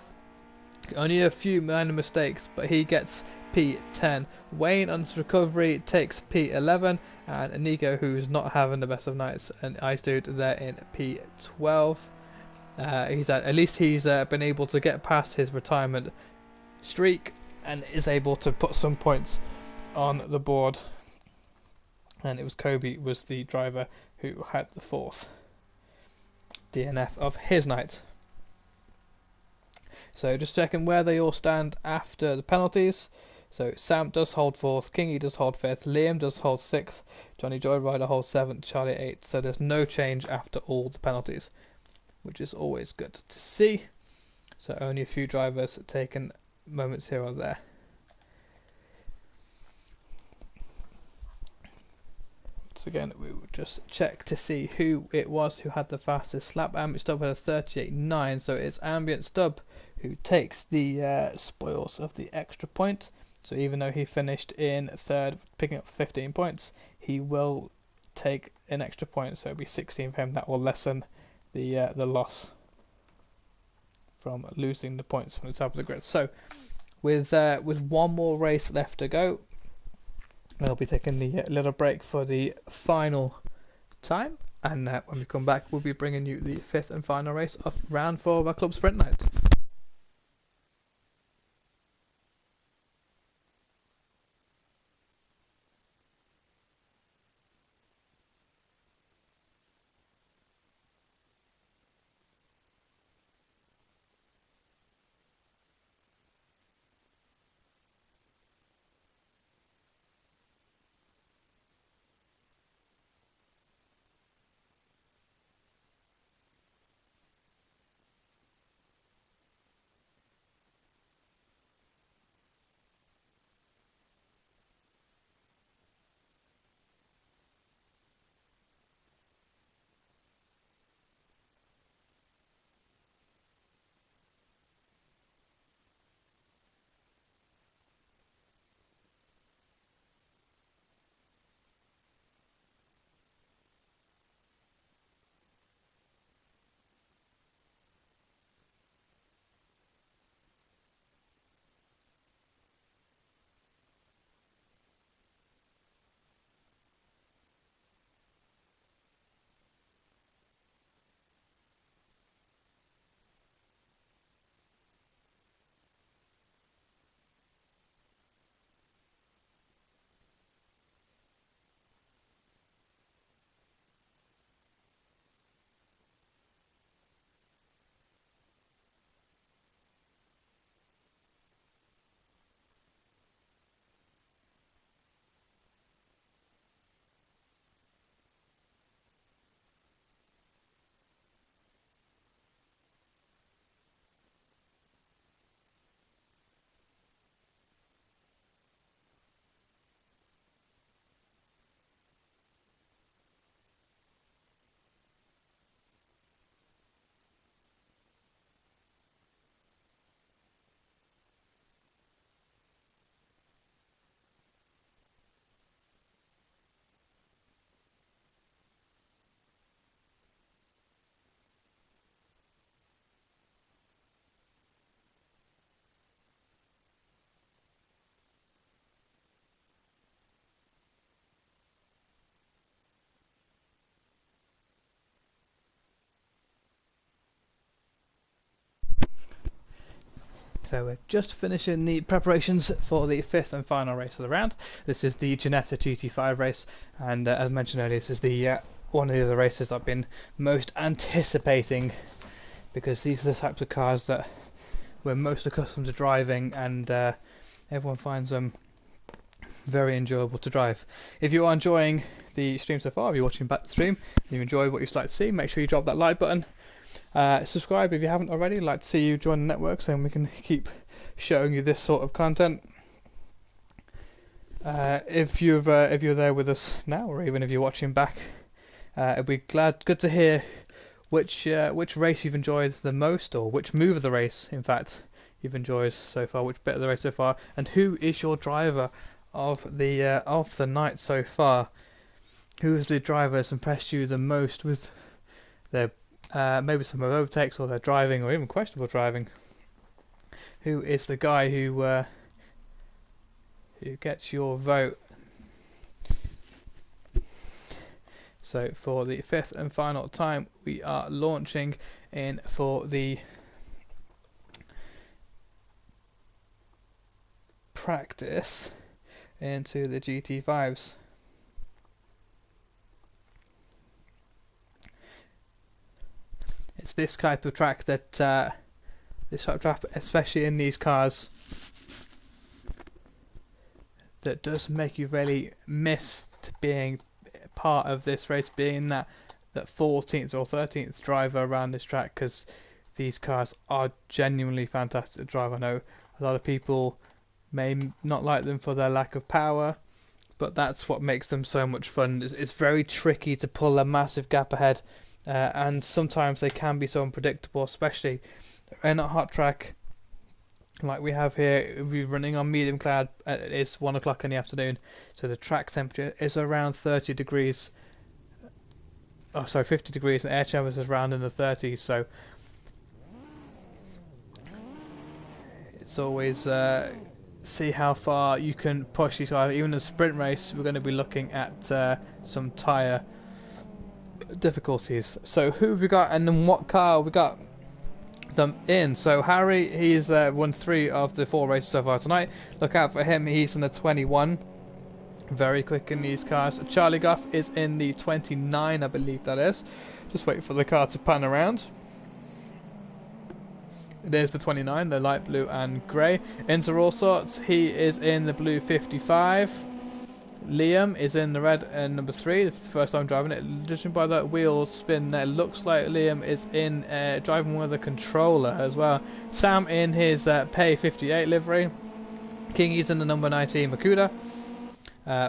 only a few minor mistakes, but he gets P10. Wayne on his recovery takes P11, and Nico, who's not having the best of nights, and Ice Dude there in P12. At least he's been able to get past his retirement streak and is able to put some points on the board. And it was Kobe was the driver who had the 4th DNF of his night. So just checking where they all stand after the penalties. So Sam does hold 4th, Kingy does hold 5th, Liam does hold 6th, Johnny Joyrider holds 7th, Charlie 8th. So there's no change after all the penalties, which is always good to see. So only a few drivers taking moments here or there. So again, we will just check to see who it was who had the fastest slap. Ambient Stub had a 38.9, so it's Ambient Stub who takes the spoils of the extra point. So even though he finished in 3rd, picking up 15 points, he will take an extra point, so it'll be 16 for him. That will lessen the loss from losing the points from the top of the grid. So with one more race left to go, we'll be taking the little break for the final time, and when we come back we'll be bringing you the 5th and final race of round 4 of our club sprint night. So we're just finishing the preparations for the 5th and final race of the round. This is the Ginetta GT5 race, and as mentioned earlier, this is the one of the other races that I've been most anticipating, because these are the types of cars that we're most accustomed to driving, and everyone finds them very enjoyable to drive. If you are enjoying the stream so far, if you're watching back the stream and you enjoy what you'd like to see, make sure you drop that like button. Subscribe if you haven't already. I'd like to see you join the network so we can keep showing you this sort of content. If you're there with us now, or even if you're watching back, I'd be good to hear which race you've enjoyed the most, or which move of the race, in fact, you've enjoyed so far, which bit of the race so far, and who is your driver of the night so far. Who is the driver that's impressed you the most with their maybe some of overtakes, or their driving, or even questionable driving? Who is the guy who gets your vote? So for the 5th and final time, we are launching in for the practice into the GT5s. It's this type of track that especially in these cars, that does make you really miss being part of this race, being that 14th or 13th driver around this track, because these cars are genuinely fantastic to drive. I know a lot of people may not like them for their lack of power, but that's what makes them so much fun. It's very tricky to pull a massive gap ahead, and sometimes they can be so unpredictable, especially in a hot track like we have here. We're running on medium cloud. It's 1 o'clock in the afternoon, so the track temperature is around 30 degrees. Oh, sorry, 50 degrees, and air temperature is around in the 30s. So it's always see how far you can push these guys. Even in a sprint race, we're going to be looking at some tyre difficulties. So who have we got, and then what car we got them in? So Harry, he's won 3 of the 4 races so far tonight. Look out for him, he's in the 21, very quick in these cars. Charlie Goff is in the 29, I believe that is. Just wait for the car to pan around. It is the 29, the light blue and grey. Into all sorts, he is in the blue 55. Liam is in the red and number 3, the first time driving it. Judging by that wheel spin there, looks like Liam is in driving with a controller as well. Sam in his Pay 58 livery. Kingy's in the number 19 Makuda.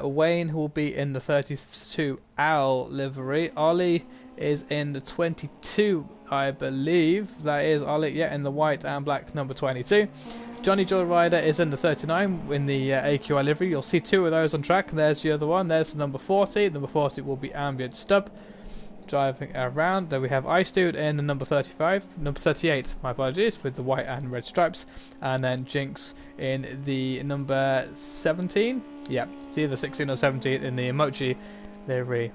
Wayne, who will be in the 32 Owl livery. Ollie is in the 22, I believe. That is Ollie, yeah, in the white and black number 22. Johnny Joyrider is in the 39 in the AQI livery. You'll see 2 of those on track. There's the other one. There's the number 40. Number 40 will be Ambient Stub driving around. Then we have Ice Dude in the number 35. Number 38, my apologies, with the white and red stripes. And then Jinx in the number 17. Yeah, it's either 16 or 17 in the Emoji livery.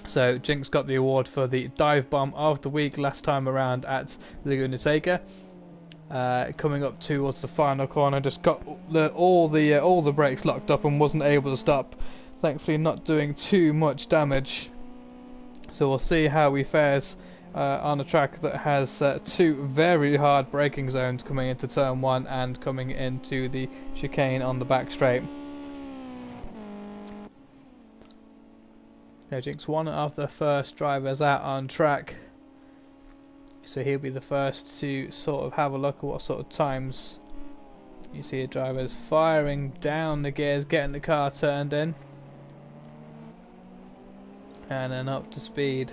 So Jinx got the award for the dive bomb of the week last time around at Laguna Seca. Coming up towards the final corner, just got all the brakes locked up and wasn't able to stop. Thankfully, not doing too much damage. So we'll see how he fares on a track that has 2 very hard braking zones coming into turn 1 and coming into the chicane on the back straight. Now, Jinx, one of the first drivers out on track, so he'll be the first to sort of have a look at what sort of times. You see the drivers firing down the gears, getting the car turned in, and then up to speed.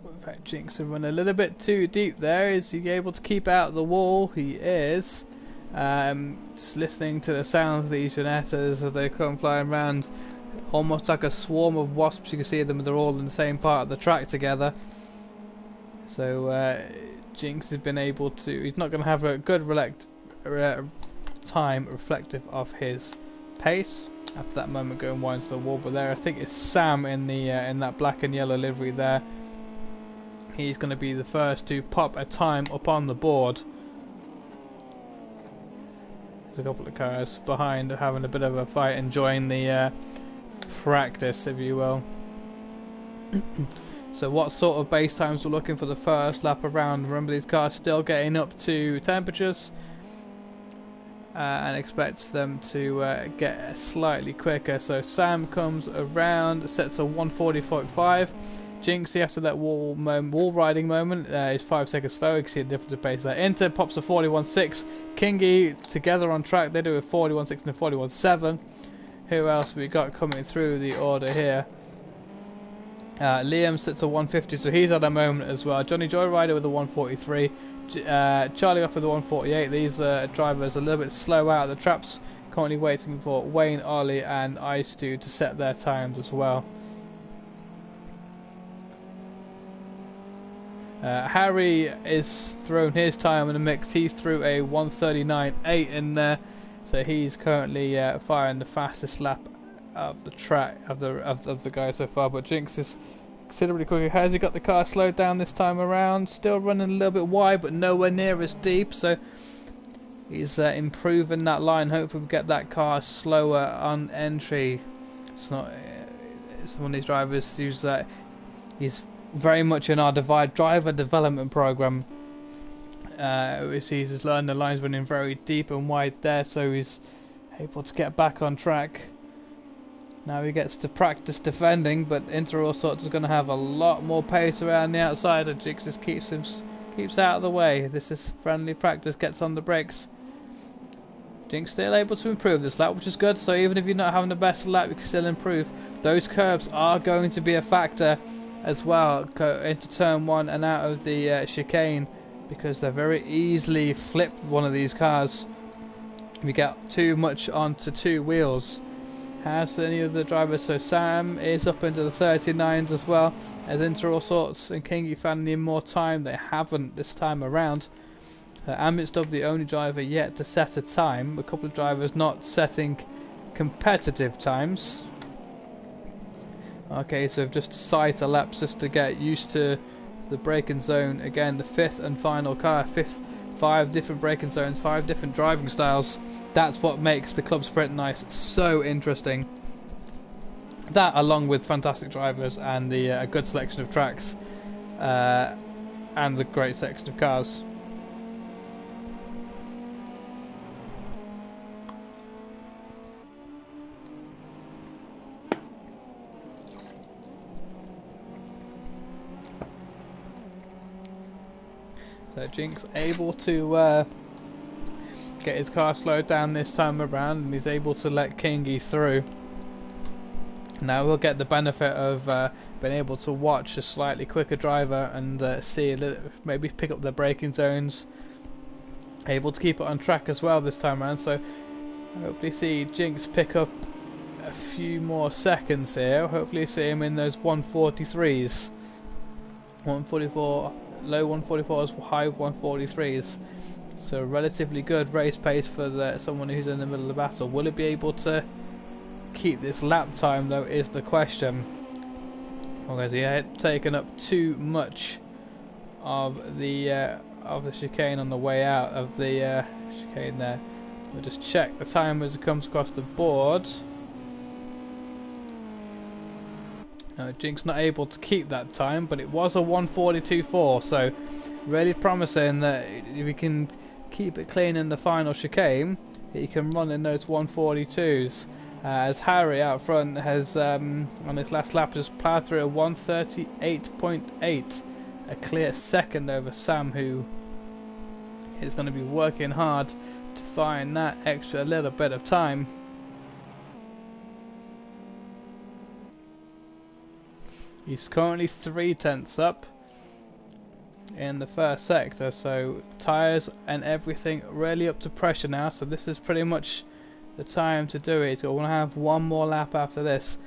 In fact, Jinx has run a little bit too deep there. Is he able to keep out the wall? He is. Just listening to the sound of these Janettas as they come flying around, almost like a swarm of wasps. You can see them, they're all in the same part of the track together. So Jinx has been able to, he's not going to have a good time reflective of his pace after that moment going wide into the wall. But there, I think it's Sam in the in that black and yellow livery there. He's going to be the first to pop a time up on the board. There's a couple of cars behind having a bit of a fight, enjoying the practice, if you will. So what sort of base times we're looking for the first lap around? Remember, these cars still getting up to temperatures, and expect them to get slightly quicker. So Sam comes around, sets a 1:40.5. Jinxie, after that wall riding moment, is 5 seconds slow. You can see a difference of pace there. Inter pops a 41.6. Kingy together on track, they do a 41.6 and a 41.7. Who else we got coming through the order here? Liam sits a 150, so he's at a moment as well. Johnny Joyrider with a 143. Charlie off with a 148. These drivers a little bit slow out of the traps. Currently waiting for Wayne, Ollie and Ice2 to set their times as well. Harry is thrown his time in the mix. He threw a 139.8 in there, so he's currently firing the fastest lap of the track of the guys so far. But Jinx is considerably quicker. Has he got the car slowed down this time around? Still running a little bit wide, but nowhere near as deep. So he's improving that line. Hopefully we get that car slower on entry. It's not. It's one of these drivers who's he's very much in our driver development program. He's learned the lines running very deep and wide there, so he's able to get back on track. Now he gets to practice defending, but Inter All Sorts is going to have a lot more pace around the outside, and Jinx just keeps out of the way. This is friendly practice, gets on the brakes. Jinx still able to improve this lap, which is good. So even if you're not having the best lap, you can still improve. Those curbs are going to be a factor as well into turn 1 and out of the chicane, because they're very easily flipped one of these cars if you get too much onto two wheels. Has any of the drivers? So Sam is up into the 39s as well, as Inter All Sorts and Kingy finding more time. They haven't this time around. Ammitstub the only driver yet to set a time. A couple of drivers not setting competitive times. Okay, so just sight a lap just to get used to the braking zone. Again, the fifth and final car. 5 different braking zones, 5 different driving styles. That's what makes the Club Sprint Nice so interesting. That, along with fantastic drivers and the a good selection of tracks, and the great selection of cars. So Jinx able to get his car slowed down this time around, and he's able to let Kingy through. Now we'll get the benefit of being able to watch a slightly quicker driver and see a little, maybe pick up the braking zones. Able to keep it on track as well this time around, so hopefully see Jinx pick up a few more seconds here. Hopefully see him in those 143s. 144, low 144s, high 143s. So relatively good race pace for someone who's in the middle of the battle. Will it be able to keep this lap time though is the question. Or has he taken up too much of the chicane on the way out of the chicane there? We'll just check the time as it comes across the board. Jinx not able to keep that time, but it was a 1:42.4, so really promising that if we can keep it clean in the final chicane, he can run in those 1:42s. As Harry out front has on his last lap just ploughed through a 1:38.8, a clear second over Sam, who is going to be working hard to find that extra little bit of time. He's currently 3 tenths up. in the first sector, so tyres and everything really up to pressure now, so this is pretty much the time to do it. I want to have one more lap after this.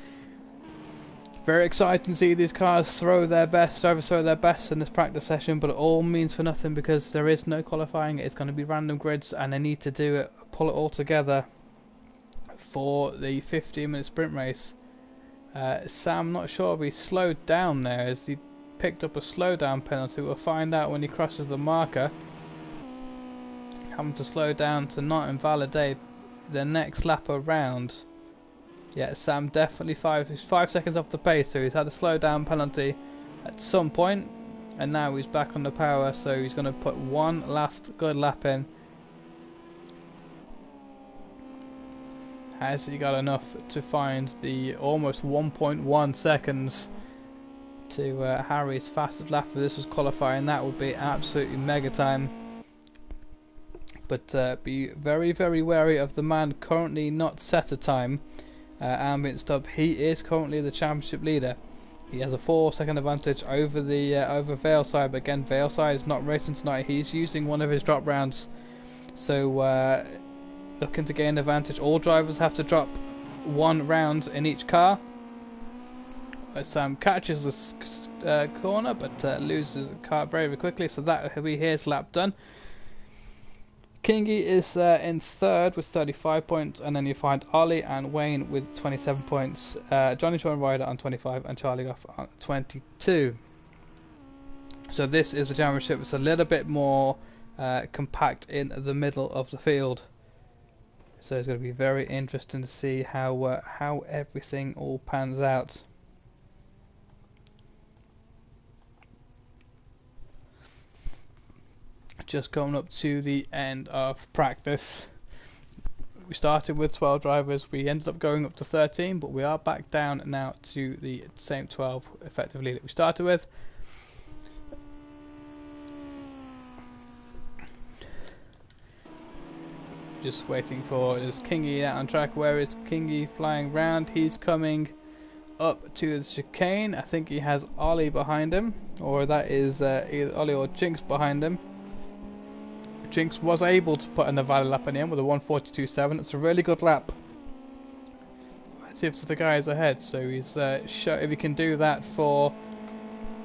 Very exciting to see these cars overthrow their best in this practice session, but it all means for nothing because there is no qualifying. It's going to be random grids and they need to pull it all together for the 15-minute sprint race. Sam, not sure if he slowed down there as he picked up a slowdown penalty. We'll find out when he crosses the marker. Having to slow down to not invalidate the next lap around. Yeah, Sam definitely he's 5 seconds off the pace, so he's had a slowdown penalty at some point, and now he's back on the power, so he's going to put one last good lap in. Has he got enough to find the almost 1.1 seconds to Harry's fastest lap? If this was qualifying, that would be absolutely mega time. But be very, very wary of the man currently not set a time. Ambient Stub, he is currently the championship leader. He has a 4-second advantage over the over Veilside, but again, Veilside is not racing tonight. He's using one of his drop rounds, so looking to gain advantage. All drivers have to drop one round in each car. Sam catches this corner, but loses the car very, very quickly, so that will be his lap done. Kingy is in third with 35 points, and then you find Ollie and Wayne with 27 points, Johnny Joyrider on 25 and Charlie Goff on 22. So this is the championship. It's a little bit more compact in the middle of the field, so it's going to be very interesting to see how everything all pans out. Just coming up to the end of practice. We started with 12 drivers, we ended up going up to 13, but we are back down now to the same 12 effectively that we started with. Just waiting for, is Kingy out on track? Where is Kingy flying round? He's coming up to the chicane. I think he has Ollie behind him, or that is either Ollie or Jinx behind him. Jinx was able to put an valid lap in the end with a 1:42.7. It's a really good lap. Let's see if the guys ahead. So he's if he can do that for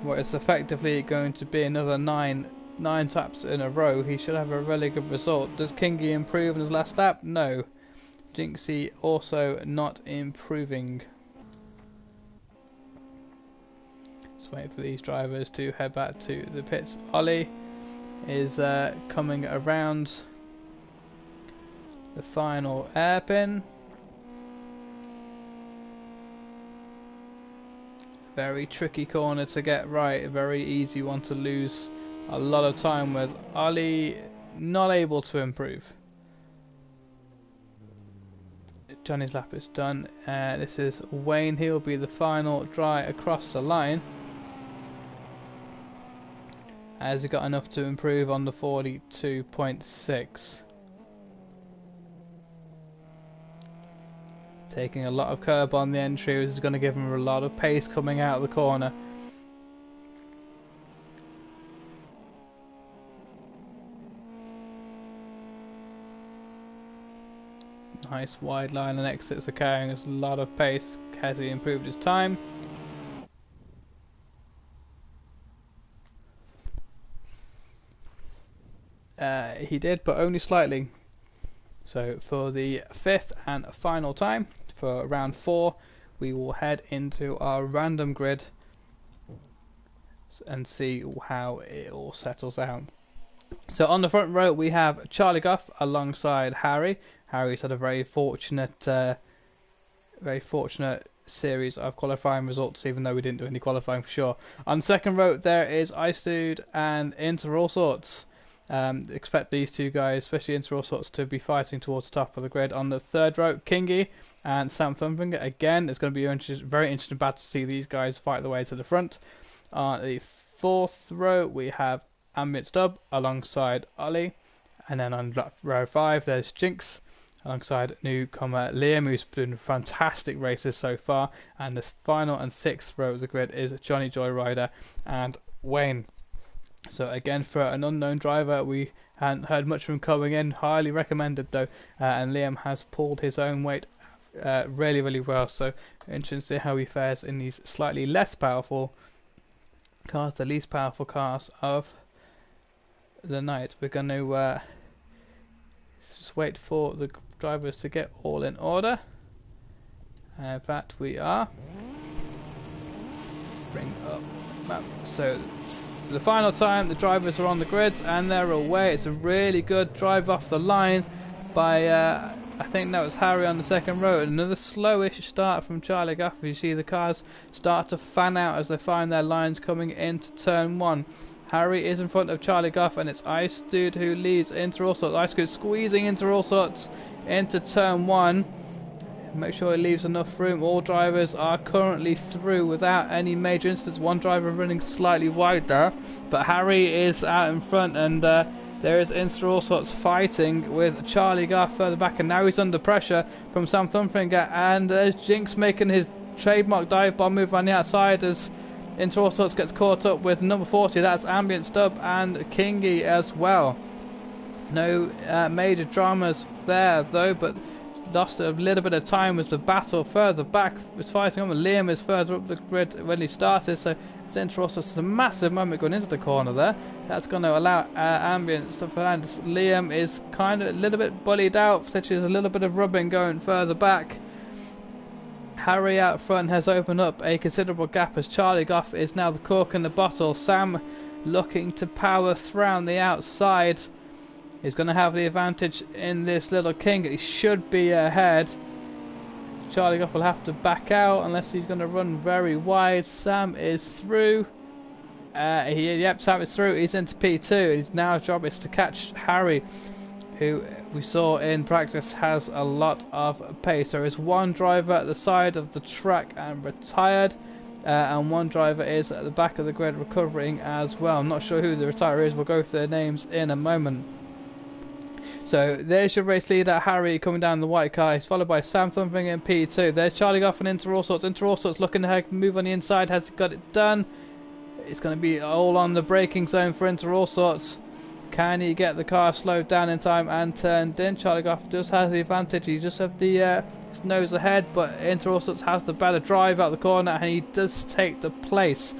what is effectively going to be another nine taps in a row, he should have a really good result. Does Kingy improve in his last lap? No. Jinxie also not improving. Just waiting for these drivers to head back to the pits. Ollie is coming around the final hairpin. Very tricky corner to get right, a very easy one to lose a lot of time with. Ollie not able to improve. Johnny's lap is done. This is Wayne, he'll be the final dry across the line. Has he got enough to improve on the 42.6? Taking a lot of curb on the entry, which is going to give him a lot of pace coming out of the corner. Nice wide line and exits are carrying us a lot of pace. Has he improved his time? He did, but only slightly. So for the fifth and final time, for round 4, we will head into our random grid and see how it all settles out. So on the front row we have Charlie Goff alongside Harry. Harry's had a very fortunate series of qualifying results, even though we didn't do any qualifying for sure. On the second row there is Ice Dude and Inter All Sorts. Expect these two guys, especially Inter All Sorts, to be fighting towards the top of the grid. On the third row, Kingy and Sam Thumpfinger. Again, it's going to be very interesting battle to see these guys fight their way to the front. On the fourth row, we have Ambient Stub alongside Ollie. And then on row 5, there's Jinx alongside newcomer Liam, who's been fantastic races so far. And the final and 6th row of the grid is Johnny Joyrider and Wayne. So again, for an unknown driver, we hadn't heard much from coming in. Highly recommended though, and Liam has pulled his own weight really well. So interesting to see how he fares in these slightly less powerful cars, the least powerful cars of the night. We're going to just wait for the drivers to get all in order. That we are. Bring up map. So for the final time, the drivers are on the grid and they're away. It's a really good drive off the line by I think that was Harry on the second row. Another slowish start from Charlie Goff. You see the cars start to fan out as they find their lines coming into turn 1. Harry is in front of Charlie Goff, and it's Ice Dude who leads into all sorts. Ice Dude squeezing into all sorts into turn 1. Make sure it leaves enough room. All drivers are currently through without any major incidents. One driver running slightly wide there, but Harry is out in front, and there is Insta all sorts fighting with Charlie Goff further back, and now he's under pressure from Sam Thumfinger, and there's Jinx making his trademark dive bomb move on the outside as Insta all sorts gets caught up with number 40. That's Ambient Stub and Kingy as well. No major dramas there though, but lost a little bit of time as the battle further back was fighting on. Liam is further up the grid when he started, so it's interesting. It's a massive moment going into the corner there. That's going to allow Ambient stuff around. Liam is kind of a little bit bullied out, potentially there's a little bit of rubbing going further back. Harry out front has opened up a considerable gap as Charlie Goff is now the cork in the bottle. Sam looking to power through on the outside. He's going to have the advantage in this little king. He should be ahead. Charlie Goff will have to back out unless he's going to run very wide. Sam is through. Yep, Sam is through. He's into P2. His now job is to catch Harry, who we saw in practice has a lot of pace. There is one driver at the side of the track and retired. And one driver is at the back of the grid recovering as well. I'm not sure who the retirer is. We'll go through their names in a moment. So there's your race leader, Harry, coming down the white car. He's followed by Sam Thumfinger in P2. There's Charlie Goff and Inter All Sorts. Inter All Sorts looking to move on the inside. Has got it done. It's going to be all on the braking zone for Inter All Sorts. Can he get the car slowed down in time and turned in? Charlie Goff just has the advantage. He just has the his nose ahead, but Inter All Sorts has the better drive out the corner, and he does take the place.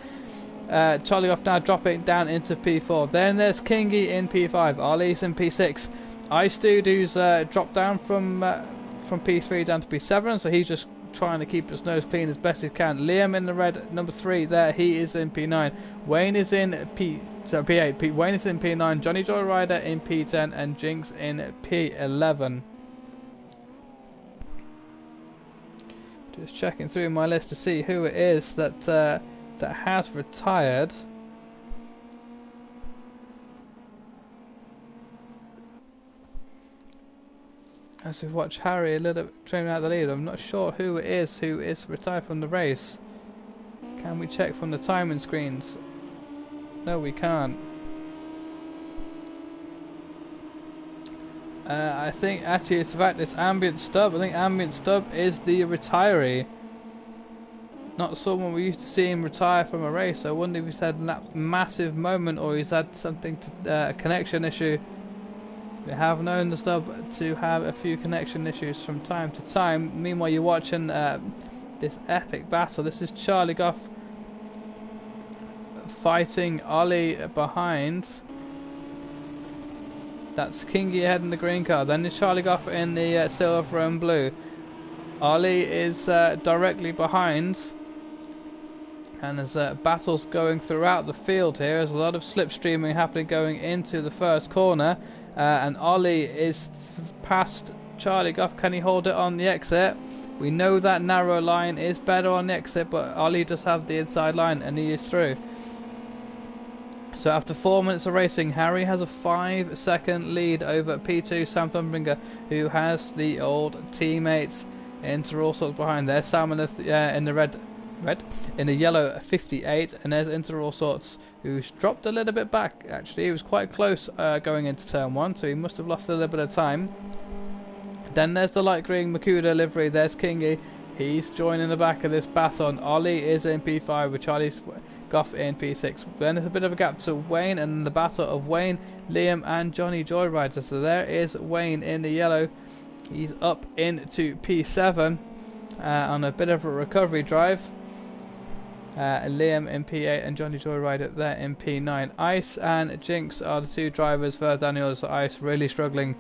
Charlie Goff now dropping down into P4. Then there's Kingy in P5. Ollie's in P6. Ice Dude, who's dropped down from P3 down to P7, so he's just trying to keep his nose clean as best he can. Liam in the red, number 3 there, he is in P9. Wayne is in P8. Wayne is in P9. Johnny Joyrider in P10, and Jinx in P11. Just checking through my list to see who it is that that has retired. As we watch Harry a little training out the lead, I'm not sure who it is who is retired from the race. Can we check from the timing screens? No, we can't. I think actually it's the fact it's Ambient Stub. I think Ambient Stub is the retiree. Not someone we used to see him retire from a race. I wonder if he's had that massive moment or he's had something to a connection issue. We have known the Stub to have a few connection issues from time to time. Meanwhile, you're watching this epic battle. This is Charlie Goff fighting Ollie behind. That's Kingy ahead in the green car. Then there's Charlie Goff in the silver and blue. Ollie is directly behind. And there's battles going throughout the field here. There's a lot of slipstreaming happening going into the first corner. And Ollie is past Charlie Goff. Can he hold it on the exit? We know that narrow line is better on the exit, but Ollie does have the inside line and he is through. So after 4 minutes of racing, Harry has a 5-second lead over P2 Sam Thumfinger, who has the old teammates Inter All Sorts behind there. Sam in the in the yellow 58, and there's Inter All Sorts, who's dropped a little bit back. Actually, he was quite close going into turn 1, so he must have lost a little bit of time. Then there's the light green Makuda livery. There's Kingy. He's joining the back of this baton. Ollie is in P5 with Charlie's Goff in P6. Then there's a bit of a gap to Wayne, and the battle of Wayne, Liam and Johnny Joyrider. So there is Wayne in the yellow. He's up into P7 on a bit of a recovery drive. Liam in P8 and Johnny Joyrider there in P9. Ice and Jinx are the two drivers further down the order, so Ice really struggling,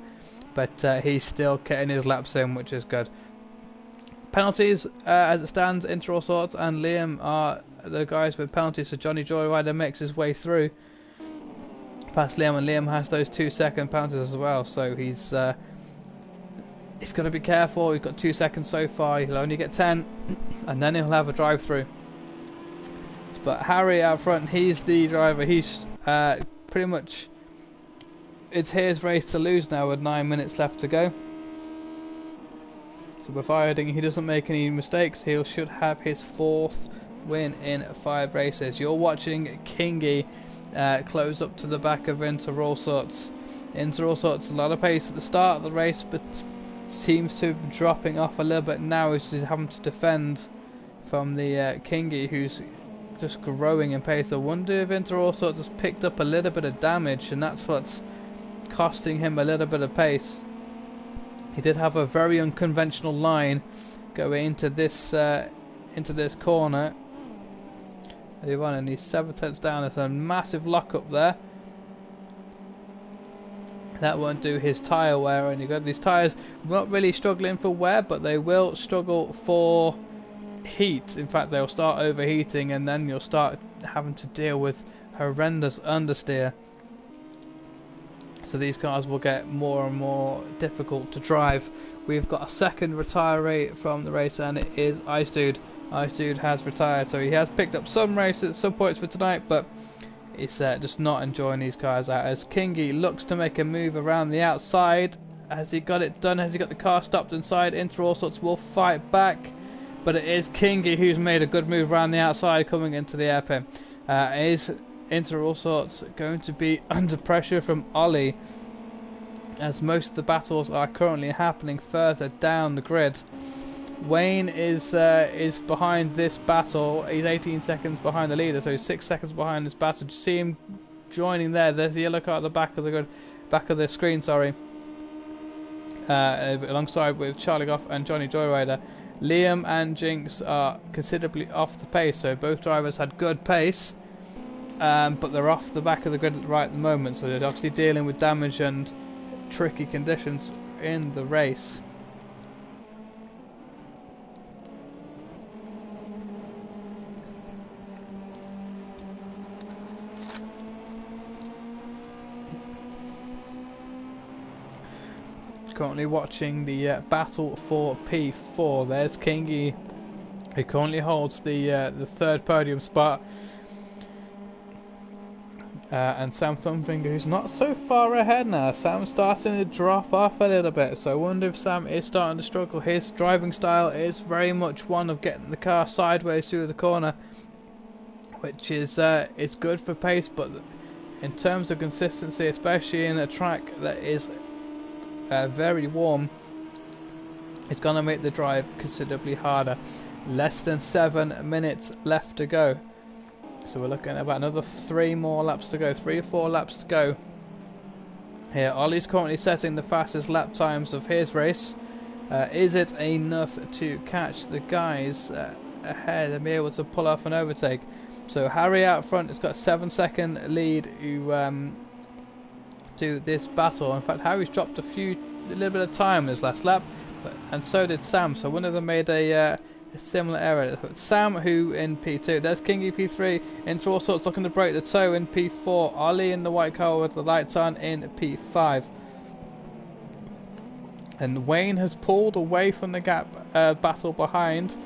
but he's still getting his laps in, which is good. Penalties, as it stands, Inter All Sorts and Liam are the guys with penalties, so Johnny Joyrider makes his way through past Liam, and Liam has those 2-second penalties as well, so he's got to be careful. He's got 2 seconds so far, he'll only get 10 and then he'll have a drive through. But Harry out front, he's the driver. He's pretty much, it's his race to lose now with 9 minutes left to go. So providing he doesn't make any mistakes, he should have his 4th win in 5 races. You're watching Kingy close up to the back of Inter All Sorts. Inter All Sorts, a lot of pace at the start of the race, but seems to be dropping off a little bit now as he's having to defend from the Kingy, who's just growing in pace. I wonder if Inter All Sorts has picked up a little bit of damage, and that's what's costing him a little bit of pace. He did have a very unconventional line going into this corner. And he's 7 tenths down. There's a massive lock up there. That won't do his tyre wear any good. These tyres not really struggling for wear, but they will struggle for heat. In fact, they'll start overheating, and then you'll start having to deal with horrendous understeer. So these cars will get more and more difficult to drive. We've got a second retiree from the race, and it is Ice Dude. Ice Dude has retired, so he has picked up some races, some points for tonight, but he's just not enjoying these cars out. As Kingy looks to make a move around the outside, has he got it done? Has he got the car stopped inside? Inter All Sorts will fight back, but it is Kingy who's made a good move around the outside coming into the airpin. Is Inter All Sorts going to be under pressure from Ollie, as most of the battles are currently happening further down the grid? Wayne is behind this battle. He's 18 seconds behind the leader, so he's 6 seconds behind this battle. Do you see him joining there? There's the yellow car at the back of the grid, back of the screen, sorry. Alongside with Charlie Goff and Johnny Joyrider. Liam and Jinx are considerably off the pace, so both drivers had good pace, but they're off the back of the grid right at the moment, so they're obviously dealing with damage and tricky conditions in the race. Currently watching the battle for P4. There's Kingy, who currently holds the 3rd podium spot, and Sam Thumbfinger, who's not so far ahead now. Sam's starting to drop off a little bit, so I wonder if Sam is starting to struggle. His driving style is very much one of getting the car sideways through the corner, which is good for pace, but in terms of consistency, especially in a track that is very warm, it's going to make the drive considerably harder. Less than 7 minutes left to go, so we're looking at about another 3 more laps to go, 3 or 4 laps to go here. Ollie's currently setting the fastest lap times of his race. Is it enough to catch the guys ahead and be able to pull off an overtake? So Harry out front has got a 7-second lead who to this battle. In fact, Harry's dropped a little bit of time in his last lap, and so did Sam, so one of them made a similar error. Sam, who in P2, there's Kingy P3, Inter All Sorts looking to break the toe in P4, Ollie in the white car with the lights on in P5, and Wayne has pulled away from the gap battle behind.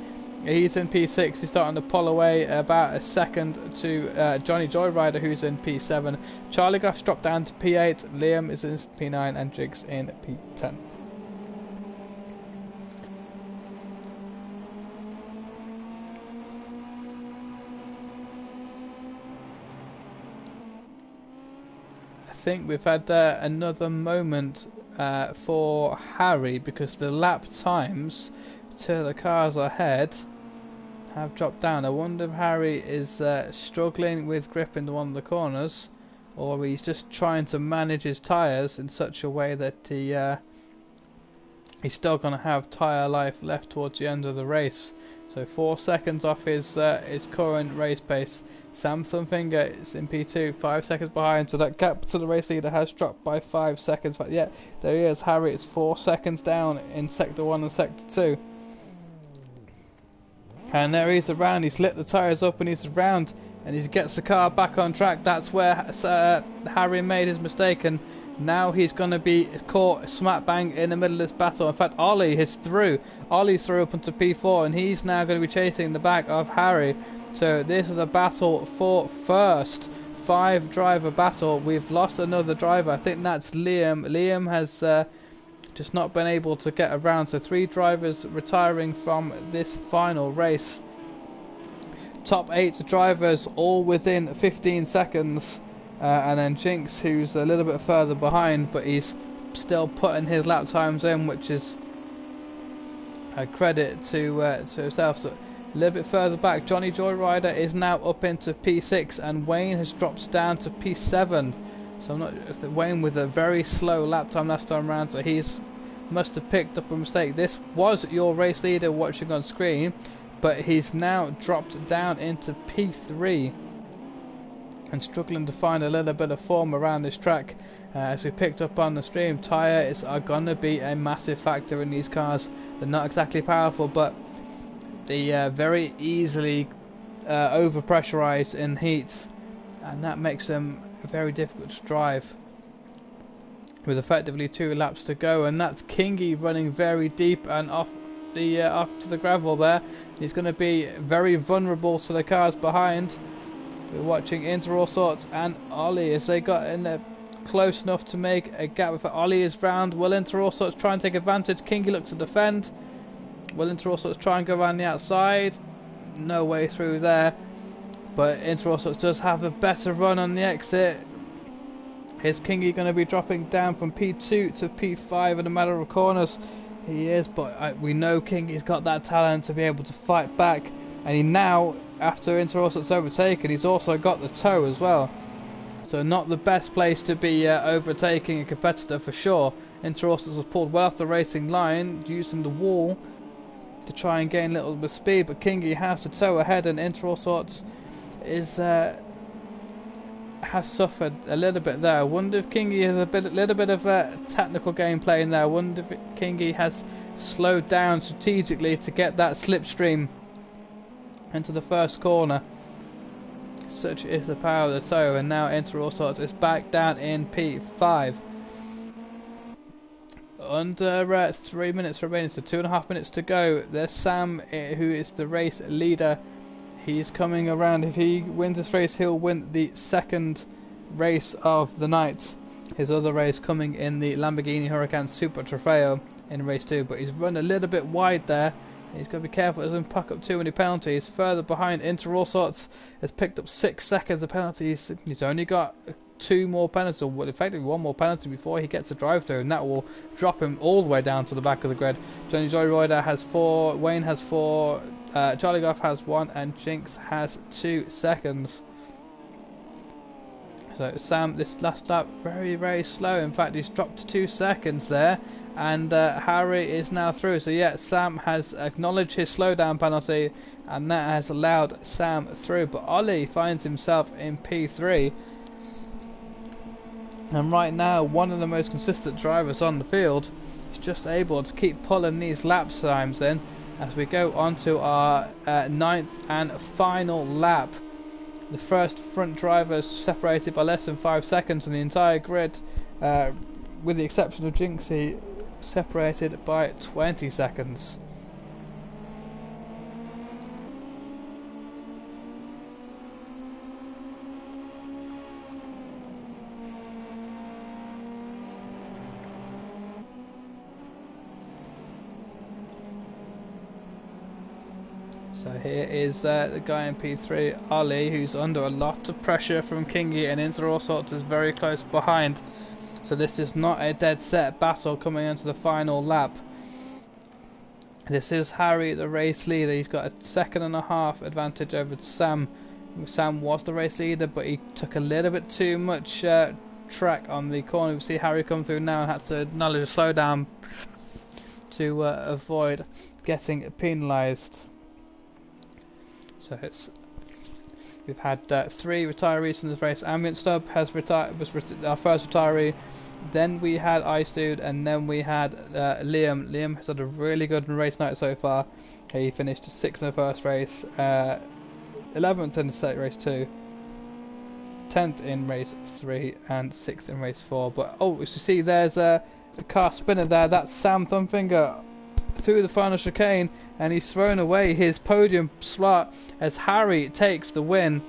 He's in P6, he's starting to pull away about a second to Johnny Joyrider, who's in P7. Charlie Goff's dropped down to P8, Liam is in P9, and Jigs in P10. I think we've had another moment for Harry, because the lap times to the cars ahead have dropped down. I wonder if Harry is struggling with grip into one of the corners, or he's just trying to manage his tyres in such a way that he's still going to have tyre life left towards the end of the race. So 4 seconds off his current race pace. Sam Thumfinger is in P2, 5 seconds behind, so that gap to the race leader has dropped by 5 seconds. But yeah, there he is. Harry is 4 seconds down in Sector 1 and Sector 2. And there he's around, he's lit the tyres up and he's around, and he gets the car back on track. That's where Harry made his mistake, and now he's going to be caught smack bang in the middle of this battle. In fact, Ollie is through. Ollie's through up into P4, and he's now going to be chasing the back of Harry. So this is the battle for first. 5-driver battle. We've lost another driver. I think that's Liam. Liam has just not been able to get around. So 3 drivers retiring from this final race. Top 8 drivers all within 15 seconds. And then Jinx, who's a little bit further behind, but he's still putting his lap times in, which is a credit to himself. So a little bit further back, Johnny Joyrider is now up into P6, and Wayne has dropped down to P7. So I'm not Wayne with a very slow lap time last time around. So he's must have picked up a mistake. This was your race leader watching on screen, but he's now dropped down into P3. And struggling to find a little bit of form around this track. As we picked up on the stream, tyres are going to be a massive factor in these cars. They're not exactly powerful, but they very easily over-pressurised in heat, and that makes them very difficult to drive. With effectively 2 laps to go, and that's Kingy running very deep and off to the gravel there. He's going to be very vulnerable to the cars behind. We're watching Into All Sorts and Ollie as they got in there close enough to make a gap. If Ollie is round, will Into All Sorts try and take advantage? Kingy looks to defend. Will Into All Sorts try and go around the outside? No way through there. But Into All Sorts does have a better run on the exit. Is Kingy going to be dropping down from P2 to P5 in a matter of corners? He is, but we know Kingy's got that talent to be able to fight back. And he now, after Into All Sorts overtaken, he's also got the toe as well. So not the best place to be overtaking a competitor for sure. Into All Sorts has pulled well off the racing line, using the wall to try and gain a little bit of speed. But Kingy has the toe ahead, and Into All Sorts is has suffered a little bit there. I wonder if Kingy has a little bit of technical gameplay in there. I wonder if Kingy has slowed down strategically to get that slipstream into the first corner. Such is the power of the toe, and now Into All Sorts is back down in P5. Under 3 minutes remaining, so 2.5 minutes to go. There's Sam, who is the race leader. He's coming around. If he wins this race, he'll win the second race of the night. His other race coming in the Lamborghini Huracan Super Trofeo in race 2, but he's run a little bit wide there. He's got to be careful he doesn't pack up too many penalties. Further behind, Into All Sorts has picked up 6 seconds of penalties. He's only got 2 more penalties, or effectively 1 more penalty before he gets a drive through, and that will drop him all the way down to the back of the grid. Johnny Joyrider has 4, Wayne has 4, Charlie Goff has 1, and Jinx has 2 seconds. So Sam, this last lap, very slow. In fact, he's dropped 2 seconds there, and Harry is now through. So yeah, Sam has acknowledged his slowdown penalty, and that has allowed Sam through. But Ollie finds himself in P3, and right now, one of the most consistent drivers on the field is just able to keep pulling these lap times in as we go on to our 9th and final lap. The first front drivers separated by less than 5 seconds, and the entire grid, with the exception of Jinxie, separated by 20 seconds. So here is the guy in P3, Ollie, who's under a lot of pressure from Kingy, and Into All Sorts is very close behind. So this is not a dead set battle coming into the final lap. This is Harry, the race leader. He's got a 1.5 second advantage over Sam. Sam was the race leader, but he took a little bit too much track on the corner. We see Harry come through now and had to acknowledge a slowdown to avoid getting penalised. So we've had 3 retirees in this race. Ambient Stub was our first retiree. Then we had Ice Dude, and then we had Liam. Liam has had a really good race night so far. He finished 6th in the first race, 11th in the second race 2, 10th in race 3, and 6th in race 4. But as you see, there's a car spinner there. That's Sam Thumbfinger through the final chicane, and he's thrown away his podium slot as Harry takes the win.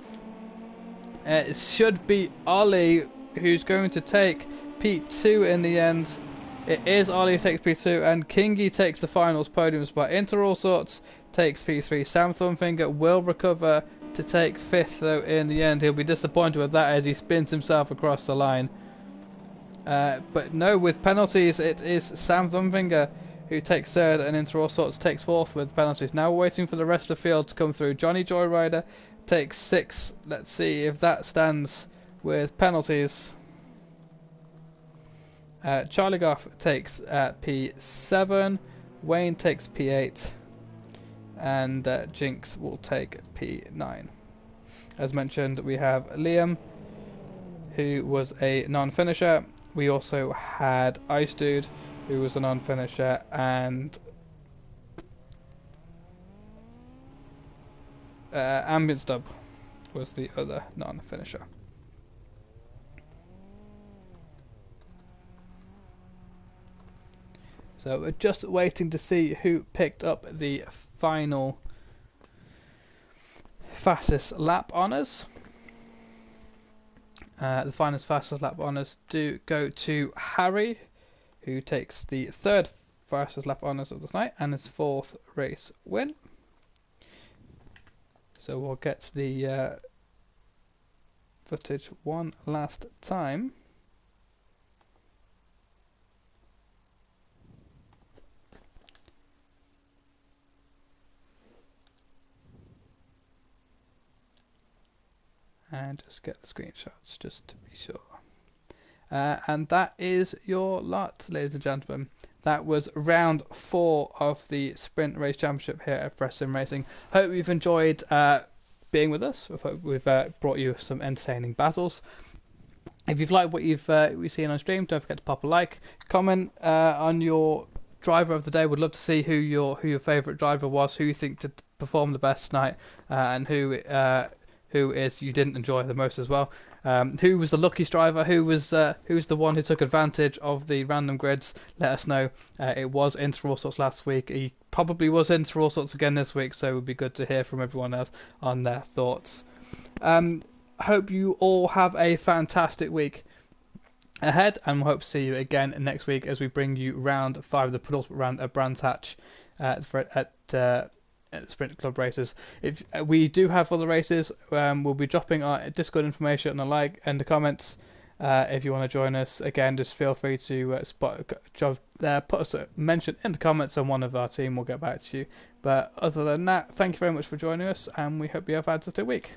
It should be Ollie who's going to take P2 in the end. It is Ollie who takes P2, and Kingy takes the finals podium spot. Into All Sorts takes P3. Sam Thumbfinger will recover to take 5th though in the end. He'll be disappointed with that as he spins himself across the line. But no, with penalties it is Sam Thumbfinger who takes 3rd, and Into All Sorts takes 4th with penalties. Now we're waiting for the rest of the field to come through. Johnny Joyrider takes 6th. Let's see if that stands with penalties. Charlie Goff takes P7, Wayne takes P8, and Jinx will take P9. As mentioned, we have Liam, who was a non-finisher. We also had Ice Dude, who was a non-finisher, and Ambient Stub was the other non-finisher. So we're just waiting to see who picked up the final fastest lap honours. The finest fastest lap honours do go to Harry, who takes the 3rd fastest lap honours of this night and his 4th race win. So we'll get the footage one last time. And just get the screenshots just to be sure. And that is your lot, ladies and gentlemen. That was round 4 of the Sprint Race Championship here at Fresh Sim Racing. Hope you've enjoyed being with us. We've brought you some entertaining battles. If you've liked what you've seen on stream, don't forget to pop a like, comment on your driver of the day. Would love to see who your favourite driver was, who you think did perform the best tonight, and who is you didn't enjoy the most as well. Who was the luckiest driver? Who was the one who took advantage of the random grids? Let us know. It was Into All Sorts last week. He probably was Into All Sorts again this week, so it would be good to hear from everyone else on their thoughts. Hope you all have a fantastic week ahead, and we'll hope to see you again next week as we bring you round 5, the penultimate round of Brands Hatch at Sprint Club races. If we do have other races, we'll be dropping our Discord information in the like and the comments. If you want to join us, again, just feel free to put us a mention in the comments, and one of our team will get back to you. But other than that, thank you very much for joining us, and we hope you have had a fantastic week.